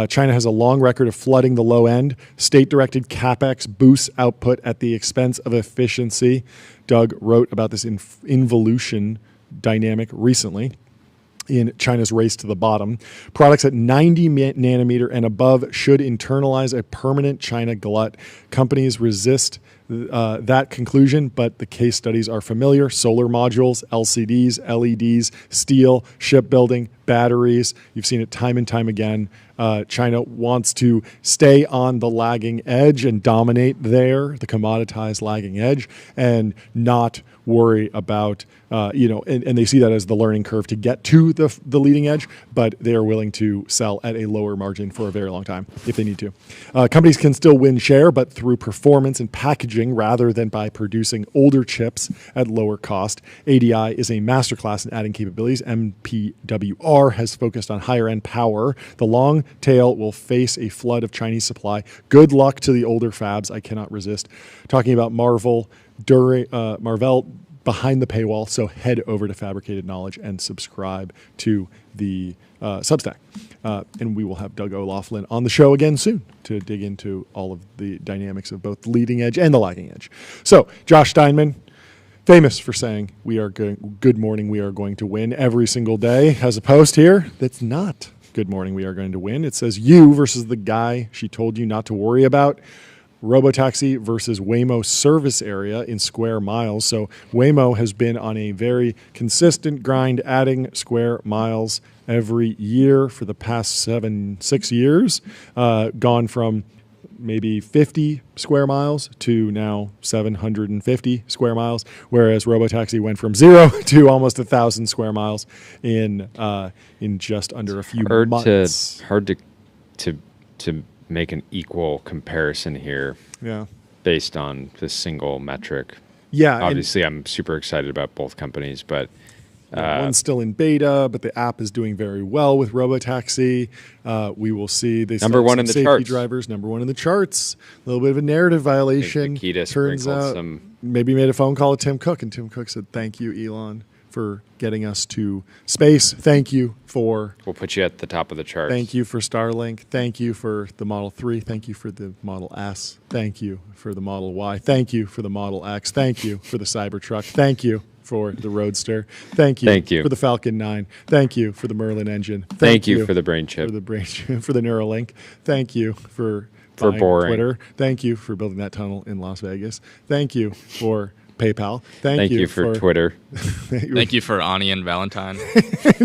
China has a long record of flooding the low end. State-directed capex boosts output at the expense of efficiency. Doug wrote about this involution dynamic recently in China's race to the bottom. Products at 90 nanometer and above should internalize a permanent China glut. Companies resist that conclusion, but the case studies are familiar. Solar modules, LCDs, LEDs, steel, shipbuilding, batteries. You've seen it time and time again. China wants to stay on the lagging edge and dominate there, the commoditized lagging edge, and not worry about, and they see that as the learning curve to get to the leading edge, but they are willing to sell at a lower margin for a very long time if they need to. Companies can still win share, but through performance and packaging packaging rather than by producing older chips at lower cost. ADI is a masterclass in adding capabilities. MPWR has focused on higher-end power. The long tail will face a flood of Chinese supply. Good luck to the older fabs. I cannot resist. Talking about Marvel behind the paywall, so head over to Fabricated Knowledge and subscribe to the Substack. And we will have Doug O'Loughlin on the show again soon to dig into all of the dynamics of both the leading edge and the lagging edge. So, Josh Steinman, famous for saying, good morning, we are going to win every single day, has a post here that's not good morning, we are going to win. It says, you versus the guy she told you not to worry about. Robotaxi versus Waymo service area in square miles. So Waymo has been on a very consistent grind, adding square miles every year for the past 6 years, gone from maybe 50 square miles to now 750 square miles, whereas Robotaxi went from 0 to almost 1,000 square miles in just under a few months. Hard to make an equal comparison here. Yeah. Based on this single metric. Yeah. Obviously, I'm super excited about both companies, but one's still in beta, but the app is doing very well with Robotaxi. We will see. They number one in the safety charts. Drivers, number one in the charts. A little bit of a narrative violation. Nikita Turns out, maybe made a phone call to Tim Cook, and Tim Cook said, "Thank you, Elon, for getting us to space. Thank you for." We'll put you at the top of the chart. Thank you for Starlink. Thank you for the Model 3. Thank you for the Model S. Thank you for the Model Y. Thank you for the Model X. Thank you for the Cybertruck. Thank you for the Roadster. Thank you for the Falcon 9. Thank you for the Merlin engine. Thank you for the brain chip. For the brain chip, for the Neuralink. Thank you for boring Twitter. Thank you for building that tunnel in Las Vegas. Thank you for PayPal. Thank you for Twitter. Thank you for Ani and Valentine.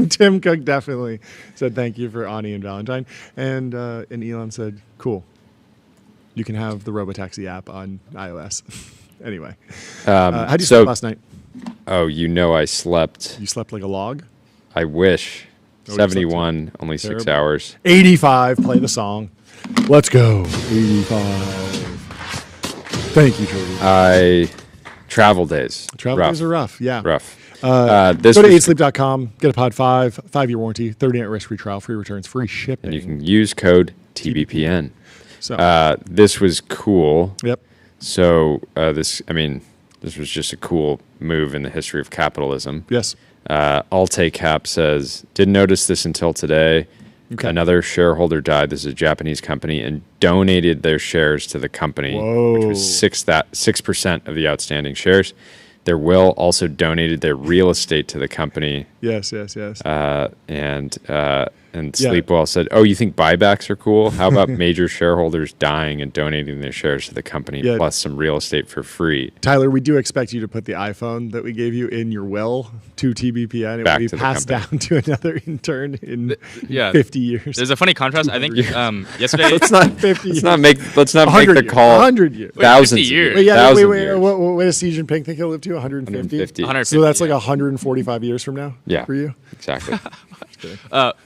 Tim Cook definitely said thank you for Ani and Valentine. And Elon said, cool. You can have the Robotaxi app on iOS. Anyway. How did you sleep last night? Oh, I slept. You slept like a log? I wish. 71, only 6 hours. 85, play the song. Let's go. 85. Thank you, Giorgio. Travel days. Travel days are rough, yeah. Rough. Go to 8sleep.com, get a Pod 5, 5-year warranty, 30-night risk-free trial, free returns, free shipping. And you can use code TBPN. So this was cool. Yep. So this was just a cool move in the history of capitalism. Yes. Altacap says, didn't notice this until today. Okay. Another shareholder died. This is a Japanese company and donated their shares to the company, which was 6% of the outstanding shares. Their will also donated their real estate to the company. Yes. And Sleepwell said, "Oh, you think buybacks are cool? How about major shareholders dying and donating their shares to the company, plus some real estate for free?" Tyler, we do expect you to put the iPhone that we gave you in your will to TBPN. It will be passed down to another intern in 50 years. There's a funny contrast. I think yesterday. let's not make the call. 100 years. Thousands years. Wait, what does Xi Jinping think he'll live to? 150? So that's like 145 years from now. Yeah, for you. Exactly.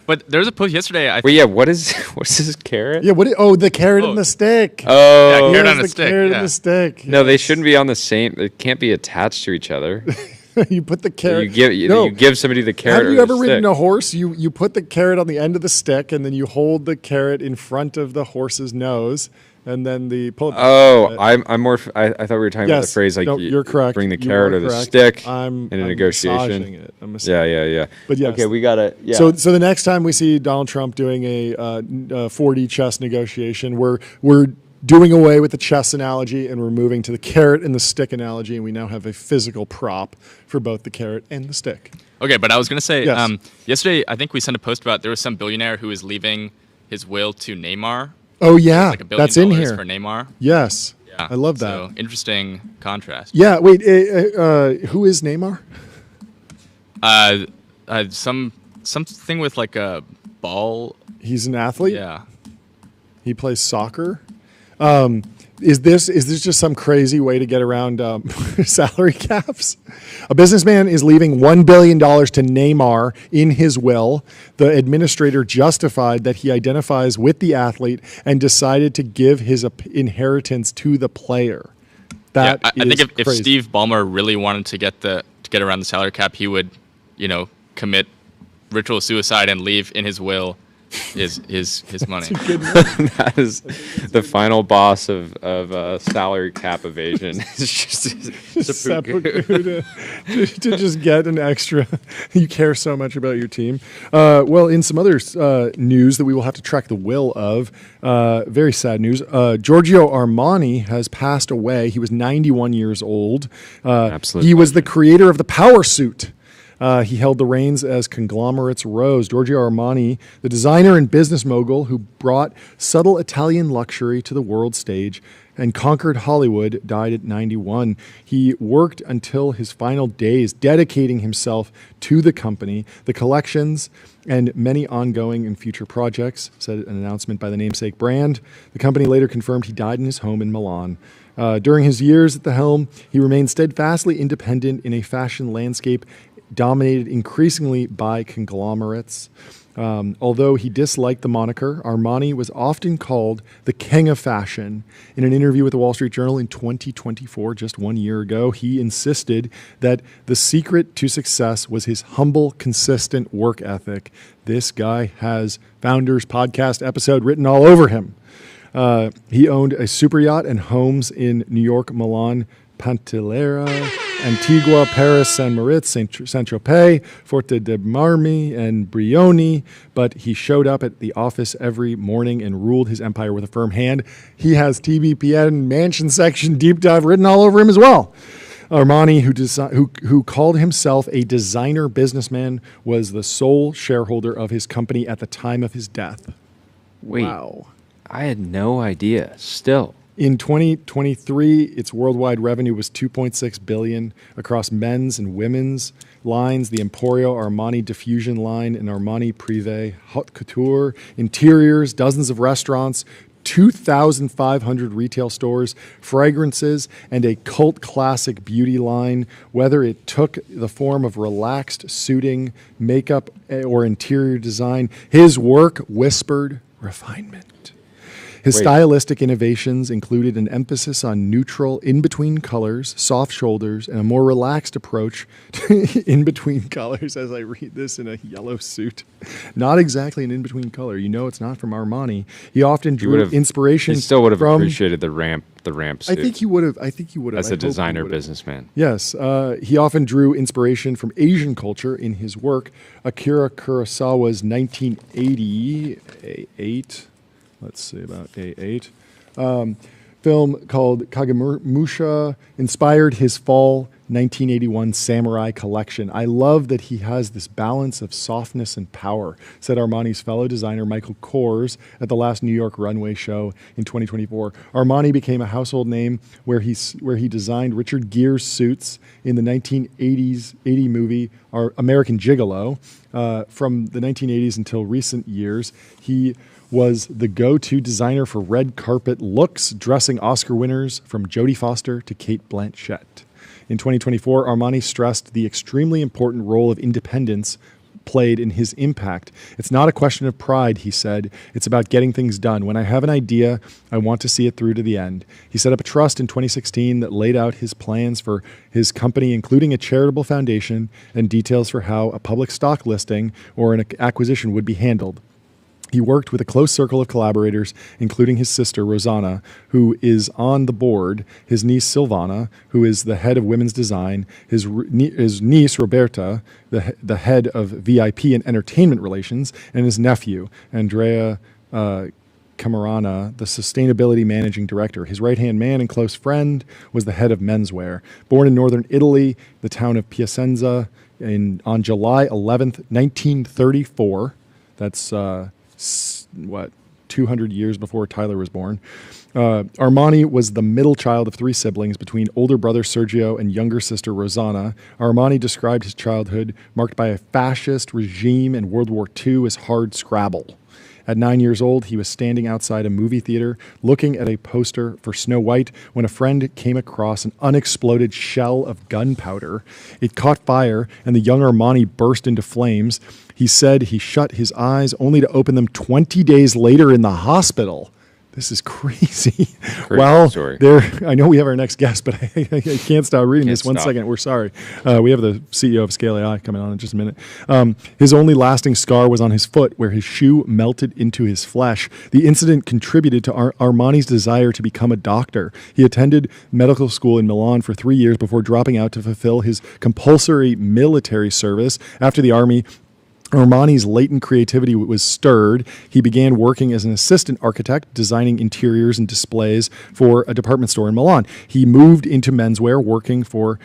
But there was a post yesterday. What's this carrot? Yeah, the carrot and the stick. Oh, carrot on the stick. Carrot and the stick. No, they shouldn't be on the same. They can't be attached to each other. You put the carrot. You give somebody the carrot. Have you ever ridden a horse? You put the carrot on the end of the stick, and then you hold the carrot in front of the horse's nose. And then the pull. I'm more. I thought we were talking about the phrase like you're correct. Bring the carrot or the stick in a negotiation. Yeah. But yes. Okay, we got it. Yeah. So the next time we see Donald Trump doing a 4D chess negotiation, we're doing away with the chess analogy and we're moving to the carrot and the stick analogy, and we now have a physical prop for both the carrot and the stick. Okay, but I was going to say, yesterday I think we sent a post about there was some billionaire who was leaving his will to Neymar. Oh yeah, like $1 billion that's in here for Neymar. Yes, yeah, I love that. So interesting contrast. Yeah, wait, who is Neymar? Something with like a ball. He's an athlete. Yeah, he plays soccer. Is this just some crazy way to get around salary caps? A businessman is leaving $1 billion to Neymar in his will. The administrator justified that he identifies with the athlete and decided to give his inheritance to the player. That I think if crazy. Steve Ballmer really wanted to get around the salary cap, he would, commit ritual suicide and leave in his will his money. That is the final boss of salary cap evasion. It's just seppuku to just get an extra. You care so much about your team. Well, in some other news that we will have to track the will of, very sad news. Giorgio Armani has passed away. He was 91 years old. Absolutely. He was the creator of the power suit. He held the reins as conglomerates rose. Giorgio Armani, the designer and business mogul who brought subtle Italian luxury to the world stage and conquered Hollywood, died at 91. He worked until his final days, dedicating himself to the company, the collections, and many ongoing and future projects, said an announcement by the namesake brand. The company later confirmed he died in his home in Milan. During his years at the helm, he remained steadfastly independent in a fashion landscape dominated increasingly by conglomerates. Although he disliked the moniker, Armani was often called the king of fashion. In an interview with the Wall Street Journal in 2024, just 1 year ago, he insisted that the secret to success was his humble, consistent work ethic. This guy has Founders Podcast episode written all over him. He owned a super yacht and homes in New York, Milan, Pantelleria, Antigua, Paris, Saint Moritz, Saint-Tropez, Forte de Marmi, and Brioni, but he showed up at the office every morning and ruled his empire with a firm hand. He has TBPN mansion section deep dive written all over him as well. Armani, who called himself a designer businessman, was the sole shareholder of his company at the time of his death. Wait, wow. I had no idea. Still. In 2023, its worldwide revenue was $2.6 billion across men's and women's lines, the Emporio Armani Diffusion line and Armani Privé Haute Couture, interiors, dozens of restaurants, 2,500 retail stores, fragrances, and a cult classic beauty line, whether it took the form of relaxed suiting, makeup, or interior design. His work whispered refinement. His stylistic innovations included an emphasis on neutral, in-between colors, soft shoulders, and a more relaxed approach to in-between colors, as I read this in a yellow suit. Not exactly an in-between color. You know it's not from Armani. He often drew inspiration He still would have from, appreciated the ramp suit. I think he would have. As a designer businessman. Yes. He often drew inspiration from Asian culture in his work. Akira Kurosawa's 1988... Let's see, about A8. Film called Kagemusha inspired his fall 1981 samurai collection. I love that he has this balance of softness and power, said Armani's fellow designer Michael Kors at the last New York runway show in 2024. Armani became a household name where he designed Richard Gere's suits in the 1980 movie American Gigolo. From the 1980s until recent years, he was the go-to designer for red carpet looks, dressing Oscar winners from Jodie Foster to Cate Blanchett. In 2024, Armani stressed the extremely important role of independence played in his impact. It's not a question of pride, he said. It's about getting things done. When I have an idea, I want to see it through to the end. He set up a trust in 2016 that laid out his plans for his company, including a charitable foundation and details for how a public stock listing or an acquisition would be handled. He worked with a close circle of collaborators, including his sister, Rosanna, who is on the board, his niece, Silvana, who is the head of women's design, his niece, Roberta, the head of VIP and entertainment relations, and his nephew, Andrea Camarana, the sustainability managing director. His right-hand man and close friend was the head of menswear. Born in northern Italy, the town of Piacenza, on July 11th, 1934. That's 200 years before Tyler was born. Armani was the middle child of three siblings between older brother Sergio and younger sister Rosanna. Armani described his childhood marked by a fascist regime and World War II as hard Scrabble. At 9 years old, he was standing outside a movie theater looking at a poster for Snow White when a friend came across an unexploded shell of gunpowder. It caught fire, and the young Armani burst into flames. He said he shut his eyes only to open them 20 days later in the hospital. This is crazy. Great Well, story. I know we have our next guest, but I can't stop reading this. One stop. second. We're sorry. We have the CEO of Scale AI coming on in just a minute. His only lasting scar was on his foot, where his shoe melted into his flesh. The incident contributed to Armani's desire to become a doctor. He attended medical school in Milan for 3 years before dropping out to fulfill his compulsory military service. After the army, Armani's latent creativity was stirred. He began working as an assistant architect, designing interiors and displays for a department store in Milan. He moved into menswear, working for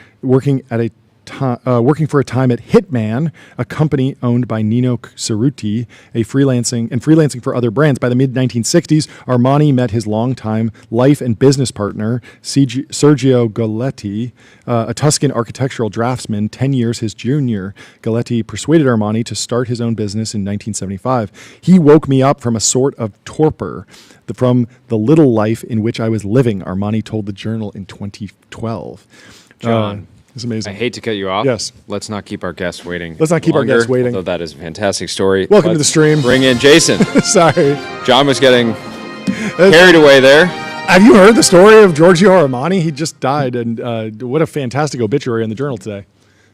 a time at Hitman, a company owned by Nino Cerruti, freelancing for other brands. By the mid-1960s, Armani met his longtime life and business partner, Sergio Galletti, a Tuscan architectural draftsman, 10 years his junior. Galletti persuaded Armani to start his own business in 1975. He woke me up from a sort of torpor, from the little life in which I was living, Armani told the Journal in 2012. John. It's amazing. I hate to cut you off. Yes. Let's not keep our guests waiting. Let's not keep our guests waiting. Although that is a fantastic story. Welcome to the stream. Bring in Jason. Sorry. John was getting carried away there. Have you heard the story of Giorgio Armani? He just died, and what a fantastic obituary in the Journal today.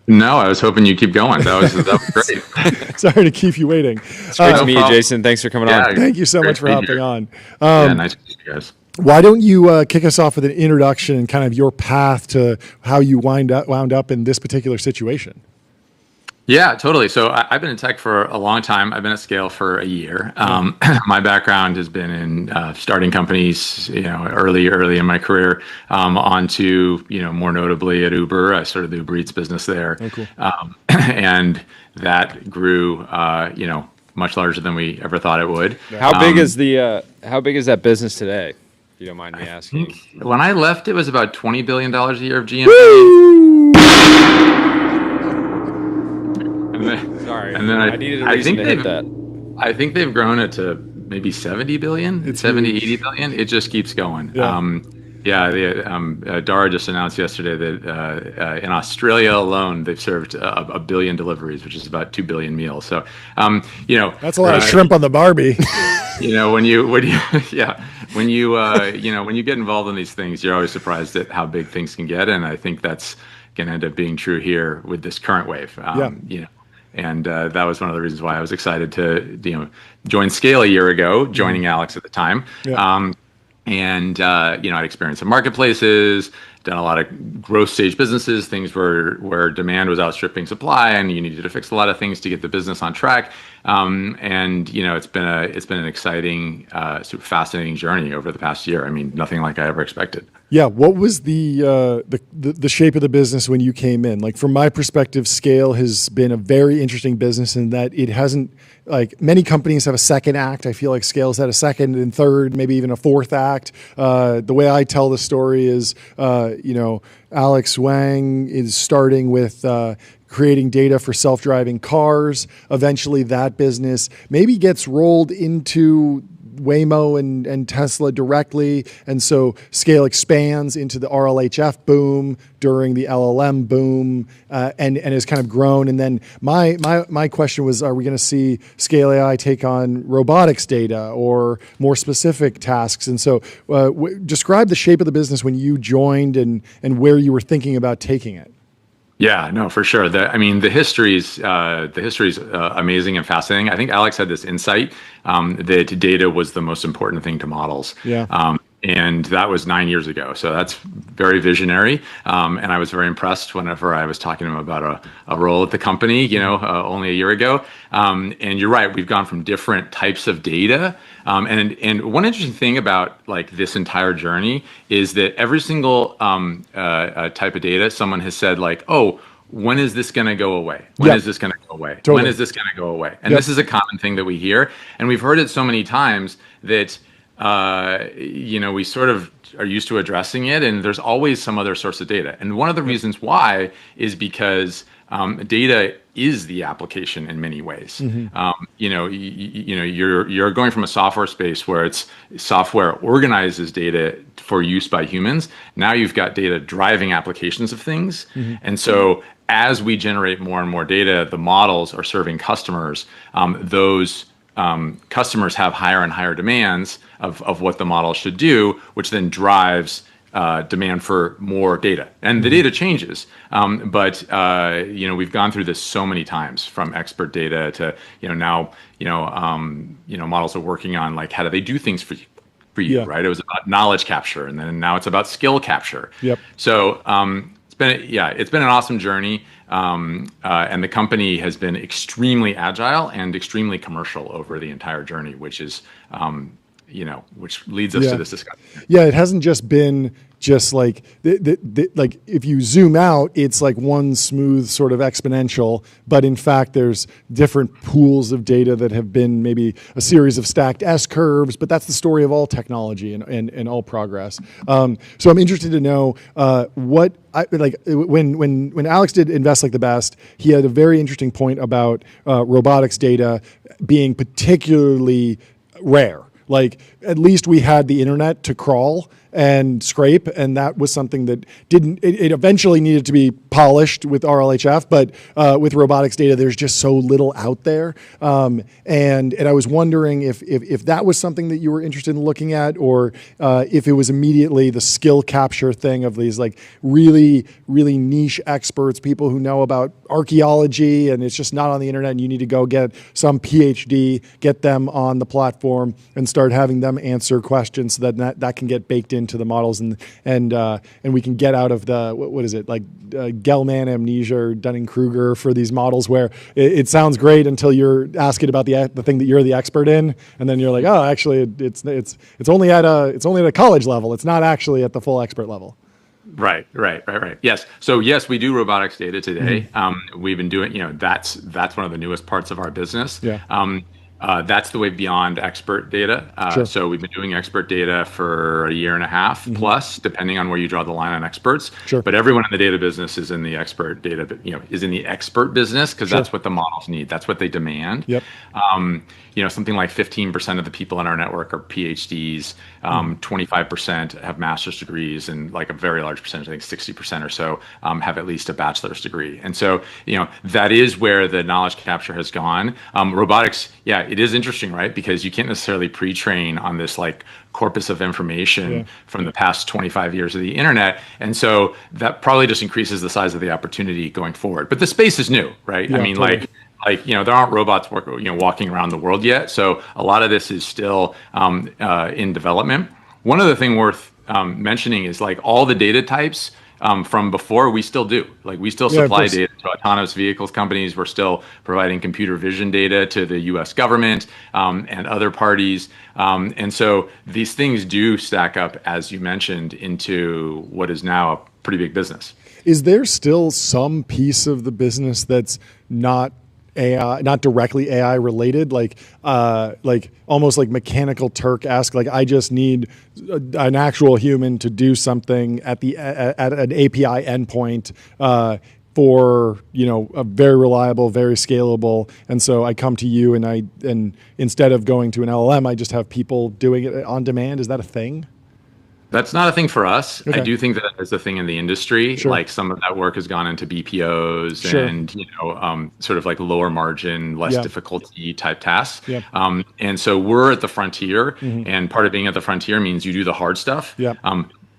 No, I was hoping you'd keep going. That was great. Sorry to keep you waiting. It's great to meet you, Jason. Thanks for coming on. Thank you so much for hopping on. Yeah, nice to meet you guys. Why don't you kick us off with an introduction and kind of your path to how you wound up in this particular situation? Yeah, totally. So I've been in tech for a long time. I've been at Scale for a year. My background has been in starting companies, early in my career, onto, more notably at Uber. I started the Uber Eats business there. Oh, cool. And that grew, much larger than we ever thought it would. How big is that business today? If you don't mind me asking. When I left, it was about $20 billion a year of GMV. Sorry. And then I needed a reason to hit that. I think they've grown it to maybe 70 billion, It's 70, huge. 80 billion. It just keeps going. Yeah. Dara just announced yesterday that in Australia alone, they've served a billion deliveries, which is about 2 billion meals. So, That's a lot of shrimp on the Barbie. when you get involved in these things, you're always surprised at how big things can get. And I think that's going to end up being true here with this current wave. And that was one of the reasons why I was excited to, join Scale a year ago, joining Alex at the time. Yeah. I'd experienced in marketplaces, done a lot of growth stage businesses, things where demand was outstripping supply, and you needed to fix a lot of things to get the business on track. It's been an exciting, super fascinating journey over the past year. I mean, nothing like I ever expected. Yeah. What was the shape of the business when you came in? Like, from my perspective, Scale has been a very interesting business in that it hasn't, like, many companies have a second act. I feel like Scale's had a second and third, maybe even a fourth act. The way I tell the story is, Alex Wang is starting with creating data for self-driving cars. Eventually that business maybe gets rolled into Waymo and Tesla directly, and so Scale expands into the RLHF boom during the LLM boom, and has kind of grown. And then my question was, are we going to see Scale AI take on robotics data or more specific tasks? And so describe the shape of the business when you joined and where you were thinking about taking it. Yeah, no, for sure. The history's amazing and fascinating. I think Alex had this insight that data was the most important thing to models. Yeah. And that was 9 years ago. So that's very visionary. And I was very impressed whenever I was talking to him about a role at the company, only a year ago. And you're right, we've gone from different types of data. And one interesting thing about like this entire journey is that every single type of data, someone has said like, oh, when is this going to go away? When is this going to go away? Totally. When is this going to go away? And this is a common thing that we hear. And we've heard it so many times that we sort of are used to addressing it, and there's always some other source of data. And one of the reasons why is because data is the application in many ways. Mm-hmm. You're going from a software space where it's software organizes data for use by humans. Now you've got data driving applications of things. Mm-hmm. And so as we generate more and more data, the models are serving customers. Those customers have higher and higher demands of what the model should do, which then drives demand for more data, and the data changes. But we've gone through this so many times, from expert data to now models are working on like how do they do things for you, right? It was about knowledge capture, and then now it's about skill capture. Yep. So it's been an awesome journey, and the company has been extremely agile and extremely commercial over the entire journey, which is which leads us to this discussion. Yeah, it hasn't just been just like like if you zoom out, it's like one smooth sort of exponential, but in fact there's different pools of data that have been maybe a series of stacked S curves, but that's the story of all technology and all progress. So I'm interested to know when Alex did Invest Like the Best, he had a very interesting point about robotics data being particularly rare. Like, at least we had the internet to crawl and scrape, and that was something that it eventually needed to be polished with RLHF, but with robotics data, there's just so little out there. And I was wondering if that was something that you were interested in looking at, or if it was immediately the skill capture thing of these like really, really niche experts, people who know about archaeology, and it's just not on the internet, and you need to go get some PhD, get them on the platform, and start having them answer questions so that can get baked into the models, and we can get out of the what is it, like Gell-Mann amnesia or Dunning-Kruger for these models, where it sounds great until you're asking about the thing that you're the expert in, and then you're like, oh, actually it's only at a college level. It's not actually at the full expert level. Right. Yes. So yes, we do robotics data today. We've been doing, that's one of the newest parts of our business. Yeah. That's the way beyond expert data. Sure. So we've been doing expert data for a year and a half plus, depending on where you draw the line on experts. Sure. But everyone in the data business is in the expert data, is in the expert business, because that's what the models need. That's what they demand. Yep. Something like 15% of the people in our network are PhDs. 25% have master's degrees, and like a very large percentage, I think 60% or so, have at least a bachelor's degree. And so, that is where the knowledge capture has gone. Robotics, it is interesting, right? Because you can't necessarily pre-train on this like corpus of information from the past 25 years of the internet. And so that probably just increases the size of the opportunity going forward. But the space is new, right? Yeah, I mean, totally. There aren't robots walking around the world yet. So a lot of this is still in development. One other thing worth mentioning is like all the data types from before, we still do. Like we still supply data to autonomous vehicles companies. We're still providing computer vision data to the US government and other parties. And so these things do stack up, as you mentioned, into what is now a pretty big business. Is there still some piece of the business that's not AI, not directly AI related, like almost like Mechanical Turk-esque? Like I just need an actual human to do something at an API endpoint for a very reliable, very scalable, and so I come to you and instead of going to an LLM, I just have people doing it on demand. Is that a thing? That's not a thing for us. Okay. I do think that is a thing in the industry. Sure. Like some of that work has gone into BPOs Sure. and sort of like lower margin, less difficulty type tasks. Yeah. And so we're at the frontier, and part of being at the frontier means you do the hard stuff. Yeah.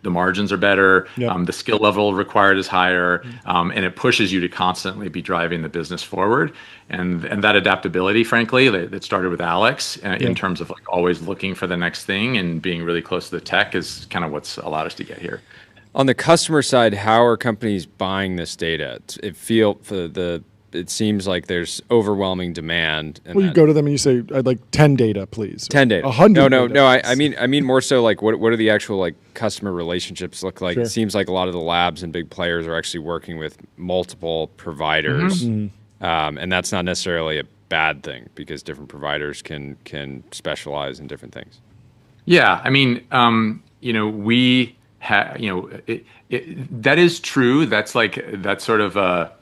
The margins are better. Yep. The skill level required is higher, and it pushes you to constantly be driving the business forward. And that adaptability, frankly, that started with Alex in terms of like always looking for the next thing and being really close to the tech is kind of what's allowed us to get here. On the customer side, how are companies buying this data? It seems like there's overwhelming demand. Well, you go to them and you say, "I'd like 10 data, please." 10 data. 100. No. I mean more so like what do the actual like customer relationships look like? Sure. It seems like a lot of the labs and big players are actually working with multiple providers, and that's not necessarily a bad thing because different providers can specialize in different things. Yeah, I mean, we have, that is true. That's sort of a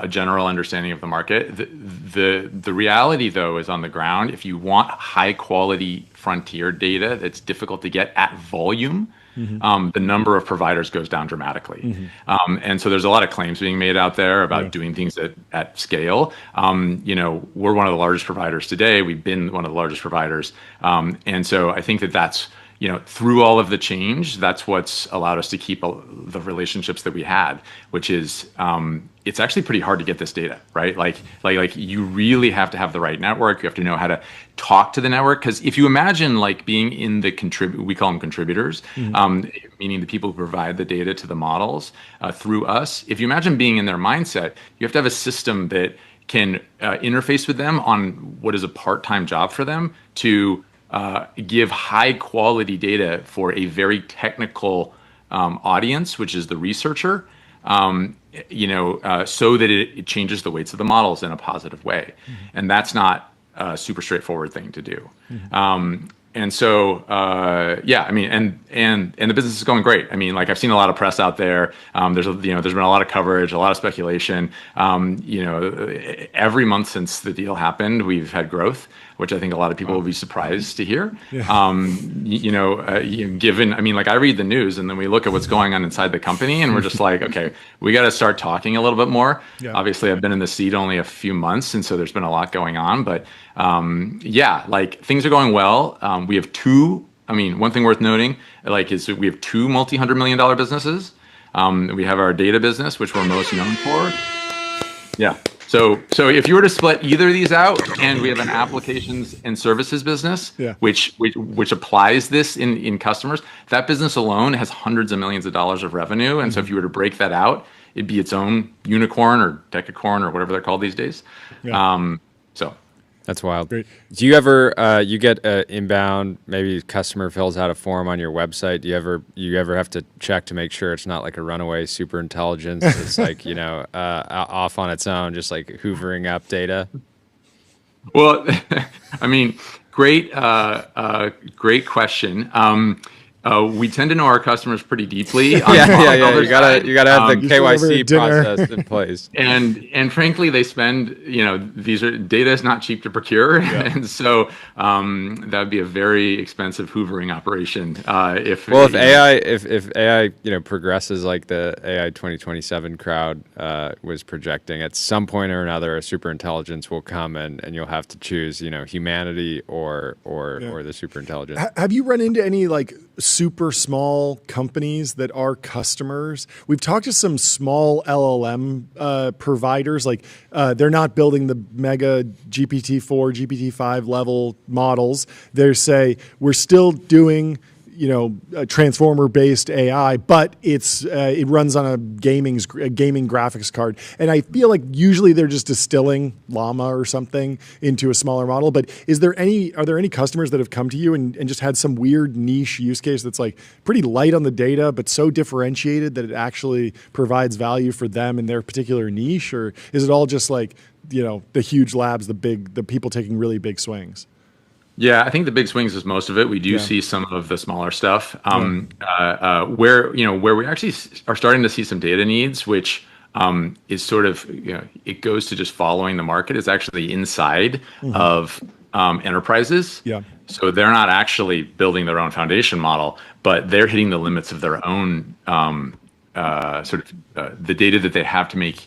general understanding of the market. The reality, though, is on the ground. If you want high quality frontier data that's difficult to get at volume, the number of providers goes down dramatically. And so there's a lot of claims being made out there about doing things at scale. We're one of the largest providers today. We've been one of the largest providers. And so I think that's, through all of the change, that's what's allowed us to keep the relationships that we had, which is it's actually pretty hard to get this data, right? Like you really have to have the right network. You have to know how to talk to the network. Because if you imagine like being in the we call them contributors, meaning the people who provide the data to the models through us. If you imagine being in their mindset, you have to have a system that can interface with them on what is a part-time job for them to give high quality data for a very technical audience, which is the researcher, so that it changes the weights of the models in a positive way. And that's not a super straightforward thing to do. And so, and the business is going great. I mean, like I've seen a lot of press out there. There's been a lot of coverage, a lot of speculation. Every month since the deal happened, we've had growth, which I think a lot of people will be surprised to hear. Given, I mean, like I read the news and then we look at what's going on inside the company and we're just like, okay, we got to start talking a little bit more. Obviously, I've been in the seat only a few months, and so there's been a lot going on. But like things are going well. We have one thing worth noting, is we have two multi-$100 million businesses. We have our data business, which we're most known for. So if you were to split either of these out, and we have an applications and services business, which applies this in customers, that business alone has hundreds of millions of dollars of revenue. And so if you were to break that out, it'd be its own unicorn or decacorn or whatever they're called these days. That's wild. Great. Do you ever you get inbound? Maybe a customer fills out a form on your website. Do you ever have to check to make sure it's not like a runaway super intelligence? It's like off on its own, just like hoovering up data. Well, I mean, great question. We tend to know our customers pretty deeply. You gotta have the KYC process in place. And frankly, they spend. Data is not cheap to procure, and so that would be a very expensive hoovering operation. If AI progresses like the AI 2027 crowd was projecting, at some point or another, a super intelligence will come and you'll have to choose humanity or the super intelligence. Have you run into any super small companies that are customers? We've talked to some small LLM providers, they're not building the mega GPT-4, GPT-5 level models. They say, we're still doing a transformer-based AI, but it runs on a gaming graphics card. And I feel like usually they're just distilling Llama or something into a smaller model. But are there any customers that have come to you and just had some weird niche use case that's pretty light on the data, but so differentiated that it actually provides value for them in their particular niche? Or is it all just the huge labs, the people taking really big swings? Yeah, I think the big swings is most of it. We do see some of the smaller stuff where we actually are starting to see some data needs, which is sort of it goes to just following the market. It's actually inside of enterprises. So they're not actually building their own foundation model, but they're hitting the limits of their own the data that they have to make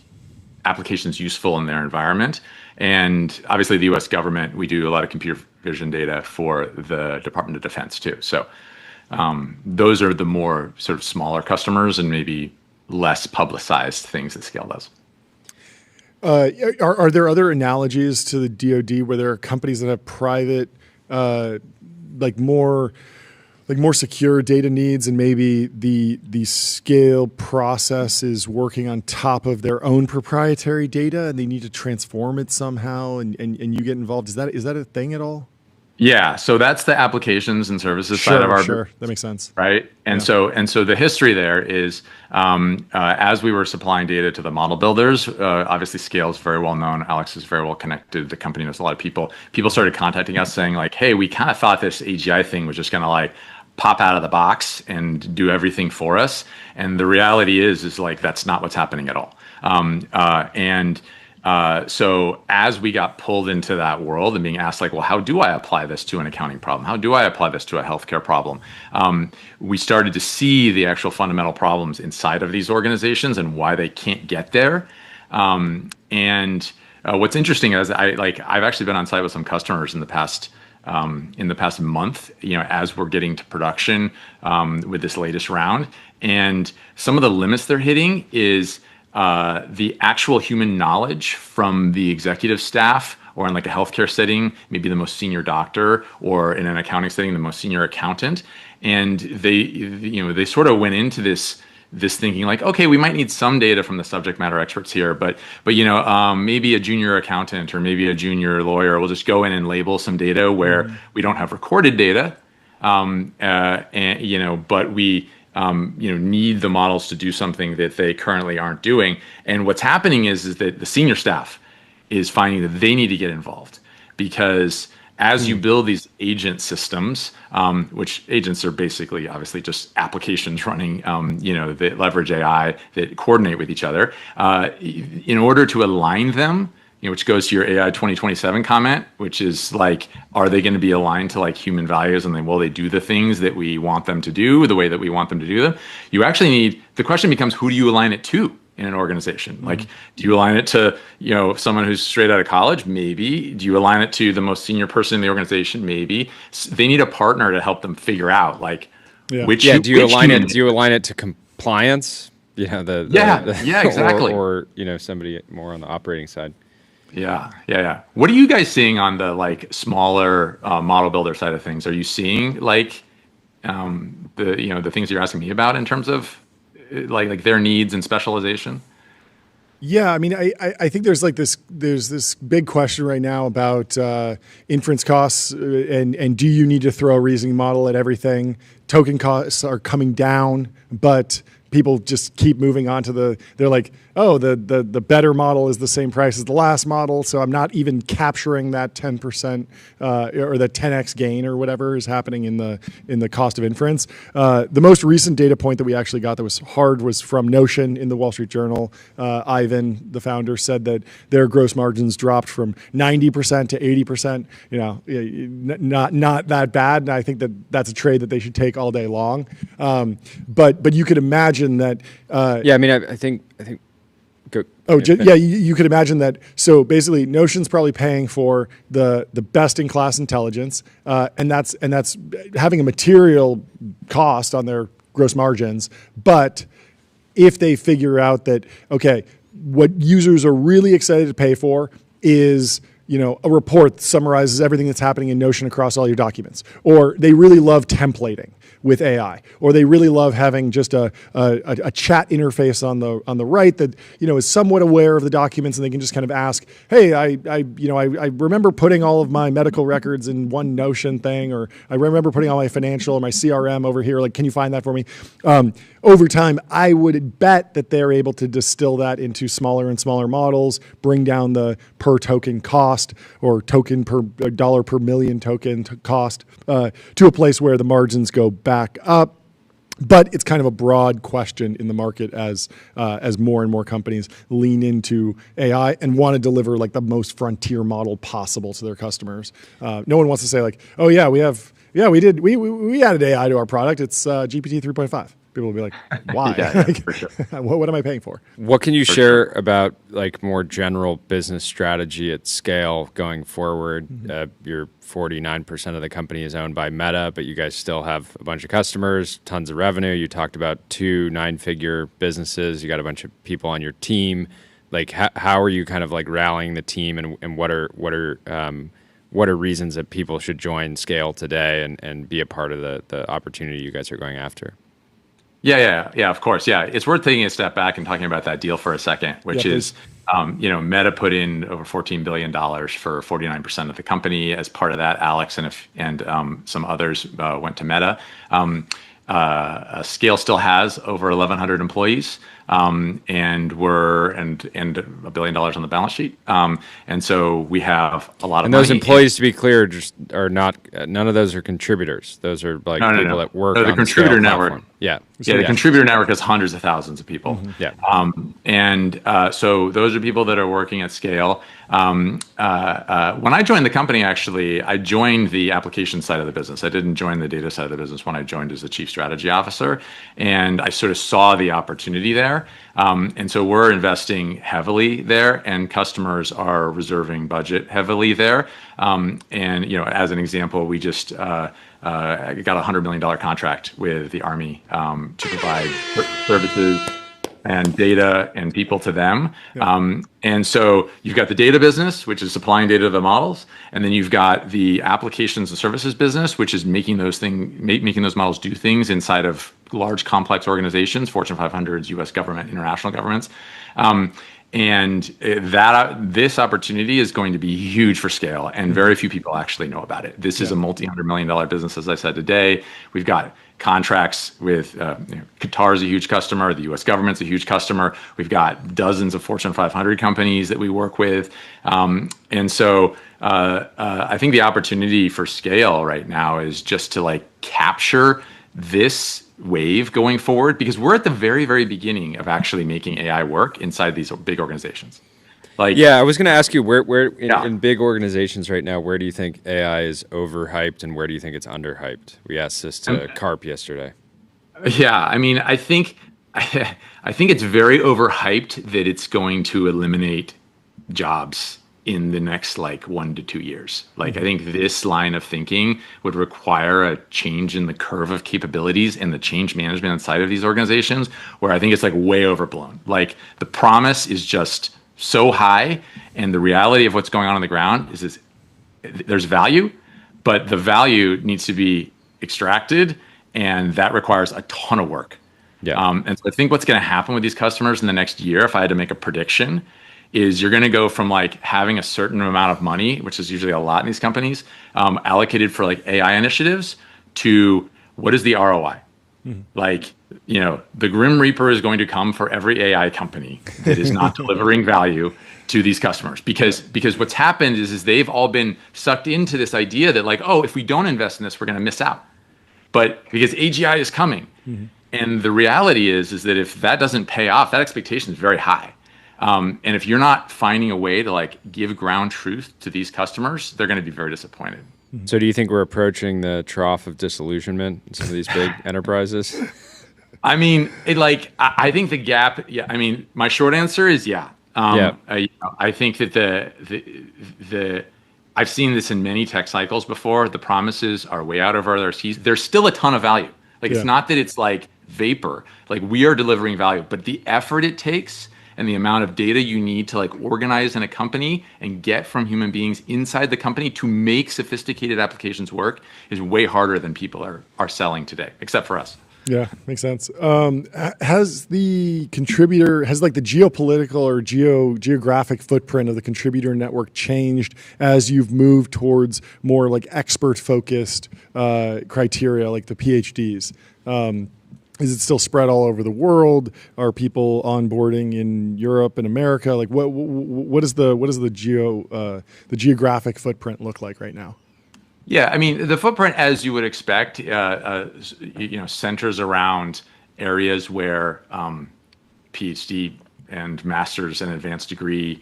applications useful in their environment. And obviously the US government, we do a lot of computer vision data for the Department of Defense too. So those are the more sort of smaller customers and maybe less publicized things that Scale does. Are there other analogies to the DoD where there are companies that have private, more secure data needs, and maybe the Scale process is working on top of their own proprietary data and they need to transform it somehow and you get involved? Is that a thing at all? Yeah, so that's the applications and services side of our business. That makes sense. Right? And so the history there is as we were supplying data to the model builders, obviously Scale is very well known. Alex is very well connected. The company knows a lot of people. People started contacting us saying hey, we kind of thought this AGI thing was just going to pop out of the box and do everything for us. And the reality is that's not what's happening at all. So as we got pulled into that world and being asked like, well, how do I apply this to an accounting problem? How do I apply this to a healthcare problem? We started to see the actual fundamental problems inside of these organizations and why they can't get there. What's interesting is I've actually been on site with some customers in the past month, as we're getting to production with this latest round, and some of the limits they're hitting is the actual human knowledge from the executive staff, or in like a healthcare setting, maybe the most senior doctor, or in an accounting setting, the most senior accountant. And they sort of went into this thinking like, okay, we might need some data from the subject matter experts here, but maybe a junior accountant or maybe a junior lawyer will just go in and label some data where we don't have recorded data, but we need the models to do something that they currently aren't doing. And what's happening is that the senior staff is finding that they need to get involved, because as you build these agent systems, which agents are basically obviously just applications running, that leverage AI, that coordinate with each other, in order to align them, which goes to your AI 2027 comment, which is like, are they going to be aligned to like human values, and then will they do the things that we want them to do the way that we want them to do them? You actually need, the question becomes, who do you align it to in an organization? Like, do you align it to, someone who's straight out of college? Maybe. Do you align it to the most senior person in the organization? Maybe. They need a partner to help them figure out which. Yeah. Do you align it to compliance? Exactly. Or somebody more on the operating side. Yeah. What are you guys seeing on the like smaller model builder side of things? Are you seeing like the things you're asking me about in terms of like their needs and specialization? Yeah, I mean, I think there's this big question right now about inference costs, and do you need to throw a reasoning model at everything? Token costs are coming down, but people just keep moving on to they're like, oh, the better model is the same price as the last model, so I'm not even capturing that 10% or the 10x gain or whatever is happening in the cost of inference. The most recent data point that we actually got that was hard was from Notion in the Wall Street Journal. Ivan, the founder, said that their gross margins dropped from 90% to 80%. Not that bad, and I think that's a trade that they should take all day long. But you could imagine that. I think. You could imagine that. So basically, Notion's probably paying for the best-in-class intelligence, and that's having a material cost on their gross margins. But if they figure out that, okay, what users are really excited to pay for is a report that summarizes everything that's happening in Notion across all your documents, or they really love templating with AI, or they really love having just a chat interface on the right that is somewhat aware of the documents, and they can just kind of ask, hey, I remember putting all of my medical records in one Notion thing, or I remember putting all my financial or my CRM over here. Like, can you find that for me? Over time, I would bet that they're able to distill that into smaller and smaller models, bring down the per token cost or token per dollar per million token cost to a place where the margins go back up. But it's kind of a broad question in the market as more and more companies lean into AI and want to deliver like the most frontier model possible to their customers. No one wants to say like, oh yeah, we added AI to our product. It's GPT 3.5. People will be like, why? For sure. What am I paying for? What can you share about like more general business strategy at scale going forward? Your 49% of the company is owned by Meta, but you guys still have a bunch of customers, tons of revenue. You talked about 2 9-figure businesses. You got a bunch of people on your team. Like, how are you kind of like rallying the team, and what are reasons that people should join Scale today and be a part of the opportunity you guys are going after? Yeah, of course. Yeah, it's worth taking a step back and talking about that deal for a second, which is, Meta put in over $14 billion for 49% of the company. As part of that, Alex and some others went to Meta. Scale still has over 1,100 employees, and we're and $1 billion on the balance sheet. And so we have a lot of And those money. employees, to be clear, just are not. None of those are contributors. Those are like people that work No, on the contributor Scale network. platform. Yeah. Yeah, the contributor network has hundreds of thousands of people. Yeah. So those are people that are working at scale. When I joined the company, actually, I joined the application side of the business. I didn't join the data side of the business when I joined as the chief strategy officer. And I sort of saw the opportunity there. And so we're investing heavily there, and customers are reserving budget heavily there. And, as an example, we just got a $100 million contract with the Army to provide services and data and people to them. And so you've got the data business, which is supplying data to the models. And then you've got the applications and services business, which is making those models do things inside of large, complex organizations, Fortune 500s, US government, international governments. This opportunity is going to be huge for Scale, and very few people actually know about it. This is a multi-$100 million business, as I said today. We've got contracts with Qatar is a huge customer, the U.S. government's a huge customer. We've got dozens of Fortune 500 companies that we work with, and so I think the opportunity for Scale right now is just to capture this wave going forward, because we're at the very, very beginning of actually making AI work inside these big organizations. I was going to ask you where in big organizations right now, where do you think AI is overhyped and where do you think it's underhyped? We asked this to Karp yesterday. Yeah, I mean, I think it's very overhyped that it's going to eliminate jobs in the next 1 to 2 years. I think this line of thinking would require a change in the curve of capabilities and the change management inside of these organizations, where I think it's way overblown. The promise is just so high, and the reality of what's going on the ground is there's value, but the value needs to be extracted, and that requires a ton of work. And so I think what's going to happen with these customers in the next year, if I had to make a prediction, is you're going to go from having a certain amount of money, which is usually a lot in these companies, allocated for AI initiatives, to what is the ROI? The Grim Reaper is going to come for every AI company that is not delivering value to these customers, because what's happened is they've all been sucked into this idea that if we don't invest in this, we're going to miss out. But because AGI is coming, and the reality is that if that doesn't pay off, that expectation is very high. And if you're not finding a way to give ground truth to these customers, they're going to be very disappointed. So do you think we're approaching the trough of disillusionment in some of these big enterprises? I mean, I think the gap. Yeah, I mean, my short answer is yeah. I think that I've seen this in many tech cycles before. The promises are way out over their skis. There's still a ton of value. It's not that it's vapor. We are delivering value, but the effort it takes and the amount of data you need to organize in a company and get from human beings inside the company to make sophisticated applications work is way harder than people are selling today, except for us. Yeah, makes sense. Has the geopolitical or geographic footprint of the contributor network changed as you've moved towards more expert-focused criteria, like the PhDs? Is it still spread all over the world? Are people onboarding in Europe and America? What does the geographic footprint look like right now? Yeah, I mean, the footprint, as you would expect, centers around areas where PhD and master's and advanced degree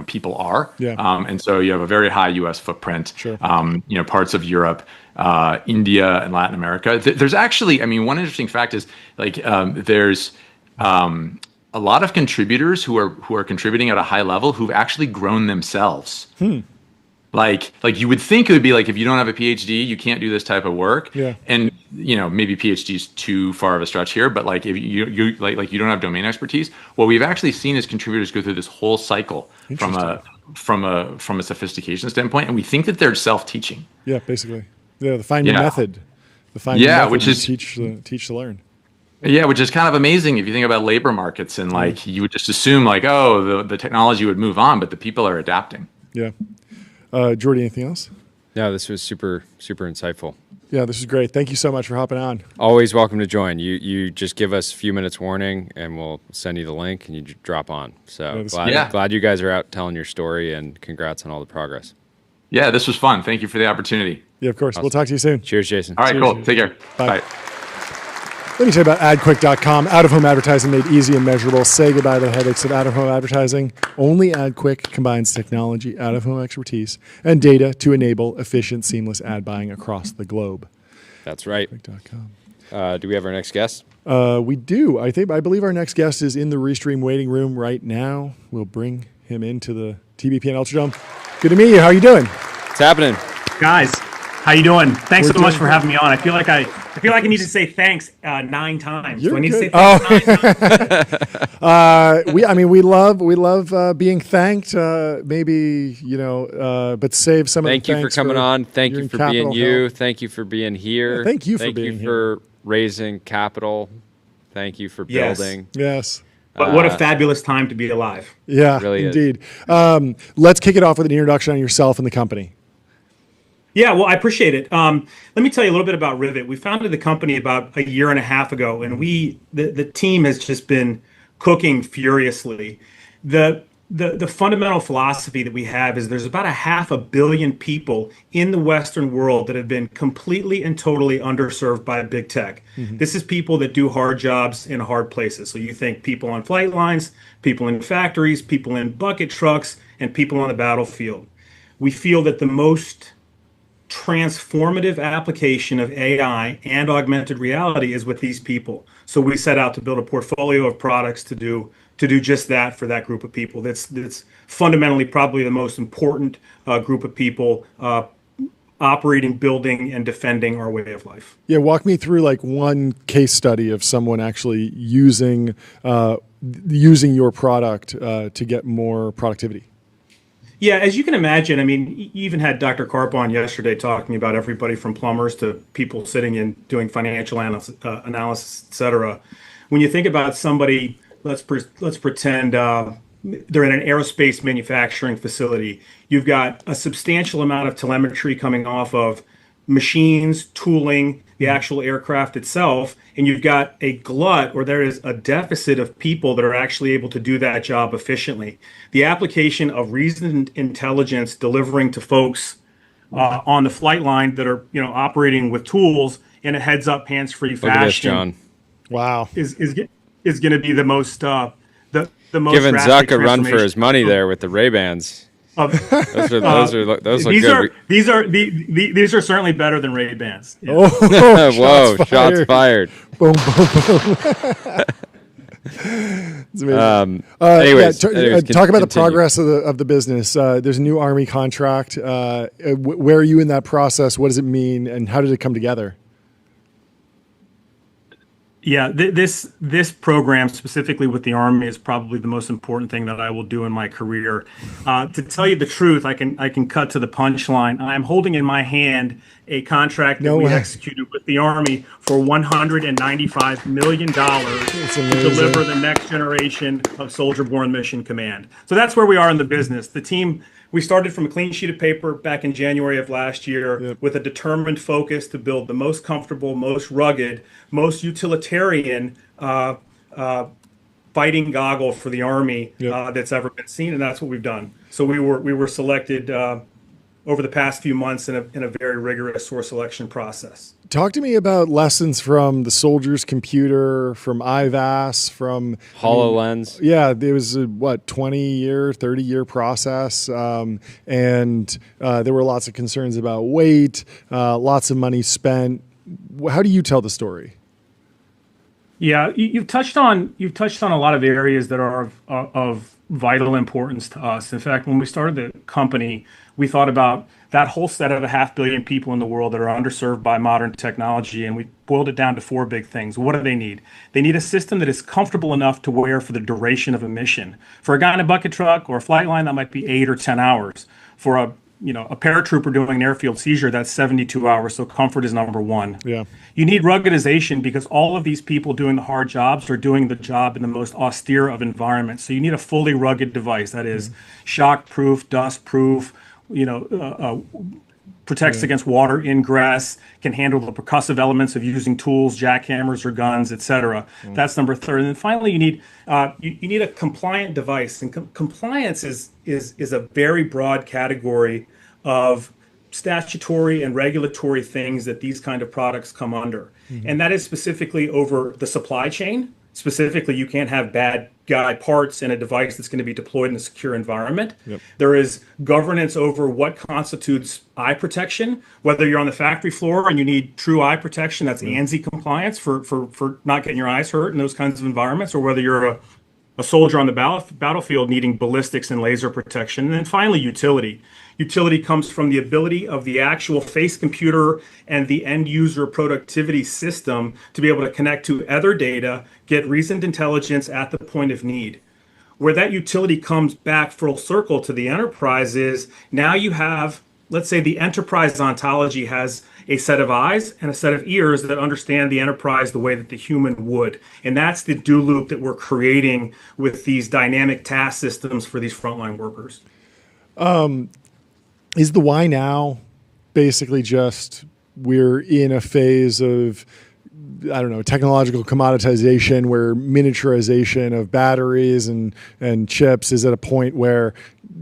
people are. And so you have a very high U.S. footprint. Sure. Parts of Europe, India, and Latin America. There's actually, one interesting fact is there's a lot of contributors who are contributing at a high level who've actually grown themselves. You would think it would be if you don't have a PhD, you can't do this type of work. Yeah. And maybe PhD is too far of a stretch here, but if you don't have domain expertise, what we've actually seen is contributors go through this whole cycle from a sophistication standpoint, and we think that they're self-teaching. Yeah, basically. Yeah, the finding method. The finding method, which is teach to learn. Yeah, which is kind of amazing if you think about labor markets, and you would just assume the technology would move on, but the people are adapting. Yeah. Jordy, anything else? No, this was super, super insightful. Yeah, this is great. Thank you so much for hopping on. Always welcome to join. You just give us a few minutes warning, and we'll send you the link, and you drop on. So glad you guys are out telling your story, and congrats on all the progress. Yeah, this was fun. Thank you for the opportunity. Yeah, of course. Awesome. We'll talk to you soon. Cheers, Jason. All right, Cheers, cool. Jason. Take care. Bye. Bye. Let me tell you about AdQuick.com. Out-of-home advertising made easy and measurable. Say goodbye to the headaches of out-of-home advertising. Only AdQuick combines technology, out-of-home expertise, and data to enable efficient, seamless ad buying across the globe. That's right. AdQuick.com. Do we have our next guest? We do. I believe our next guest is in the Restream waiting room right now. We'll bring him into the TBPN Ultradome. Good to meet you. How are you doing? What's happening? Guys, how you doing? Thanks so much for having me on. I feel like I need to say thanks 9 times. Do I need to say thanks 9 times? We love being thanked. Maybe but save some of the thanks. Thank you for coming on. Thank you for being you. Help. Thank you for being here. Yeah, thank you for being here. Thank you for raising capital. Thank you for building. Yes. But what a fabulous time to be alive. Yeah, really indeed. Let's kick it off with an introduction on yourself and the company. Yeah, well, I appreciate it. Let me tell you a little bit about Rivet. We founded the company about a year and a half ago, and the team has just been cooking furiously. The fundamental philosophy that we have is there's about 500 million people in the Western world that have been completely and totally underserved by big tech. Mm-hmm. This is people that do hard jobs in hard places. So you think people on flight lines, people in factories, people in bucket trucks, and people on the battlefield. We feel that the most transformative application of AI and augmented reality is with these people. So we set out to build a portfolio of products to do just that for that group of people. That's fundamentally probably the most important group of people operating, building, and defending our way of life. Yeah, walk me through like one case study of someone actually using your product to get more productivity. Yeah, as you can imagine, I mean, you even had Dr. Karp on yesterday talking about everybody from plumbers to people sitting in doing financial analysis, et cetera. When you think about somebody, let's pretend they're in an aerospace manufacturing facility. You've got a substantial amount of telemetry coming off of machines, tooling, the actual aircraft itself, and you've got a glut, or there is a deficit of people that are actually able to do that job efficiently. The application of reasoned intelligence delivering to folks on the flight line that are operating with tools in a heads-up, hands-free fashion. Look at this, John. Wow, is going to be the most the most giving drastic Zuck a run for his money there with the Ray-Bans. Those look good. These are certainly better than Ray-Bans. Yeah. Oh, whoa! Shots fired. Boom, boom, boom. It's amazing. Anyways, talk about the progress of the business. There's a new Army contract. Where are you in that process? What does it mean, and how did it come together? Yeah, this program specifically with the Army is probably the most important thing that I will do in my career. To tell you the truth, I can cut to the punchline. I'm holding in my hand a contract that we executed with the Army for $195 million to deliver the next generation of Soldier-Borne Mission Command. So that's where we are in the business. The team, we started from a clean sheet of paper back in January of last year with a determined focus to build the most comfortable, most rugged, most utilitarian fighting goggle for the Army that's ever been seen, and that's what we've done. So we were selected over the past few months in a very rigorous source selection process. Talk to me about lessons from the soldier's computer, from IVAS, from HoloLens. There was a 20-year, 30-year process, and there were lots of concerns about weight, lots of money spent. How do you tell the story? Yeah, you've touched on a lot of areas that are of vital importance to us. In fact, when we started the company, we thought about that whole set of 500 million people in the world that are underserved by modern technology, and we boiled it down to 4 big things. What do they need? They need a system that is comfortable enough to wear for the duration of a mission. For a guy in a bucket truck or a flight line, that might be 8 or 10 hours. For a paratrooper doing an airfield seizure, that's 72 hours, so comfort is number 1. Yeah. You need ruggedization because all of these people doing the hard jobs are doing the job in the most austere of environments. So you need a fully rugged device that is shock-proof, dust-proof, protects against water ingress, can handle the percussive elements of using tools, jackhammers or guns, etc. That's number third. And then finally, you need a compliant device. And compliance is a very broad category of statutory and regulatory things that these kind of products come under. And that is specifically over the supply chain. Specifically, you can't have bad guy parts in a device that's going to be deployed in a secure environment. There is governance over what constitutes eye protection, whether you're on the factory floor and you need true eye protection, that's ANSI compliance for not getting your eyes hurt in those kinds of environments, or whether you're a soldier on the battlefield needing ballistics and laser protection. And then finally, utility. Utility comes from the ability of the actual face computer and the end user productivity system to be able to connect to other data, get reasoned intelligence at the point of need. Where that utility comes back full circle to the enterprise is now you have, let's say the enterprise ontology has a set of eyes and a set of ears that understand the enterprise the way that the human would. And that's the do loop that we're creating with these dynamic task systems for these frontline workers. Is the why now basically just we're in a phase of, I don't know, technological commoditization where miniaturization of batteries and chips is at a point where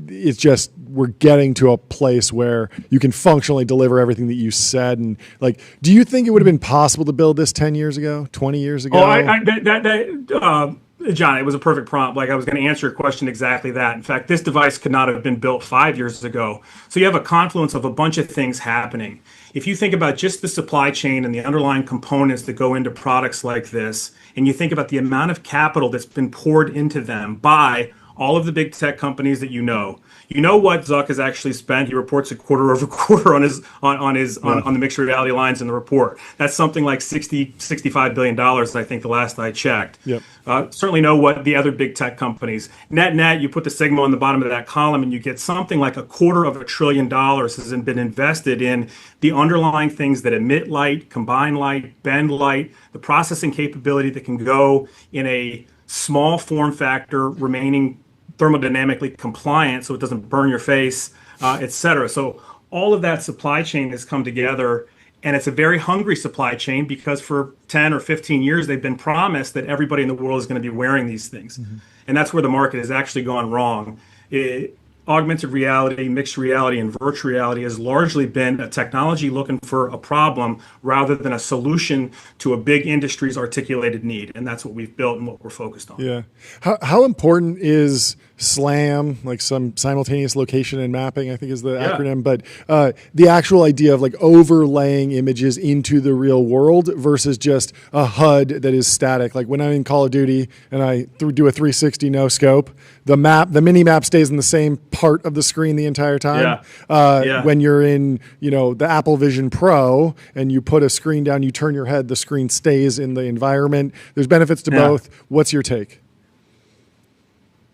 it's just we're getting to a place where you can functionally deliver everything that you said? And like, do you think it would have been possible to build this 10 years ago, 20 years ago? John, it was a perfect prompt. Like, I was going to answer your question exactly that. In fact, this device could not have been built 5 years ago. So you have a confluence of a bunch of things happening. If you think about just the supply chain and the underlying components that go into products like this, and you think about the amount of capital that's been poured into them by all of the big tech companies that you know what Zuck has actually spent. He reports it quarter over quarter on the mixed reality lines in the report. That's something like $65 billion, I think, the last I checked. Certainly know what the other big tech companies. Net, you put the sigma on the bottom of that column and you get something like $250 billion has been invested in the underlying things that emit light, combine light, bend light, the processing capability that can go in a small form factor, remaining thermodynamically compliant so it doesn't burn your face, et cetera. So all of that supply chain has come together, and it's a very hungry supply chain because for 10 or 15 years they've been promised that everybody in the world is going to be wearing these things. And that's where the market has actually gone wrong. Augmented reality, mixed reality, and virtual reality has largely been a technology looking for a problem rather than a solution to a big industry's articulated need. And that's what we've built and what we're focused on. Yeah. How important is SLAM, like some simultaneous location and mapping, I think is the acronym, but the actual idea of like overlaying images into the real world versus just a HUD that is static. Like when I'm in Call of Duty and I do a 360 no scope, the mini map stays in the same part of the screen the entire time. When you're in, the Apple Vision Pro and you put a screen down, you turn your head, the screen stays in the environment. There's benefits to both. What's your take?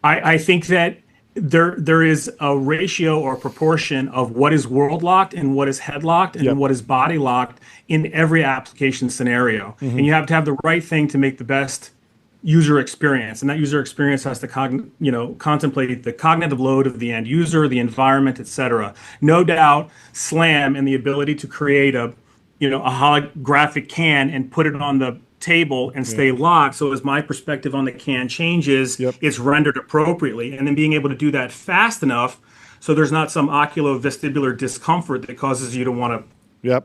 I think that there is a ratio or proportion of what is world locked and what is head locked and what is body locked in every application scenario. And you have to have the right thing to make the best user experience. And that user experience has to contemplate the cognitive load of the end user, the environment, et cetera. No doubt, SLAM and the ability to create a holographic can and put it on the table and stay locked. So as my perspective on the can changes, it's rendered appropriately. And then being able to do that fast enough so there's not some oculovestibular discomfort that causes you to want to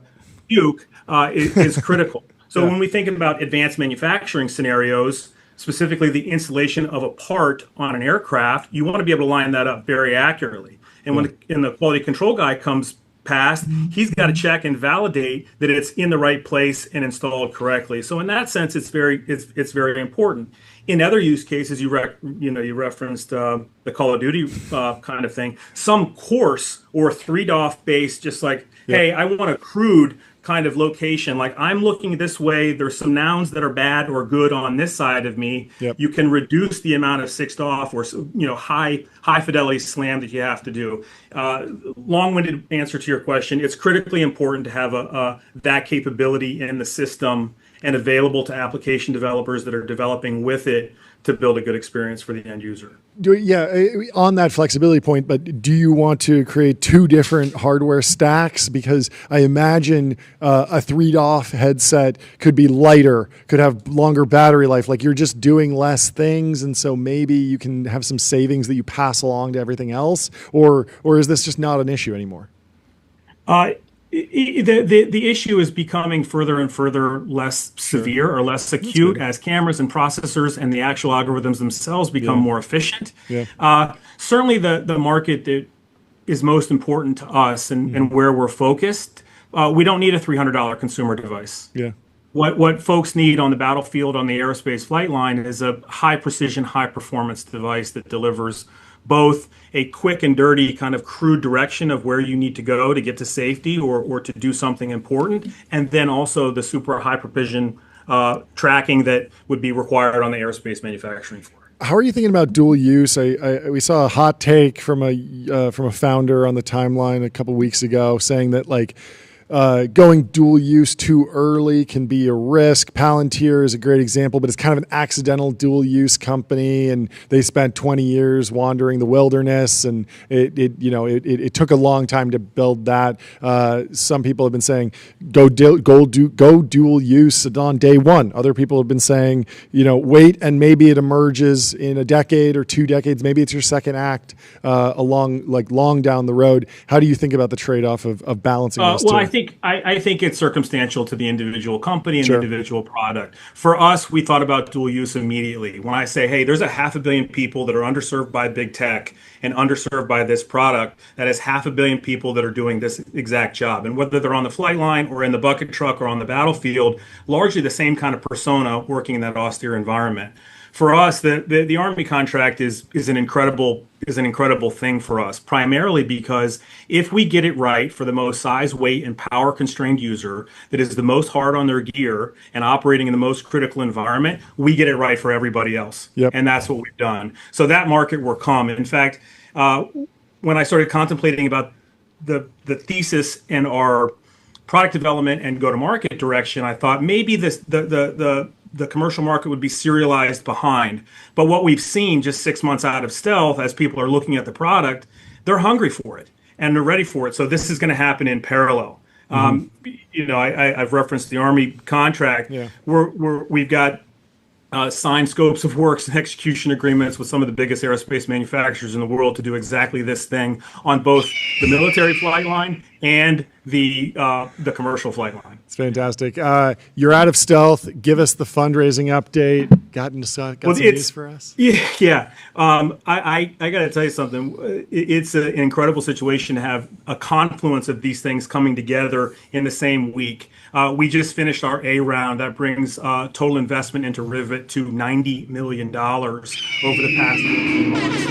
puke is critical. So when we think about advanced manufacturing scenarios, specifically the installation of a part on an aircraft, you want to be able to line that up very accurately. And when the quality control guy comes past, he's got to check and validate that it's in the right place and installed correctly. So in that sense, it's very important. In other use cases, you referenced the Call of Duty kind of thing. Some coarse or 3DOF based, just like, hey, I want a crude kind of location. Like I'm looking this way. There's some nouns that are bad or good on this side of me. You can reduce the amount of 6DOF or high fidelity SLAM that you have to do. Long-winded answer to your question. It's critically important to have that capability in the system and available to application developers that are developing with it to build a good experience for the end user. On that flexibility point, but do you want to create two different hardware stacks? Because I imagine a 3DOF headset could be lighter, could have longer battery life. Like you're just doing less things, and so maybe you can have some savings that you pass along to everything else. Or is this just not an issue anymore? The issue is becoming further and further less severe or less acute as cameras and processors and the actual algorithms themselves become more efficient. Certainly the market that is most important to us and where we're focused, we don't need a $300 consumer device. What folks need on the battlefield, on the aerospace flight line, is a high precision, high performance device that delivers both a quick and dirty kind of crude direction of where you need to go to get to safety or to do something important, and then also the super high precision tracking that would be required on the aerospace manufacturing floor. How are you thinking about dual use? We saw a hot take from a founder on the timeline a couple weeks ago saying that going dual use too early can be a risk. Palantir is a great example, but it's kind of an accidental dual use company, and they spent 20 years wandering the wilderness, and it took a long time to build that. Some people have been saying go dual use on day one. Other people have been saying wait and maybe it emerges in a decade or 2 decades. Maybe it's your second act long down the road. How do you think about the trade-off of balancing those two? I think it's circumstantial to the individual company and the individual product. For us, we thought about dual use immediately. When I say, hey, there's 500 million people that are underserved by big tech and underserved by this product, that is 500 million people that are doing this exact job. And whether they're on the flight line or in the bucket truck or on the battlefield, largely the same kind of persona working in that austere environment. For us, the Army contract is an incredible thing for us, primarily because if we get it right for the most size, weight, and power constrained user that is the most hard on their gear and operating in the most critical environment, we get it right for everybody else. And that's what we've done. So that market will come. In fact, when I started contemplating about the thesis in our product development and go-to-market direction, I thought maybe the commercial market would be serialized behind. But what we've seen just 6 months out of stealth, as people are looking at the product, they're hungry for it and they're ready for it. So this is going to happen in parallel. I've referenced the Army contract. We've got signed scopes of works and execution agreements with some of the biggest aerospace manufacturers in the world to do exactly this thing on both the military flight line and the commercial flight line. It's fantastic. You're out of stealth. Give us the fundraising update. Got some news for us? Yeah. I got to tell you something. It's an incredible situation to have a confluence of these things coming together in the same week. We just finished our A round. That brings total investment into Rivet to $90 million over the past 18 months.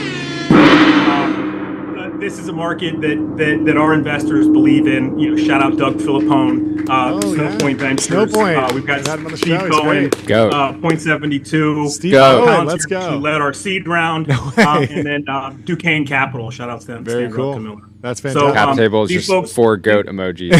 This is a market that our investors believe in. Shout out Doug Filippone, Redpoint Ventures. We've got Steve Cohen, Point 72. Steve Cohen, let's go. Who led our seed round, and then Duquesne Capital. Shout out Stan. Very cool. Miller. That's fantastic. Cap table is just 4 goat emojis.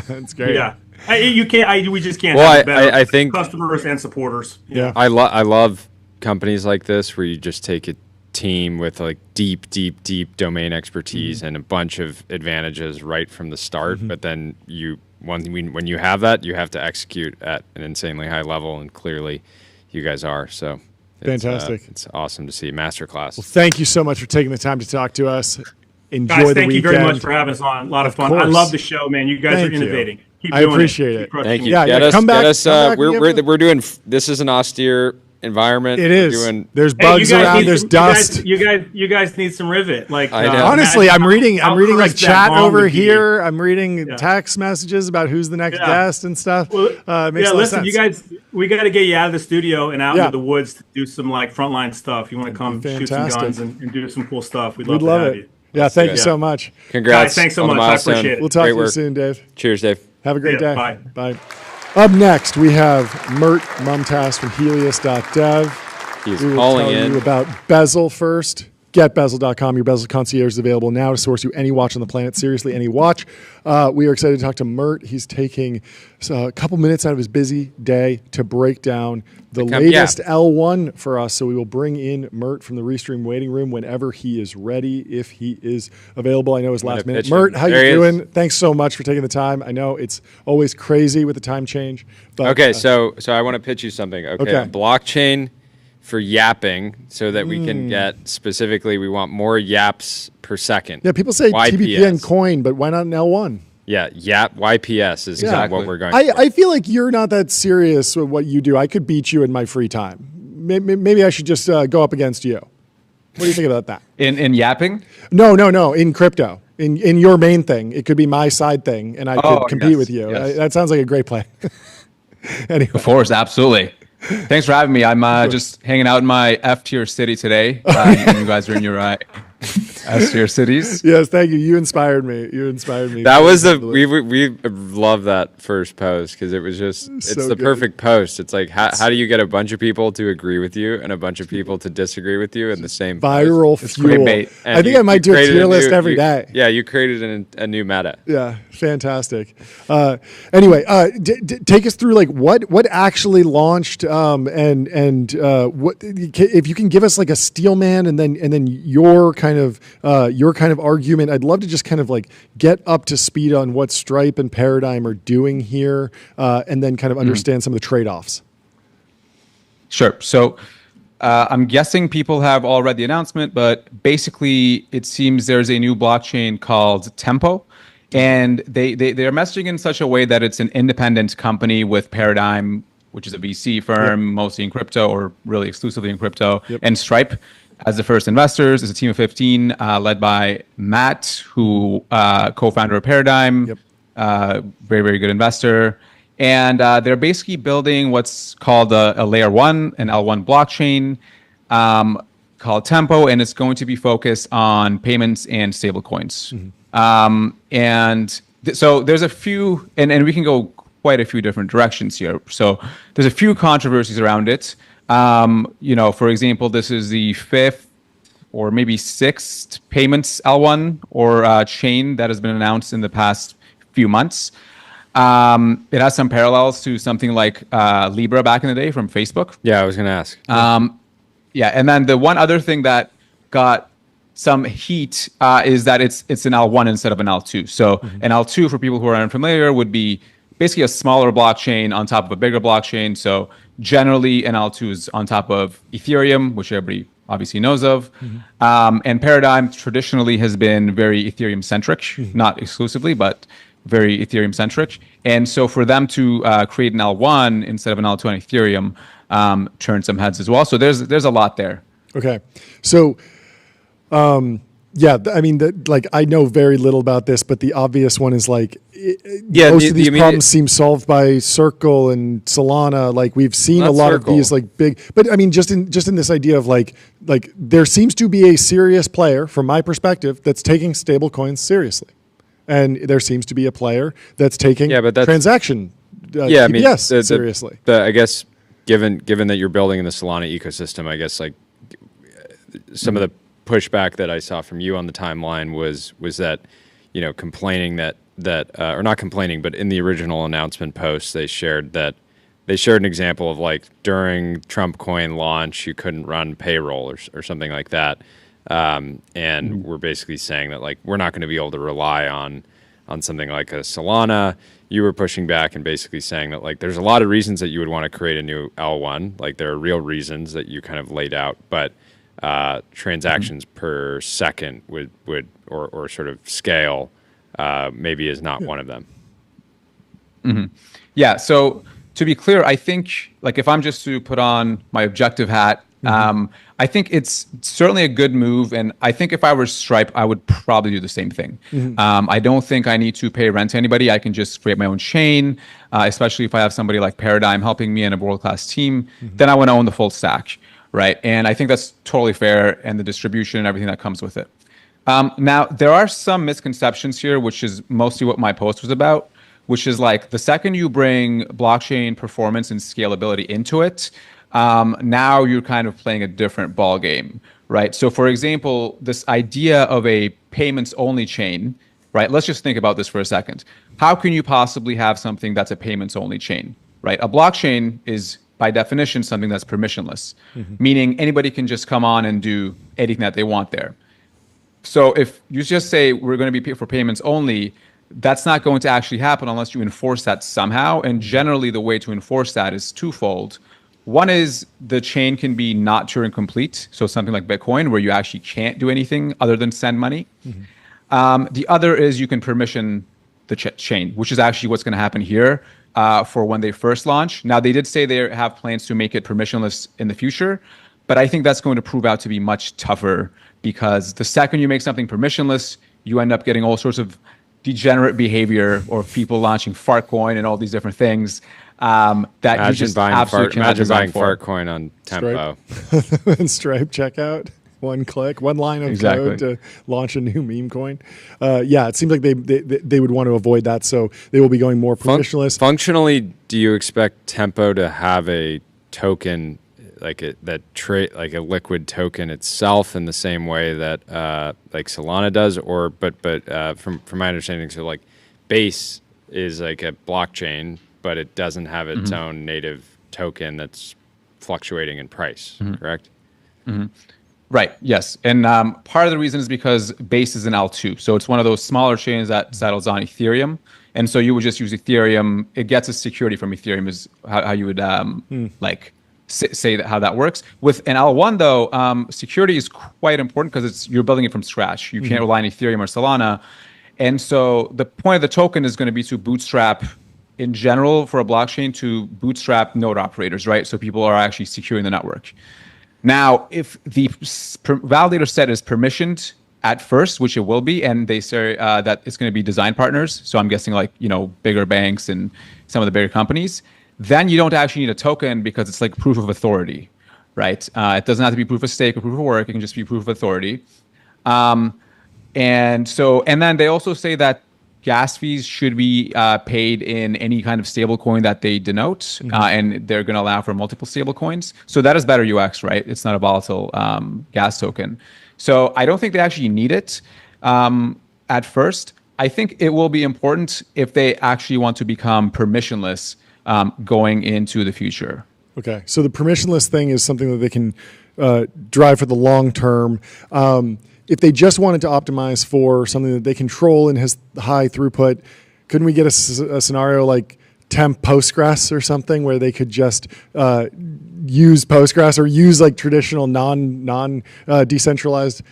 That's great. Yeah. You can't. We just can't. Well, have better I think customers and supporters. Yeah. I love companies like this where you just take a team with deep domain expertise and a bunch of advantages right from the start. But then when you have that, you have to execute at an insanely high level, and clearly, you guys are. So fantastic. It's awesome to see. Masterclass. Well, thank you so much for taking the time to talk to us. Enjoy guys, the thank weekend. you very much for having us on. A lot of fun. Course. I love the show, man. You guys are innovating. Keep I doing appreciate it. Thank you. Yeah, come back. We're doing. This is an austere environment. It is. There's bugs around. There's dust. You guys need some Rivet. I know. Honestly, I'm reading chat over here. I'm reading text messages about who's the next guest and stuff. Makes listen, you guys, we got to get you out of the studio and out into the woods to do some frontline stuff. You want to come shoot some guns and do some cool stuff? We'd love to have you. Yeah, thank you so much. Congrats. Guys, thanks so much. I appreciate it. We'll talk to you soon, Dave. Cheers, Dave. Have a great day. Bye. Bye. Up next, we have Mert Mumtaz from Helius.dev. He's we will calling tell in you about Bezel first. GetBezel.com. Your Bezel concierge is available now to source you any watch on the planet. Seriously, any watch. We are excited to talk to Mert. He's taking a couple minutes out of his busy day to break down the latest L1 for us. So we will bring in Mert from the Restream waiting room whenever he is ready, if he is available. I know his last minute. Mert, how you doing? Thanks so much for taking the time. I know it's always crazy with the time change. But, okay, so I want to pitch you something. Okay. A blockchain for yapping so that we can get specifically, we want more yaps per second. Yeah, people say YPS. TBPN coin, but why not an L1? Yeah, yap YPS is what we're going for. I feel like you're not that serious with what you do. I could beat you in my free time. Maybe I should just go up against you. What do you think about that? In yapping? No. In crypto. In your main thing. It could be my side thing, and I could compete with you. Yes. That sounds like a great play. Anyway. Of course, absolutely. Thanks for having me. I'm just hanging out in my F-tier city today. You guys are in your S-tier cities. Yes, thank you. You inspired me. That was we love that first post because it was just it's the perfect post. It's like how do you get a bunch of people to agree with you and a bunch of people to disagree with you in the same viral post? fuel. I think I might do a tier list every day. Yeah, you created a new meta. Yeah, fantastic. Anyway, take us through like what actually launched and what if you can give us like a Steelman and then your kind of argument. I'd love to just kind of like get up to speed on what Stripe and Paradigm are doing here, and then kind of understand some of the trade-offs. Sure. So I'm guessing people have all read the announcement, but basically it seems there's a new blockchain called Tempo. And they're messaging in such a way that it's an independent company with Paradigm, which is a VC firm, mostly in crypto or really exclusively in crypto, and Stripe as the first investors. It's a team of 15 led by Matt, who co-founder of Paradigm, very, very good investor. And they're basically building what's called a layer one, an L1 blockchain called Tempo, and it's going to be focused on payments and stablecoins. So there's a few, and we can go quite a few different directions here. So there's a few controversies around it. For example, this is the 5th or maybe 6th payments L1 or chain that has been announced in the past few months. It has some parallels to something like Libra back in the day from Facebook. Yeah, I was going to ask. And then the one other thing that got some heat is that it's an L1 instead of an L2. So an L2, for people who are unfamiliar, would be basically a smaller blockchain on top of a bigger blockchain. So generally, an L2 is on top of Ethereum, which everybody obviously knows of. And Paradigm traditionally has been very Ethereum-centric, not exclusively, but very Ethereum-centric. And so for them to create an L1 instead of an L2 on Ethereum turned some heads as well. So there's a lot there. Okay. So... I mean, I know very little about this, but the obvious one is most of these problems seem solved by Circle and Solana. Like we've seen a lot of these big, but I mean, just in this idea of like there seems to be a serious player from my perspective that's taking stable coins seriously. And there seems to be a player that's taking transaction TPS seriously. I guess given that you're building in the Solana ecosystem, I guess some of the pushback that I saw from you on the timeline was that, complaining that or not complaining, but in the original announcement post, they shared an example of during Trump coin launch, you couldn't run payroll or something like that. And we're basically saying that we're not going to be able to rely on something like a Solana. You were pushing back and basically saying that there's a lot of reasons that you would want to create a new L1. There are real reasons that you kind of laid out, but transactions per second would or sort of scale maybe is not one of them. Yeah. So to be clear, I think if I'm just to put on my objective hat, I think it's certainly a good move. And I think if I were Stripe, I would probably do the same thing. I don't think I need to pay rent to anybody. I can just create my own chain, especially if I have somebody like Paradigm helping me and a world-class team. Then I want to own the full stack. Right. And I think that's totally fair, and the distribution and everything that comes with it. Now, there are some misconceptions here, which is mostly what my post was about, which is the second you bring blockchain performance and scalability into it, now you're kind of playing a different ball game, right? So for example, this idea of a payments only chain, right? Let's just think about this for a second. How can you possibly have something that's a payments only chain, right? A blockchain is by definition something that's permissionless, meaning anybody can just come on and do anything that they want there. So if you just say we're going to be paid for payments only, that's not going to actually happen unless you enforce that somehow. And generally the way to enforce that is twofold. One is the chain can be not Turing complete, so something like Bitcoin where you actually can't do anything other than send money. The other is you can permission the chain, which is actually what's going to happen here for when they first launch. Now, they did say they have plans to make it permissionless in the future, but I think that's going to prove out to be much tougher because the second you make something permissionless, you end up getting all sorts of degenerate behavior or people launching Fartcoin and all these different things that you just absolutely cannot design for. Fartcoin on Tempo. And Stripe checkout. One click, one line of code to launch a new meme coin. Yeah, it seems like they would want to avoid that, so they will be going more permissionless. Functionally, do you expect Tempo to have a token like a liquid token itself in the same way that like Solana does, or but from my understanding, so like Base is like a blockchain, but it doesn't have its own native token that's fluctuating in price, correct? Right. Yes. And part of the reason is because Base is an L2. So it's one of those smaller chains that settles on Ethereum. And so you would just use Ethereum. It gets its security from Ethereum is how you would say that how that works. With an L1 though, security is quite important because you're building it from scratch. You can't rely on Ethereum or Solana. And so the point of the token is going to be to bootstrap in general for a blockchain to bootstrap node operators, right? So people are actually securing the network. Now, if the validator set is permissioned at first, which it will be, and they say that it's going to be design partners, so I'm guessing like, bigger banks and some of the bigger companies, then you don't actually need a token because it's like proof of authority, right? It doesn't have to be proof of stake or proof of work. It can just be proof of authority. And then they also say that gas fees should be paid in any kind of stable coin that they denote, and they're going to allow for multiple stable coins. So that is better UX, right? It's not a volatile gas token. So I don't think they actually need it at first. I think it will be important if they actually want to become permissionless going into the future. Okay, so the permissionless thing is something that they can drive for the long term. If they just wanted to optimize for something that they control and has high throughput, couldn't we get a scenario like temp Postgres or something where they could just use Postgres or use like traditional non decentralized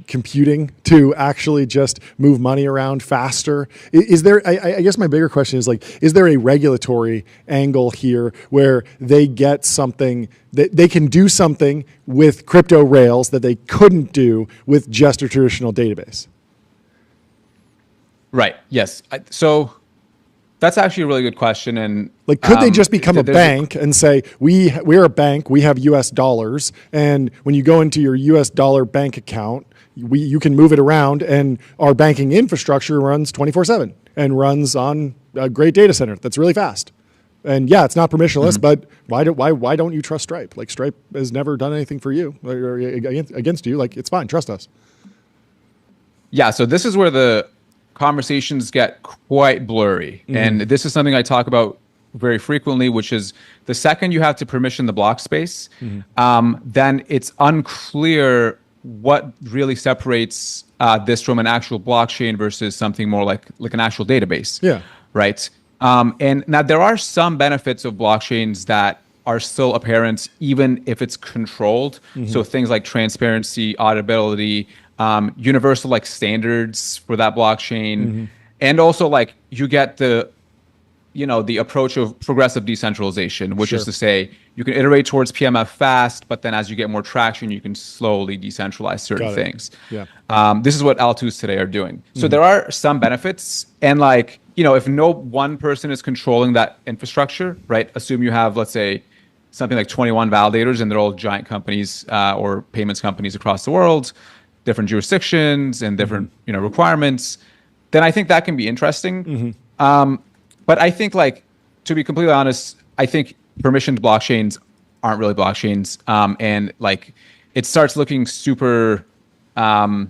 computing to actually just move money around faster? Is there? I guess my bigger question is like, is there a regulatory angle here where they get something that they can do something with crypto rails that they couldn't do with just a traditional database? Right. Yes. So that's actually a really good question. And like, could they just become a bank and say, we're a bank, we have US dollars, and when you go into your US dollar bank account, you can move it around, and our banking infrastructure runs 24/7 and runs on a great data center that's really fast. And yeah, it's not permissionless, but why don't you trust Stripe? Like, Stripe has never done anything for you or against you. Like, it's fine, trust us. Yeah. So this is where the conversations get quite blurry. And this is something I talk about very frequently, which is the second you have to permission the block space, then it's unclear what really separates this from an actual blockchain versus something more like an actual database. Yeah. Right. And now there are some benefits of blockchains that are still apparent even if it's controlled. So things like transparency, auditability, universal like standards for that blockchain, and also like you get the approach of progressive decentralization, which is to say you can iterate towards PMF fast, but then as you get more traction, you can slowly decentralize certain things. This is what L2s today are doing. So there are some benefits, and like, if no one person is controlling that infrastructure, right? Assume you have, let's say, something like 21 validators, and they're all giant companies or payments companies across the world, different jurisdictions and different requirements, then I think that can be interesting. But I think, like, to be completely honest, I think permissioned blockchains aren't really blockchains, and like it starts looking super drawn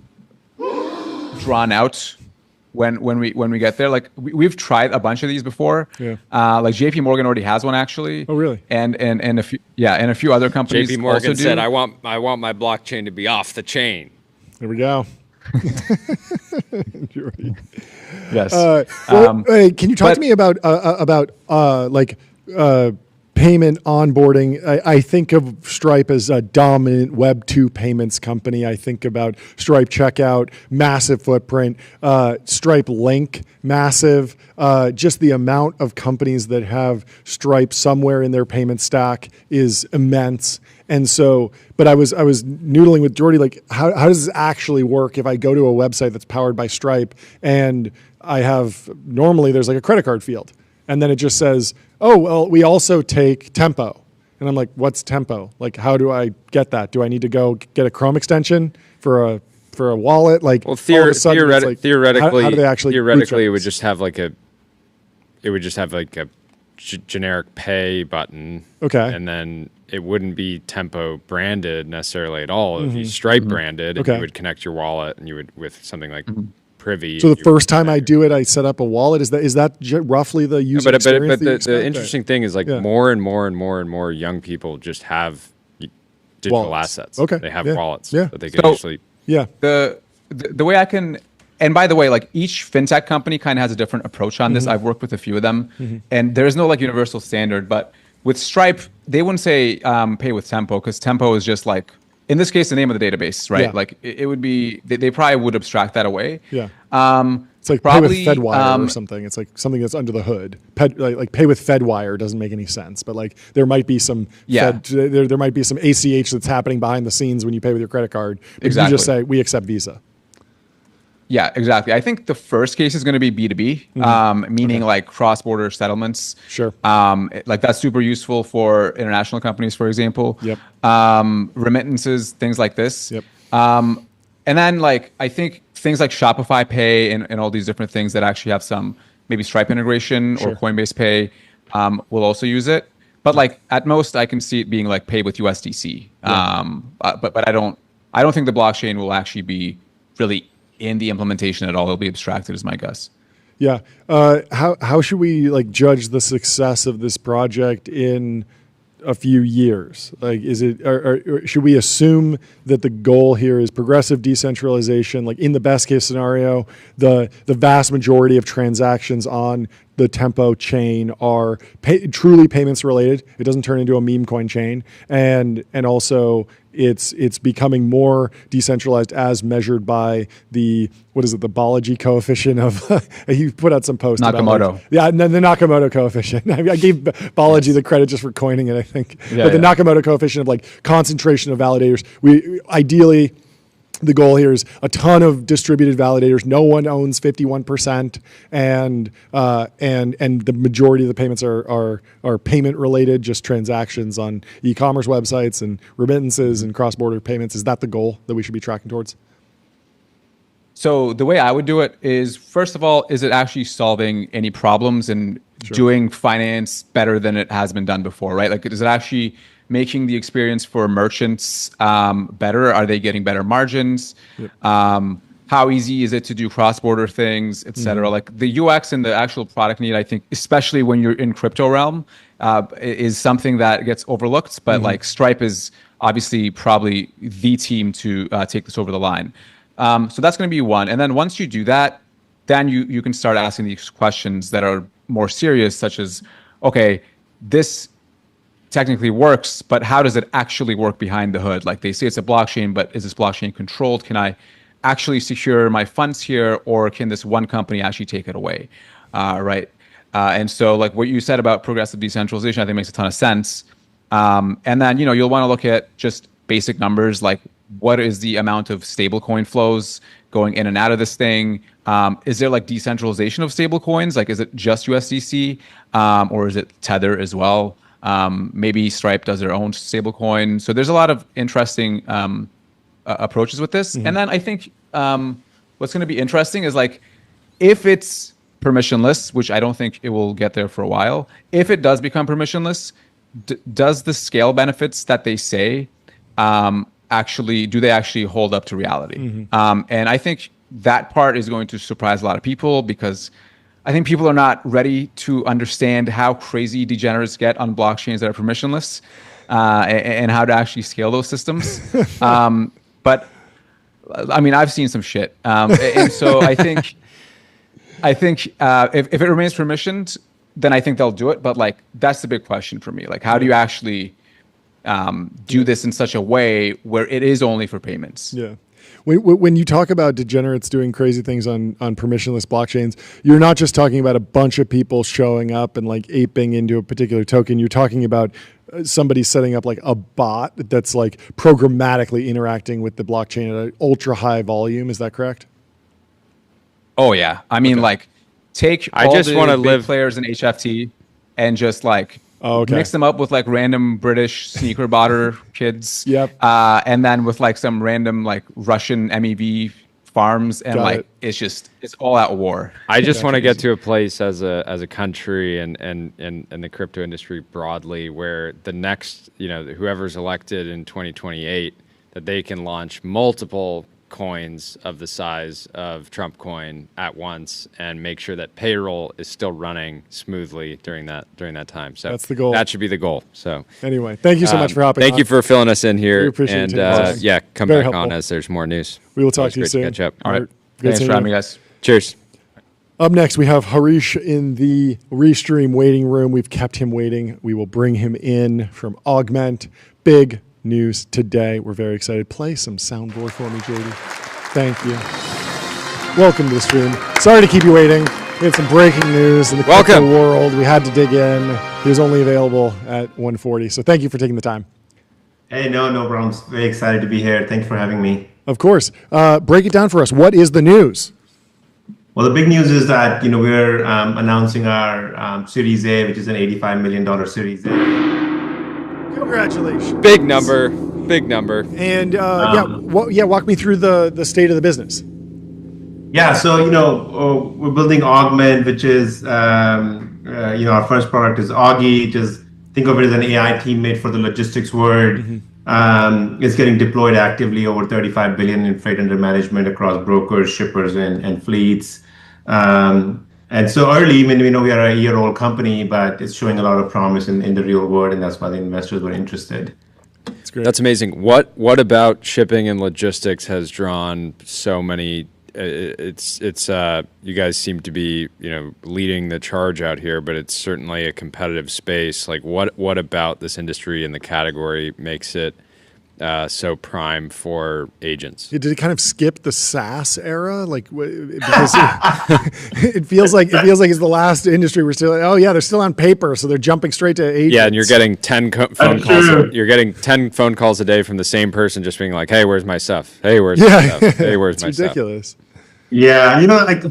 out when we get there. Like we've tried a bunch of these before. Yeah. Like JP Morgan already has one actually. Oh really? And a few other companies. JP Morgan also said, do. "I want my blockchain to be off the chain." There we go. Yes. Hey, can you talk to me about payment onboarding? I think of Stripe as a dominant Web 2 payments company. I think about Stripe Checkout, massive footprint. Stripe Link, massive. Just the amount of companies that have Stripe somewhere in their payment stack is immense. And so, but I was noodling with Jordy, like how does this actually work if I go to a website that's powered by Stripe and normally there's like a credit card field and then it just says, oh, well, we also take Tempo. And I'm like, what's Tempo? Like, how do I get that? Do I need to go get a Chrome extension for a wallet? Like, well, theoretically, theoretically, how do they actually it would just have like a generic pay button. Okay. And then it wouldn't be Tempo branded necessarily at all. It would be Stripe branded. Okay. And you would connect your wallet and you would with something like Privy. So the first time I do it, I set up a wallet. Is that roughly the user experience? But the interesting thing is like more and more young people just have digital wallets. assets. Okay. They have Yeah. wallets Yeah. that they can actually. Yeah. The way I can, and by the way, like each fintech company kind of has a different approach on this. I've worked with a few of them, and there's no like universal standard. But with Stripe, they wouldn't say pay with Tempo because Tempo is just like, in this case, the name of the database, right? Yeah. Like it would be, they probably would abstract that away. Yeah. It's like probably, pay with Fedwire or something. It's like something that's under the hood. Like pay with Fedwire doesn't make any sense, but like there might be some there might be some ACH that's happening behind the scenes when you pay with your credit card. But Exactly. You just say we accept Visa. Yeah, exactly. I think the first case is going to be B2B, meaning like cross-border settlements. Sure. Like that's super useful for international companies, for example. Yep. Remittances, things like this. Yep. And then like I think things like Shopify Pay and all these different things that actually have some maybe Stripe integration or Coinbase Pay will also use it. But like at most, I can see it being like pay with USDC. Yeah. But I don't think the blockchain will actually be really in the implementation at all. It'll be abstracted, is my guess. Yeah. How should we like judge the success of this project in a few years? Like, is it, or should we assume that the goal here is progressive decentralization? Like in the best case scenario, the vast majority of transactions on the Tempo chain are truly payments related. It doesn't turn into a meme coin chain, and also it's becoming more decentralized as measured by the Balaji coefficient of he put out some post Nakamoto. about the Nakamoto coefficient. I gave Balaji the credit just for coining it, I think. Yeah, but the Nakamoto coefficient of like concentration of validators. We ideally, the goal here is a ton of distributed validators. No one owns 51%, and the majority of the payments are payment related, just transactions on e-commerce websites and remittances and cross-border payments. Is that the goal that we should be tracking towards? So the way I would do it is, first of all, is it actually solving any problems and doing finance better than it has been done before, right? Like, is it actually making the experience for merchants better? Are they getting better margins? Yep. How easy is it to do cross-border things, et cetera? Like the UX and the actual product need, I think, especially when you're in crypto realm, is something that gets overlooked. But like Stripe is obviously probably the team to take this over the line. So that's going to be one. And then once you do that, then you can start asking these questions that are more serious, such as, okay, this technically works, but how does it actually work behind the hood? Like they say it's a blockchain, but is this blockchain controlled? Can I actually secure my funds here, or can this one company actually take it away? Right. And so like what you said about progressive decentralization, I think makes a ton of sense. And then, you'll want to look at just basic numbers, like what is the amount of stablecoin flows going in and out of this thing? Is there like decentralization of stablecoins? Like, is it just USDC or is it Tether as well? Maybe Stripe does their own stablecoin. So there's a lot of interesting approaches with this. And then I think what's going to be interesting is like, if it's permissionless, which I don't think it will get there for a while, if it does become permissionless, does the scale benefits that they say do they actually hold up to reality? And I think that part is going to surprise a lot of people, because I think people are not ready to understand how crazy degenerates get on blockchains that are permissionless, and how to actually scale those systems. But I mean, I've seen some shit, and so I think if it remains permissioned, then I think they'll do it. But like, that's the big question for me. Like, how do you actually do this in such a way where it is only for payments? Yeah. When you talk about degenerates doing crazy things on permissionless blockchains, you're not just talking about a bunch of people showing up and like aping into a particular token. You're talking about somebody setting up like a bot that's like programmatically interacting with the blockchain at an ultra high volume. Is that correct? Oh yeah. I mean, like, take I all just the wanna big live- players in HFT and just like mix them up with like random British sneaker botter kids. Yep. And then with like some random like Russian MEV farms, and Got like it. it's all out war. I just want to get to a place as a country and the crypto industry broadly, where the next, whoever's elected in 2028, that they can launch multiple coins of the size of Trump coin at once and make sure that payroll is still running smoothly during that time. So That's the goal. That should be the goal. So Anyway, thank you so much for hopping Thank on. you for filling us in here. We appreciate and you taking the time. come Very back helpful. on as there's more news. We will talk Always to you great soon. catch up. All right. Good Thanks seeing for having you. me, guys. Cheers. Up next, we have Harish in the Restream waiting room. We've kept him waiting. We will bring him in from Augment. Big news today. We're very excited. Play some soundboard for me, JD. Thank you. Welcome to the stream. Sorry to keep you waiting. We had some breaking news in the crypto world. We had to dig in. He was only available at 1:40. So thank you for taking the time. Hey, no problems. Very excited to be here. Thanks for having me. Of course. Break it down for us. What is the news? Well, the big news is that we're announcing our Series A, which is an $85 million Series A. Congratulations. Big number. And walk me through the state of the business. Yeah, so we're building Augment, which is our first product is Augie. Just think of it as an AI teammate for the logistics world. It's getting deployed actively, over 35 billion in freight under management across brokers, shippers, and fleets. And so early, we are a year-old company, but it's showing a lot of promise in the real world, and that's why the investors were interested. That's great. That's amazing. What about shipping and logistics has drawn so many? It's you guys seem to be leading the charge out here, but it's certainly a competitive space. Like what about this industry and the category makes it so prime for agents? Did it kind of skip the SaaS era? Like, because it feels like it's the last industry we're still. Oh yeah, they're still on paper, so they're jumping straight to agents. Yeah, and you're getting 10 phone calls. You're getting 10 phone calls a day from the same person, just being like, "Hey, where's my stuff? Hey, where's my stuff? Hey, where's my stuff?" It's ridiculous. Yeah,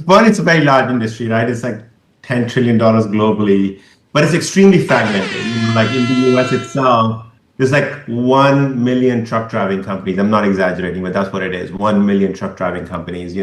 one, it's a very large industry, right? It's like $10 trillion globally, but it's extremely fragmented. Like in the US itself, there's like 1 million truck driving companies. I'm not exaggerating, but that's what it is. 1 million truck driving companies,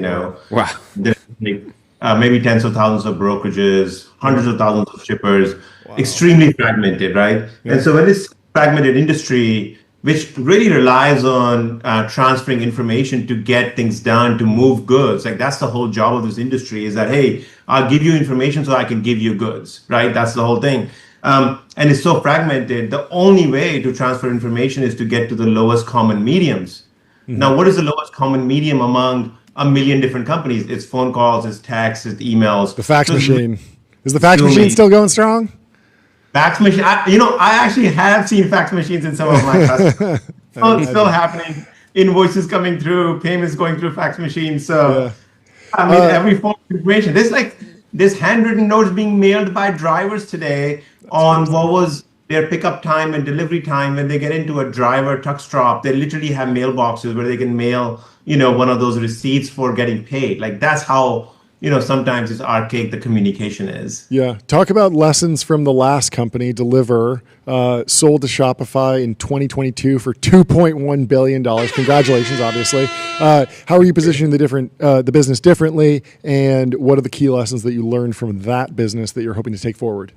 Wow. There's maybe tens of thousands of brokerages, hundreds of thousands of shippers, extremely fragmented, right? Yeah. And so when this fragmented industry, which really relies on transferring information to get things done, to move goods. Like that's the whole job of this industry is that, hey, I'll give you information so I can give you goods, right? That's the whole thing. And it's so fragmented. The only way to transfer information is to get to the lowest common mediums. Now, what is the lowest common medium among a million different companies? It's phone calls, it's texts, it's emails. The fax machine. Is the fax machine still going strong? Fax machine. I actually have seen fax machines in some of my customers. It's still happening. Invoices coming through, payments going through fax machines. So, every form of information. There's handwritten notes being mailed by drivers today on what was their pickup time and delivery time. When they get into a driver tuck stop, they literally have mailboxes where they can mail, one of those receipts for getting paid. Like that's how. Sometimes it's archaic, the communication is. Yeah. Talk about lessons from the last company, Deliver, sold to Shopify in 2022 for $2.1 billion. Congratulations, obviously. How are you positioning the business differently? And what are the key lessons that you learned from that business that you're hoping to take forward?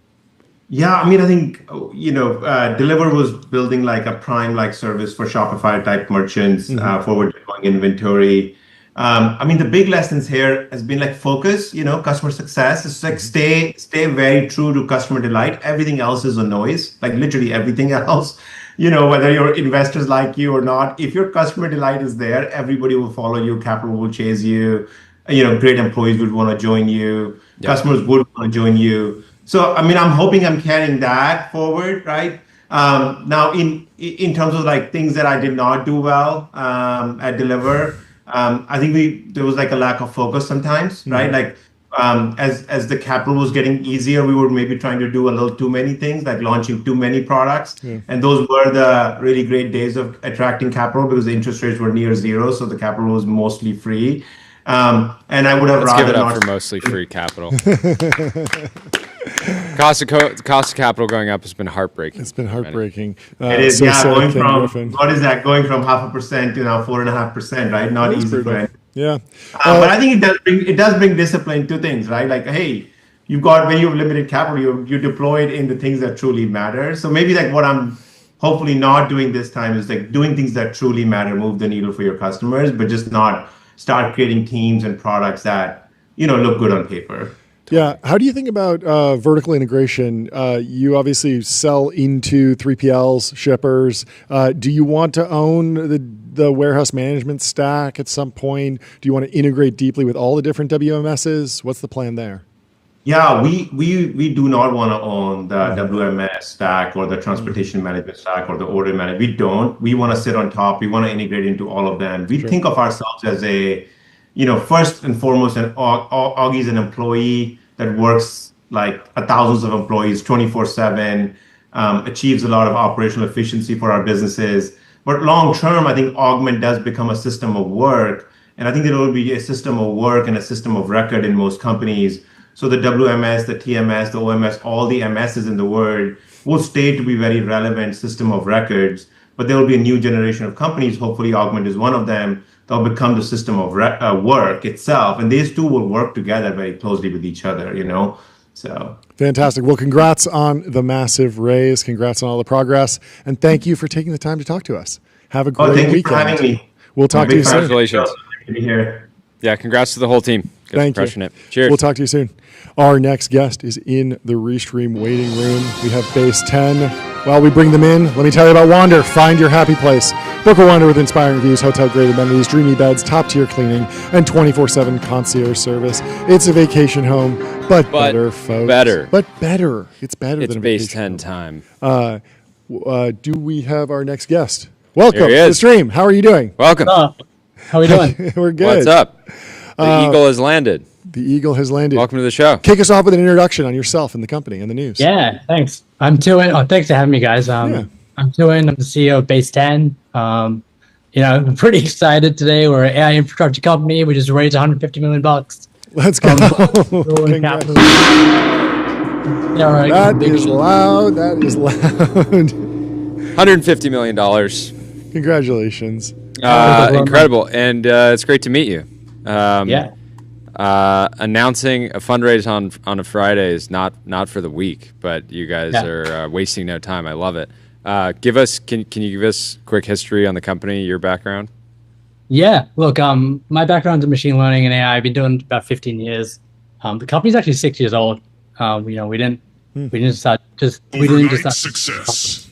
Yeah, I mean, I think, Deliver was building like a Prime-like service for Shopify type merchants, forward deploying inventory. I mean, the big lessons here has been like focus, customer success. It's like stay very true to customer delight. Everything else is a noise, like literally everything else. Whether your investors like you or not, if your customer delight is there, everybody will follow you, capital will chase you, great employees would want to join you, customers would want to join you. So, I mean, I'm hoping I'm carrying that forward, right? Now, in terms of like things that I did not do well at Deliver, I think there was like a lack of focus sometimes, right? Like as the capital was getting easier, we were maybe trying to do a little too many things, like launching too many products. And those were the really great days of attracting capital because the interest rates were near zero, so the capital was mostly free. And I would have Let's rather give it up not for mostly free capital. Cost of capital going up has been heartbreaking. It's been heartbreaking. It is, so going Ken from Griffin. what is that? Going from 0.5% to now 4.5%, right? Not That's easy, brutal. right? Yeah. But I think it does bring discipline to things, right? Like, hey, when you have limited capital, you deploy it in the things that truly matter. So maybe like what I'm hopefully not doing this time is like doing things that truly matter, move the needle for your customers, but just not start creating teams and products that look good on paper. Yeah. How do you think about vertical integration? You obviously sell into 3PLs, shippers. Do you want to own the warehouse management stack at some point? Do you want to integrate deeply with all the different WMSs? What's the plan there? Yeah, we do not want to own the WMS stack or the transportation management stack or the order management. We don't. We want to sit on top. We want to integrate into all of them. We think of ourselves as a, first and foremost, Augie is an employee that works like thousands of employees 24/7, achieves a lot of operational efficiency for our businesses. But long term, I think Augment does become a system of work. And I think there will be a system of work and a system of record in most companies. So the WMS, the TMS, the OMS, all the MSs in the world will stay to be very relevant system of records. But there will be a new generation of companies, hopefully Augment is one of them, that'll become the system of work itself. And these two will work together very closely with each other, So Fantastic. Well, congrats on the massive raise. Congrats on all the progress. And thank you for taking the time to talk to us. Have a great thank weekend. you for having me. We'll talk to you soon. Congratulations. Good to be here. Yeah, congrats to the whole team. Thank you. Crushing it. Cheers. We'll talk to you soon. Our next guest is in the Restream waiting room. We have BaseTen. While we bring them in, let me tell you about Wander. Find your happy place. Book a Wander with inspiring reviews, hotel-grade amenities, dreamy beds, top-tier cleaning, and 24/7 concierge service. It's a vacation home, but better, folks. Better. But better. It's better It's than a vacation BaseTen home. time. Do we have our next guest? Welcome Here he to the is. stream. How are you doing? Welcome. How are we doing? We're good. What's up? The eagle has landed. The eagle has landed. Welcome to the show. Kick us off with an introduction on yourself and the company and the news. Yeah, thanks. I'm Tuhin. Oh, thanks for having me, guys. I'm Tuhin. I'm the CEO of BaseTen. I'm pretty excited today. We're an AI infrastructure company. We just raised $150 million. Let's go. Capital. Yeah, right. That is loud. That is loud. $150 million. Congratulations. Incredible. And it's great to meet you. Yeah. Announcing a fundraise on a Friday is not for the weak, but you guys are wasting no time. I love it. Can you give us quick history on the company, your background? Yeah. Look, my background's in machine learning and AI. I've been doing it about 15 years. The company's actually 6 years old. We didn't start success.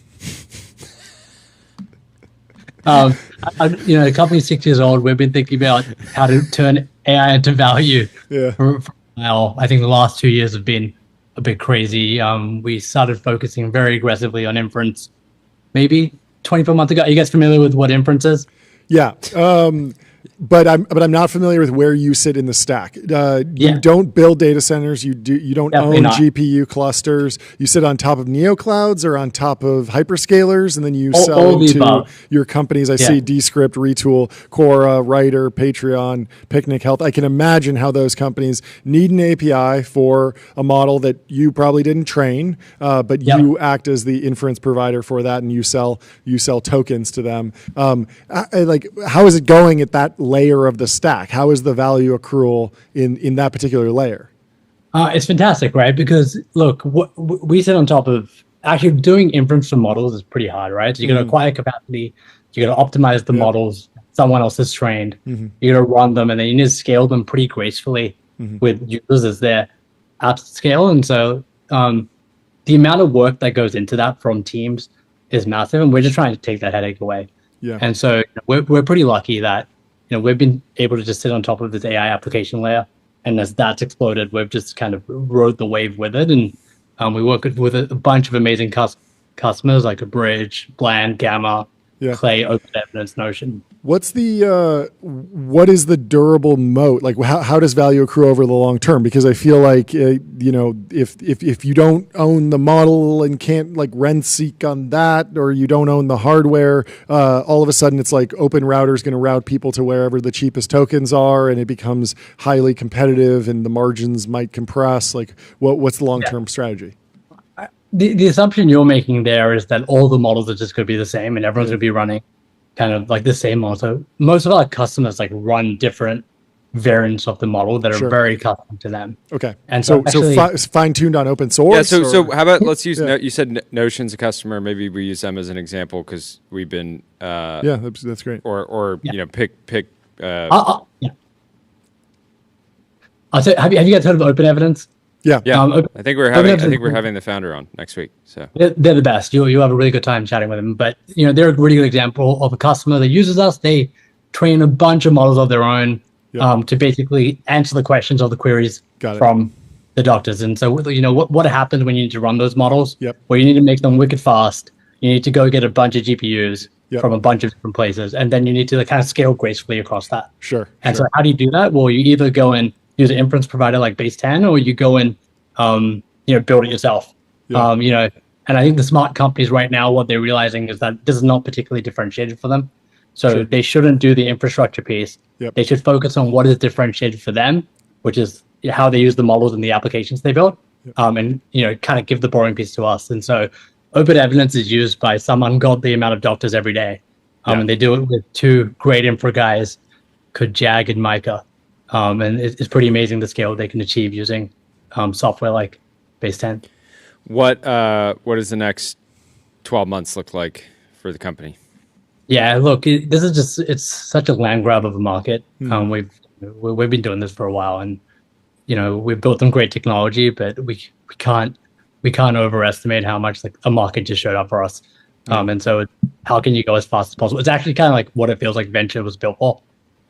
The company's 6 years old. We've been thinking about how to turn AI into value. Yeah. For a while. I think the last 2 years have been a bit crazy. We started focusing very aggressively on inference maybe 24 months ago. Are you guys familiar with what inference is? Yeah. But I'm not familiar with where you sit in the stack. You don't build data centers. You don't Definitely own not. GPU clusters. You sit on top of neoclouds or on top of hyperscalers, and then you sell all the to above. your companies. I see Descript, Retool, Quora, Writer, Patreon, Picnic Health. I can imagine how those companies need an API for a model that you probably didn't train, but you act as the inference provider for that, and you sell tokens to them. How is it going at that layer of the stack? How is the value accrual in that particular layer? It's fantastic, right? Because look, we sit on top of actually doing inference for models is pretty hard, right? So you got to acquire capacity, you got to optimize the models someone else has trained, you got to run them, and then you need to scale them pretty gracefully with users as their apps scale. And so the amount of work that goes into that from teams is massive, and we're just trying to take that headache away. Yeah. And so we're pretty lucky that we've been able to just sit on top of this AI application layer. And as that's exploded, we've just kind of rode the wave with it. And we work with a bunch of amazing customers like a Bridge, Bland, Gamma, Clay, Open Evidence, Notion. What is the durable moat? Like, how does value accrue over the long term? Because I feel like, if you don't own the model and can't like rent seek on that, or you don't own the hardware, all of a sudden it's like Open Router is going to route people to wherever the cheapest tokens are, and it becomes highly competitive, and the margins might compress. Like, what's the long term strategy? The assumption you're making there is that all the models are just going to be the same, and everyone's going to be running kind of like the same model. So most of our customers like run different variants of the model that are very custom to them. Okay. And so fine tuned on open source. Yeah. So how about let's use you said Notion's a customer. Maybe we use them as an example because we've been. That's great. Or pick. I'll say, have you guys heard of Open Evidence? Yeah. I think we're having the founder on next week. So they're the best. You have a really good time chatting with them. But they're a really good example of a customer that uses us. They train a bunch of models of their own to basically answer the questions or the queries from the doctors. And so what happens when you need to run those models? Well, you need to make them wicked fast. You need to go get a bunch of GPUs from a bunch of different places, and then you need to kind of scale gracefully across that. Sure. And so how do you do that? Well, you either go and use an inference provider like BaseTen, or you go and build it yourself. And I think the smart companies right now, what they're realizing is that this is not particularly differentiated for them. So they shouldn't do the infrastructure piece. They should focus on what is differentiated for them, which is how they use the models and the applications they build, and kind of give the boring piece to us. And so Open Evidence is used by some ungodly amount of doctors every day, and they do it with two great infra guys, called Jag and Micah. And it's pretty amazing the scale they can achieve using software like BaseTen. What does the next 12 months look like for the company? Yeah, look, it's such a land grab of a market. We've been doing this for a while, and we've built some great technology, but we can't overestimate how much like a market just showed up for us. And so how can you go as fast as possible? It's actually kind of like what it feels like venture was built for.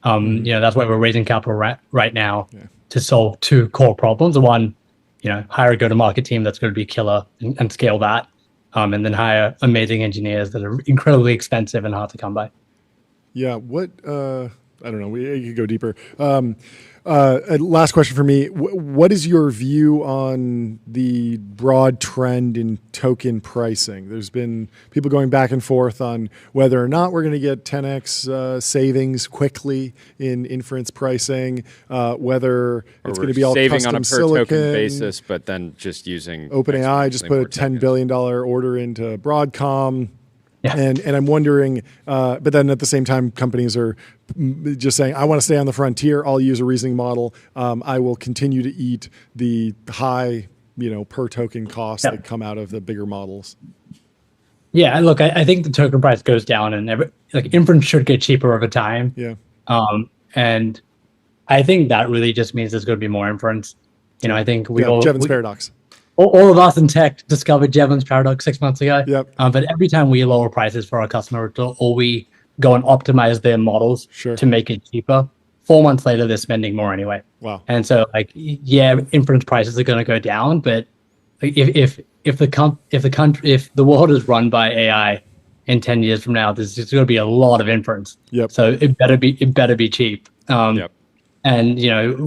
That's why we're raising capital right now to solve two core problems. One, hire a go-to-market team that's going to be killer and scale that, and then hire amazing engineers that are incredibly expensive and hard to come by. Yeah. I don't know. We could go deeper. Last question for me. What is your view on the broad trend in token pricing? There's been people going back and forth on whether or not we're going to get 10x savings quickly in inference pricing, whether it's going to be all saving custom on a per silicon token basis, but then just using OpenAI just put a $10 billion order into Broadcom. Yeah. And I'm wondering, but then at the same time, companies are just saying, I want to stay on the frontier. I'll use a reasoning model. I will continue to eat the high, per token costs that come out of the bigger models. Yeah, look, I think the token price goes down, and inference should get cheaper over time. Yeah. And I think that really just means there's going to be more inference. I think Jevons paradox. All of us in tech discovered Jevons paradox 6 months ago. Yep. But every time we lower prices for our customer, or we go and optimize their models to make it cheaper, 4 months later they're spending more anyway. Wow. And so, inference prices are going to go down. But if the world is run by AI in 10 years from now, there's going to be a lot of inference. Yep. So it better be cheap. And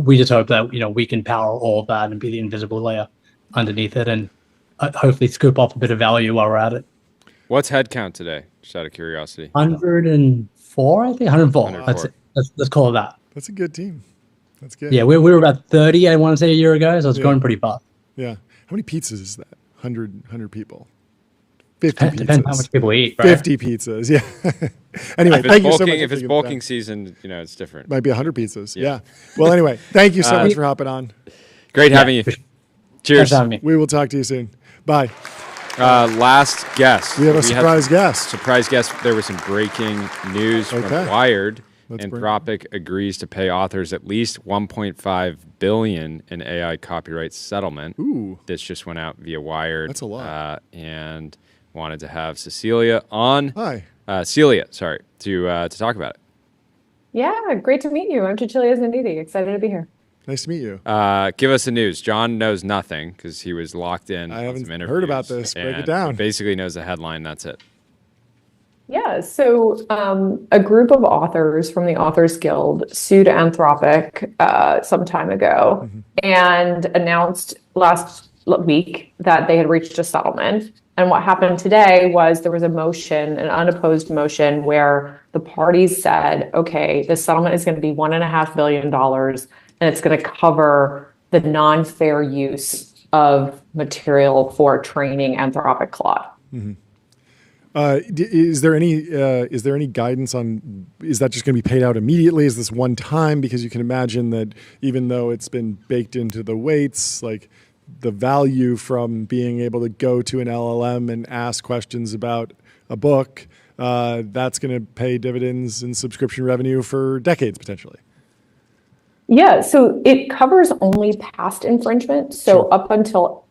we just hope that we can power all of that and be the invisible layer underneath it, and hopefully scoop off a bit of value while we're at it. What's headcount today? Just out of curiosity. 104, I think. 104. Let's call it that. That's a good team. That's good. Yeah, we were about 30, I want to say, a year ago, so it's going pretty fast. Yeah. How many pizzas is that? 100 people. 50 pizzas. Depends how much people eat. Right? 50 pizzas, yeah. Anyway, thank you so much. If it's bulking season, it's different. Might be 100 pizzas. Yeah. Well, anyway, thank you so much for hopping on. Great having you. Cheers. We will talk to you soon. Bye. Last guest. We have a surprise guest. Surprise guest. There was some breaking news from Wired. Anthropic agrees to pay authors at least $1.5 billion in AI copyright settlement. Ooh. This just went out via Wired. That's a lot. And wanted to have Cecilia on. Hi. Celia, sorry, to talk about it. Yeah, great to meet you. I'm Cecilia Ziniti. Excited to be here. Nice to meet you. Give us the news. John knows nothing because he was locked in. I haven't heard about this. Break it down. Basically knows the headline. That's it. Yeah, so a group of authors from the Authors Guild sued Anthropic some time ago and announced last week that they had reached a settlement. And what happened today was there was a motion, an unopposed motion, where the parties said, okay, the settlement is going to be $1.5 billion, and it's going to cover the non-fair use of material for training Anthropic Claude. Is there any guidance on, is that just going to be paid out immediately? Is this one time? Because you can imagine that even though it's been baked into the weights, like the value from being able to go to an LLM and ask questions about a book, that's going to pay dividends and subscription revenue for decades potentially. Yeah, so it covers only past infringement, so up until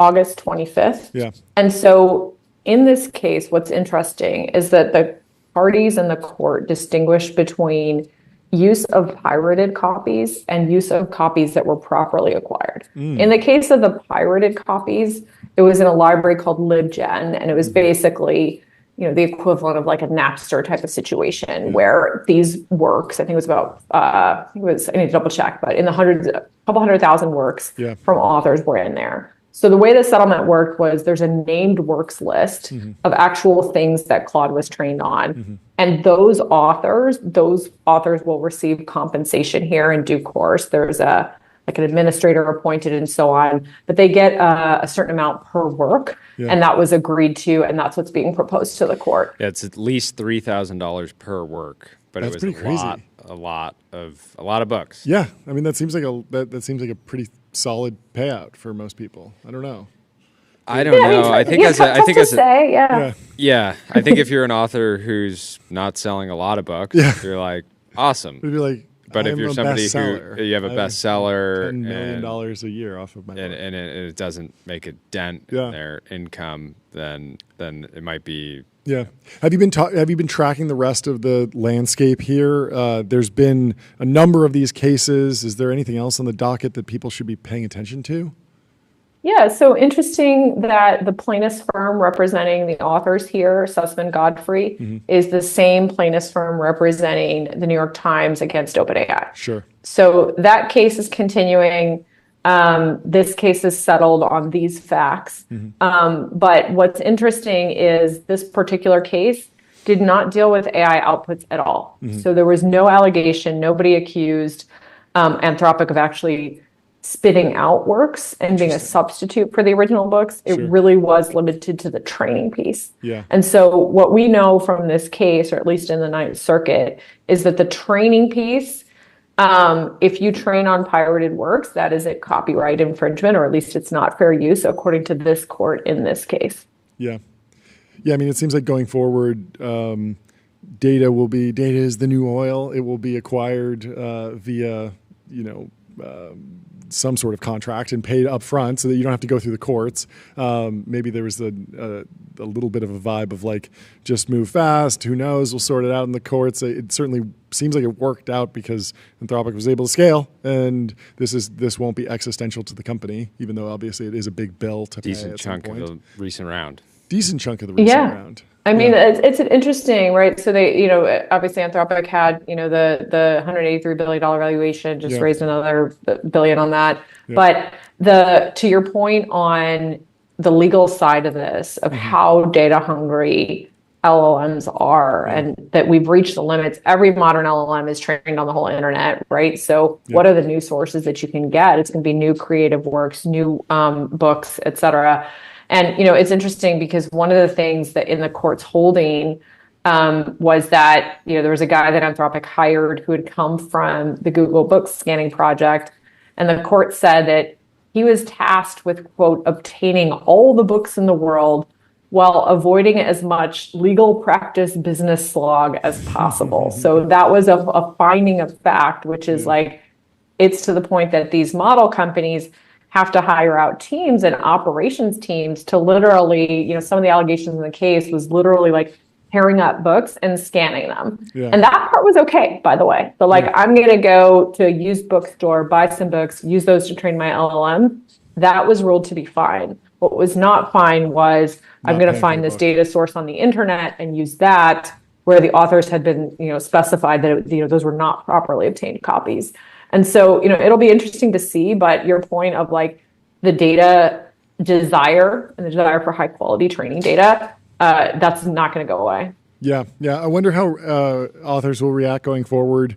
August 25th. Yeah. And so in this case, what's interesting is that the parties in the court distinguish between use of pirated copies and use of copies that were properly acquired. In the case of the pirated copies, it was in a library called LibGen, and it was basically, the equivalent of like a Napster type of situation where these works, I think it was about, I need to double check, but in the couple 100,000 works from authors were in there. So the way the settlement worked was there's a named works list of actual things that Claude was trained on. And those authors will receive compensation here in due course. There's an administrator appointed and so on, but they get a certain amount per work. And that was agreed to, and that's what's being proposed to the court. Yeah, it's at least $3,000 per work, but That's it was pretty a lot of books. Yeah, I mean that seems like a pretty solid payout for most people. I don't know. I don't know. I think I think if you're an author who's not selling a lot of books, you're like awesome. It'd be like, but if you're somebody who you have a bestseller, $10 million a year off of my book, and it doesn't make a dent in their income, then it might be. Yeah. Have you been tracking the rest of the landscape here? There's been a number of these cases. Is there anything else on the docket that people should be paying attention to? Yeah, so interesting that the plaintiff's firm representing the authors here, Sussman Godfrey, is the same plaintiff's firm representing the New York Times against OpenAI. Sure. So that case is continuing. This case is settled on these facts. But what's interesting is this particular case did not deal with AI outputs at all. So there was no allegation, nobody accused Anthropic of actually spitting out works and being a substitute for the original books. It really was limited to the training piece. Yeah. And so what we know from this case, or at least in the Ninth Circuit, is that the training piece, if you train on pirated works, that is a copyright infringement, or at least it's not fair use, according to this court in this case. Yeah. Yeah, I mean, it seems like going forward, data is the new oil. It will be acquired via, some sort of contract and paid up front so that you don't have to go through the courts. Maybe there was a little bit of a vibe of like, just move fast. Who knows? We'll sort it out in the courts. It certainly seems like it worked out because Anthropic was able to scale, and this won't be existential to the company, even though obviously it is a big bill to pay at some point. Decent chunk of the recent round. I mean, it's interesting, right? So they, obviously Anthropic had, the $183 billion valuation, just raised another billion on that. But to your point on the legal side of this, of how data hungry LLMs are, and that we've reached the limits. Every modern LLM is trained on the whole internet, right? So what are the new sources that you can get? It's going to be new creative works, new books, et cetera. And, it's interesting because one of the things that in the court's holding was that, there was a guy that Anthropic hired who had come from the Google Books scanning project. And the court said that he was tasked with, quote, obtaining all the books in the world while avoiding as much legal practice business slog as possible. So that was a finding of fact, which is like, it's to the point that these model companies have to hire out teams and operations teams to literally, you know, some of the allegations in the case was literally like pairing up books and scanning them. Yeah. And that part was okay, by the way. But like, I'm going to go to a used bookstore, buy some books, use those to train my LLM. That was ruled to be fine. What was not fine was I'm going to find this data source on the internet and use that where the authors had been, you know, specified that, you know, those were not properly obtained copies. And so, you know, it'll be interesting to see, but your point of like the data desire and the desire for high quality training data, that's not going to go away. Yeah. I wonder how authors will react going forward,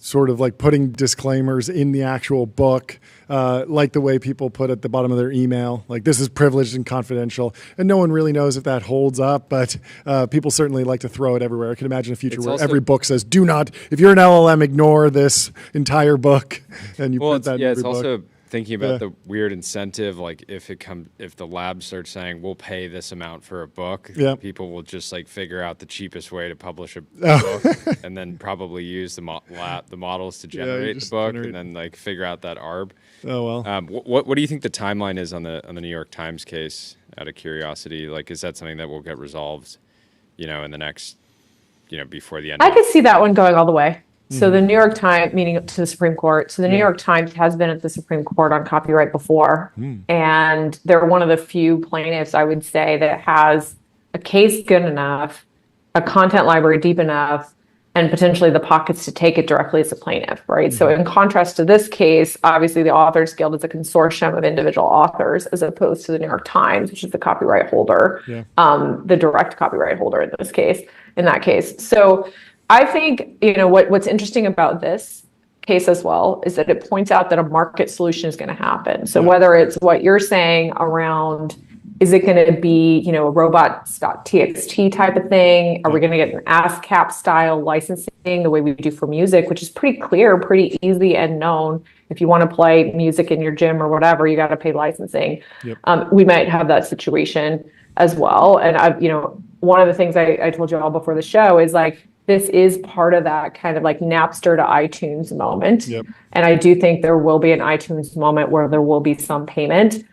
sort of like putting disclaimers in the actual book, like the way people put at the bottom of their email, like this is privileged and confidential. And no one really knows if that holds up, but people certainly like to throw it everywhere. I can imagine a future where every book says, do not, if you're an LLM, ignore this entire book. And you put that in every book. Also thinking about the weird incentive, like if the lab starts saying we'll pay this amount for a book, people will just like figure out the cheapest way to publish a book, and then probably use the models to generate the book, and then like figure out that ARB. Oh well. What do you think the timeline is on the New York Times case? Out of curiosity, like is that something that will get resolved, you know, in the next, you know, before the end? I could see that one going all the way. So the New York Times, meaning to the Supreme Court. So the New York Times has been at the Supreme Court on copyright before. And they're one of the few plaintiffs, I would say, that has a case good enough, a content library deep enough, and potentially the pockets to take it directly as a plaintiff, right? So in contrast to this case, obviously the Authors Guild is a consortium of individual authors as opposed to the New York Times, which is the copyright holder, the direct copyright holder in that case. So I think, you know, what's interesting about this case as well is that it points out that a market solution is going to happen. So whether it's what you're saying around, is it going to be, you know, a robots.txt type of thing? Are we going to get an ASCAP style licensing the way we do for music, which is pretty clear, pretty easy and known. If you want to play music in your gym or whatever, you got to pay licensing. We might have that situation as well. And I've, you know, one of the things I told you all before the show is like, this is part of that kind of like Napster to iTunes moment. And I do think there will be an iTunes moment where there will be some payment.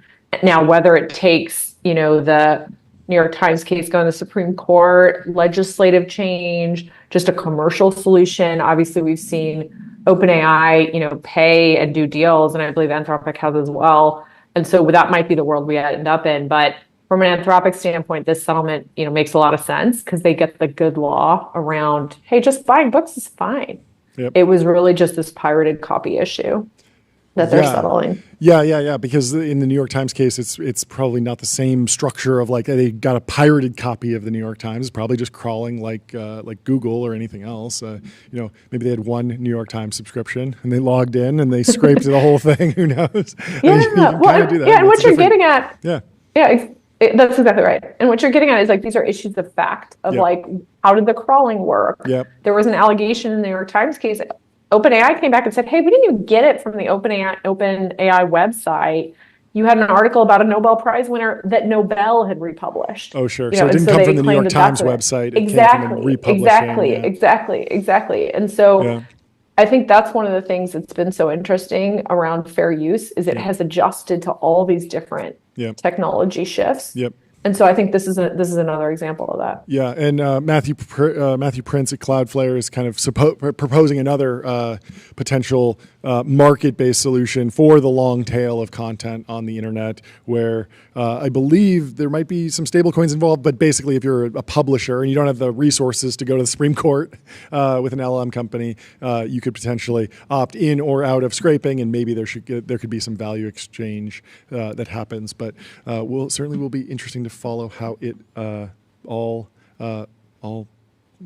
Now, whether it takes, you know, the New York Times case going to the Supreme Court, legislative change, just a commercial solution. Obviously, we've seen OpenAI, you know, pay and do deals, and I believe Anthropic has as well. And so that might be the world we end up in. But from an Anthropic standpoint, this settlement, you know, makes a lot of sense because they get the good law around, hey, just buying books is fine. It was really just this pirated copy issue that they're settling. Yeah. Because in the New York Times case, it's probably not the same structure of like they got a pirated copy of the New York Times. It's probably just crawling like Google or anything else. You know, maybe they had one New York Times subscription and they logged in and they scraped the whole thing. Who knows? And what you're getting at. That's exactly right. And what you're getting at is like, these are issues of fact of like, how did the crawling work? There was an allegation in the New York Times case. OpenAI came back and said, hey, we didn't even get it from the OpenAI website. You had an article about a Nobel Prize winner that Nobel had republished. Oh, sure. So it didn't come from the New York Times website. It came from republishing. Exactly. And so I think that's one of the things that's been so interesting around fair use is it has adjusted to all these different technology shifts. And so I think this is another example of that. Yeah, and Matthew Prince at Cloudflare is kind of proposing another potential market-based solution for the long tail of content on the internet, where I believe there might be some stable coins involved, but basically if you're a publisher and you don't have the resources to go to the Supreme Court with an LLM company, you could potentially opt in or out of scraping, and maybe there could be some value exchange that happens. But will be interesting to follow how it all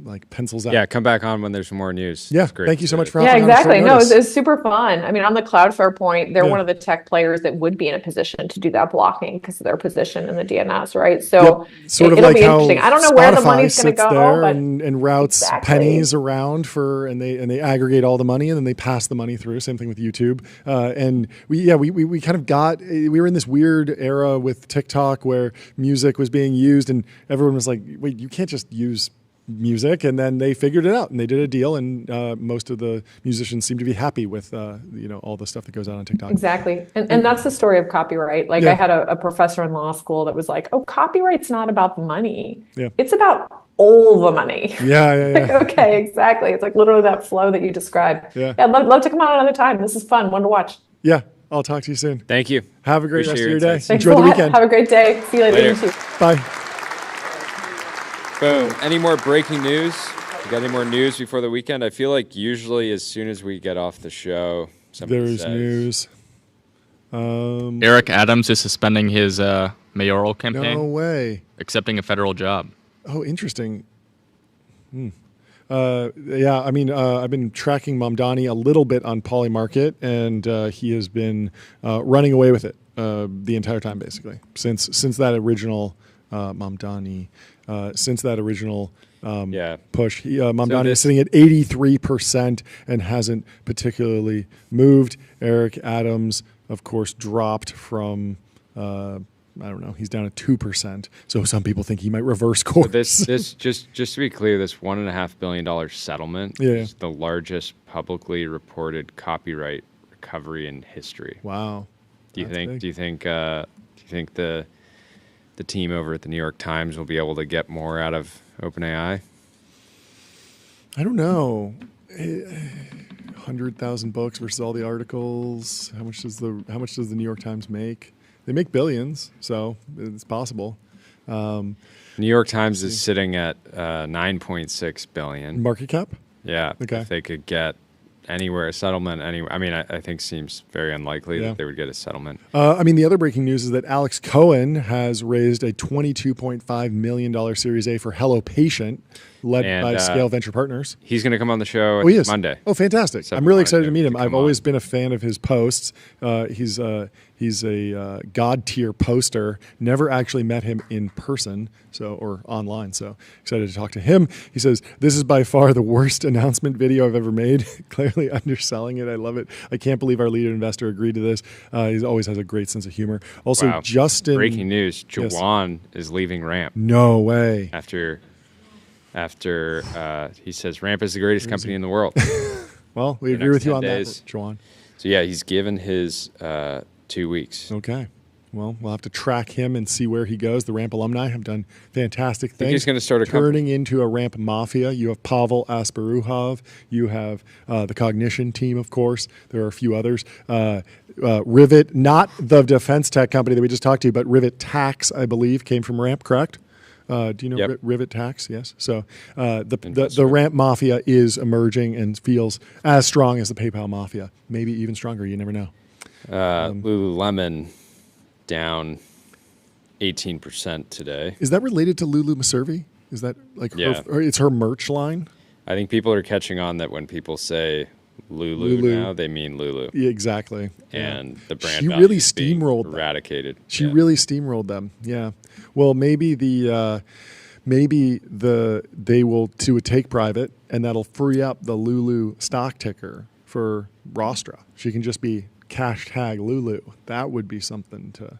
like pencils out. Yeah, come back on when there's more news. Yeah, It's great thank you to so see much it. for Yeah, hopping on exactly. short No, notice. it's super fun. I mean, on the Cloudflare point, they're Yeah. one of the tech players that would be in a position to do that blocking because of their position in the DNS, right? So Sort of it'll like be how interesting. I don't know where the Spotify money's going to sits go, there but and routes Exactly. pennies around and they aggregate all the money and then they pass the money through. Same thing with YouTube. And we kind of we were in this weird era with TikTok where music was being used and everyone was like, wait, you can't just use music, and then they figured it out and they did a deal, and most of the musicians seem to be happy with all the stuff that goes on TikTok. Exactly. And that's the story of copyright. Like Yeah. I had a professor in law school that was like, oh, copyright's not about the money. Yeah. It's about all the money. Yeah. Like, okay, exactly. It's like literally that flow that you described. Yeah. I'd love to come on another time. This is fun. One to watch. Yeah, I'll talk to you soon. Thank you. Have a great Appreciate rest of your your day. insights. Thanks Enjoy a the lot. weekend. Have a great day. See you later. Later. You too. Bye. Boom. Any more breaking news? You got any more news before the weekend? I feel like usually as soon as we get off the show, somebody There's says, news. Eric Adams is suspending his mayoral campaign. No way. Accepting a federal job. Oh, interesting. Yeah, I mean, I've been tracking Mamdani a little bit on Polymarket, and he has been running away with it the entire time, basically, since that original Mamdani, since that original push. Mamdani is sitting at 83% and hasn't particularly moved. Eric Adams, of course, dropped from. I don't know. He's down at 2%. So some people think he might reverse course. But this just to be clear, this $1.5 billion settlement is the largest publicly reported copyright recovery in history. Wow. Do you think the team over at the New York Times will be able to get more out of OpenAI? I don't know. 100,000 books versus all the articles. How much does the New York Times make? They make billions, so it's possible. New York Times is sitting at 9.6 billion market cap. Yeah. Okay. If they could get a settlement anywhere. I mean, I think seems very unlikely that they would get a settlement. I mean, the other breaking news is that Alex Cohen has raised a $22.5 million Series A for Hello Patient, led by Scale Venture Partners. He's going to come on the show Monday. Oh, fantastic. I'm really excited to meet him. I've always been a fan of his posts. He's a God tier poster. Never actually met him in person, or online. So excited to talk to him. He says, "This is by far the worst announcement video I've ever made." Clearly underselling it. I love it. I can't believe our lead investor agreed to this. He always has a great sense of humor. Also, Justin. Breaking news: Juwan is leaving Ramp. No way. After he says Ramp is the greatest company in the world. Well, we agree with you on that, Juwan. So yeah, he's given his 2 weeks. Okay. Well, we'll have to track him and see where he goes. The Ramp alumni have done fantastic things. He's going to start turning into a Ramp mafia. You have Pavel Asparuhov. You have the Cognition team, of course. There are a few others. Rivet, not the defense tech company that we just talked to, but Rivet Tax, I believe, came from Ramp, correct? Do you know Rivet Tax? Yes. So the Ramp Mafia is emerging and feels as strong as the PayPal Mafia, maybe even stronger. You never know. Lululemon down 18% today. Is that related to Lulu Maservi? Is that like her, it's her merch line? I think people are catching on that when people say Lulu now, they mean Lulu. Yeah, exactly. And the brand she really steamrolled them. Eradicated. She really steamrolled them. Yeah. Well, maybe they will do a take private, and that'll free up the Lulu stock ticker for Rostra. She can just be # Lulu. That would be something to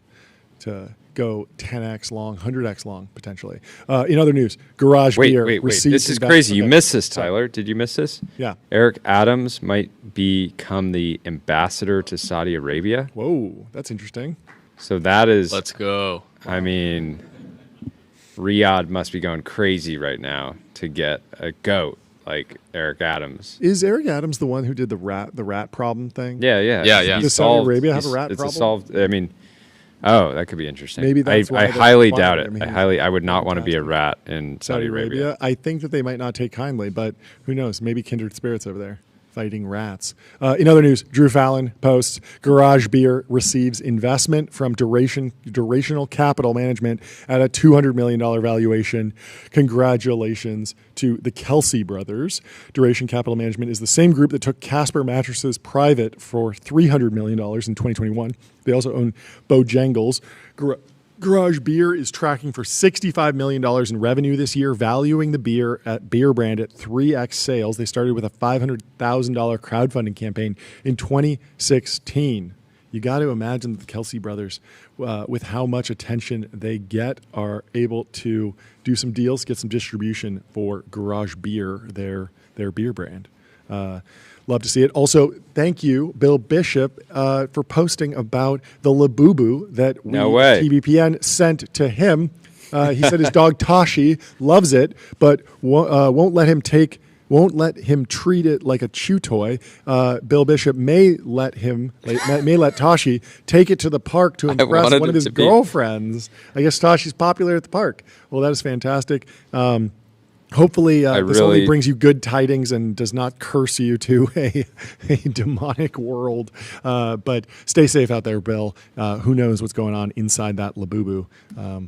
go 10x long, 100x long potentially. In other news, Garage Beer. Wait. This is crazy. You missed this, Tyler. Did you miss this? Yeah. Eric Adams might become the ambassador to Saudi Arabia. Whoa, that's interesting. So that is. Let's go. I mean, Riyadh must be going crazy right now to get a goat like Eric Adams. Is Eric Adams the one who did the rat problem thing? Yeah. Does Saudi Arabia have a rat problem? It's solved. I mean, that could be interesting. Maybe that's why I highly doubt it. I would not want to be a rat in Saudi Arabia. I think that they might not take kindly, but who knows? Maybe kindred spirits over there. fighting rats. In other news, Drew Fallon posts, Garage Beer receives investment from Durational Capital Management at a $200 million valuation. Congratulations to the Kelsey brothers. Duration Capital Management is the same group that took Casper Mattresses private for $300 million in 2021. They also own Bojangles. Garage Beer is tracking for $65 million in revenue this year, valuing the beer brand at 3x sales. They started with a $500,000 crowdfunding campaign in 2016. You got to imagine that the Kelsey brothers, with how much attention they get, are able to do some deals, get some distribution for Garage Beer, their beer brand. Love to see it. Also, thank you, Bill Bishop, for posting about the Labubu that TBPN sent to him. He said his dog Tashi loves it, but won't let him treat it like a chew toy. Bill Bishop may let Tashi take it to the park to impress one of his girlfriends. I guess Tashi's popular at the park. Well, that is fantastic. Hopefully, this only brings you good tidings and does not curse you to a demonic world. But stay safe out there, Bill. Who knows what's going on inside that Labubu?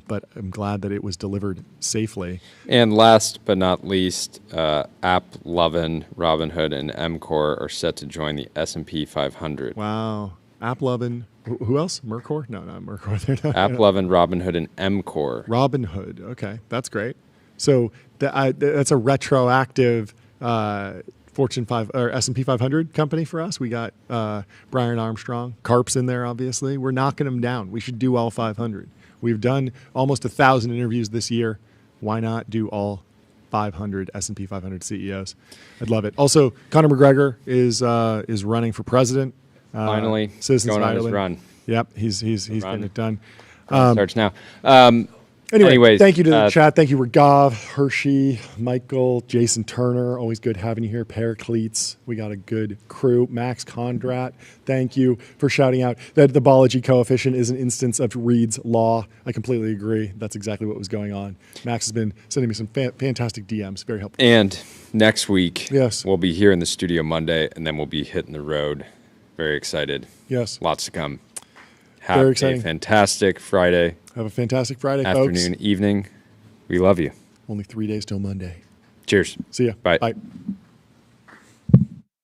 But I'm glad that it was delivered safely. And last but not least, AppLovin, Robinhood, and MCore are set to join the S&P 500. Wow. AppLovin. Who else? Mercor? No, not Mercor. AppLovin, Robinhood, and MCore. Robinhood. Okay, that's great. So that's a retroactive Fortune 5 or S&P 500 company for us. We got Brian Armstrong, Karp's in there. Obviously, we're knocking them down. We should do all 500. We've done almost 1,000 interviews this year. Why not do all 500 S&P 500 CEOs? I'd love it. Also, Conor McGregor is running for president. Finally, Citizens going of on Ireland. his run. Yep, he's getting it done. Starts now. Anyways, thank you to the chat. Thank you, Ragav, Hershey, Michael, Jason Turner. Always good having you here. Paracletes. We got a good crew. Max Kondrat, thank you for shouting out that the Balaji coefficient is an instance of Reed's law. I completely agree. That's exactly what was going on. Max has been sending me some fantastic DMs. Very helpful. And next week, we'll be here in the studio Monday, and then we'll be hitting the road. Very excited. Yes. Lots to come. Have a fantastic Friday. Have a fantastic Friday, afternoon, folks. evening. We love you. Only 3 days till Monday. Cheers. See ya. Bye. Bye.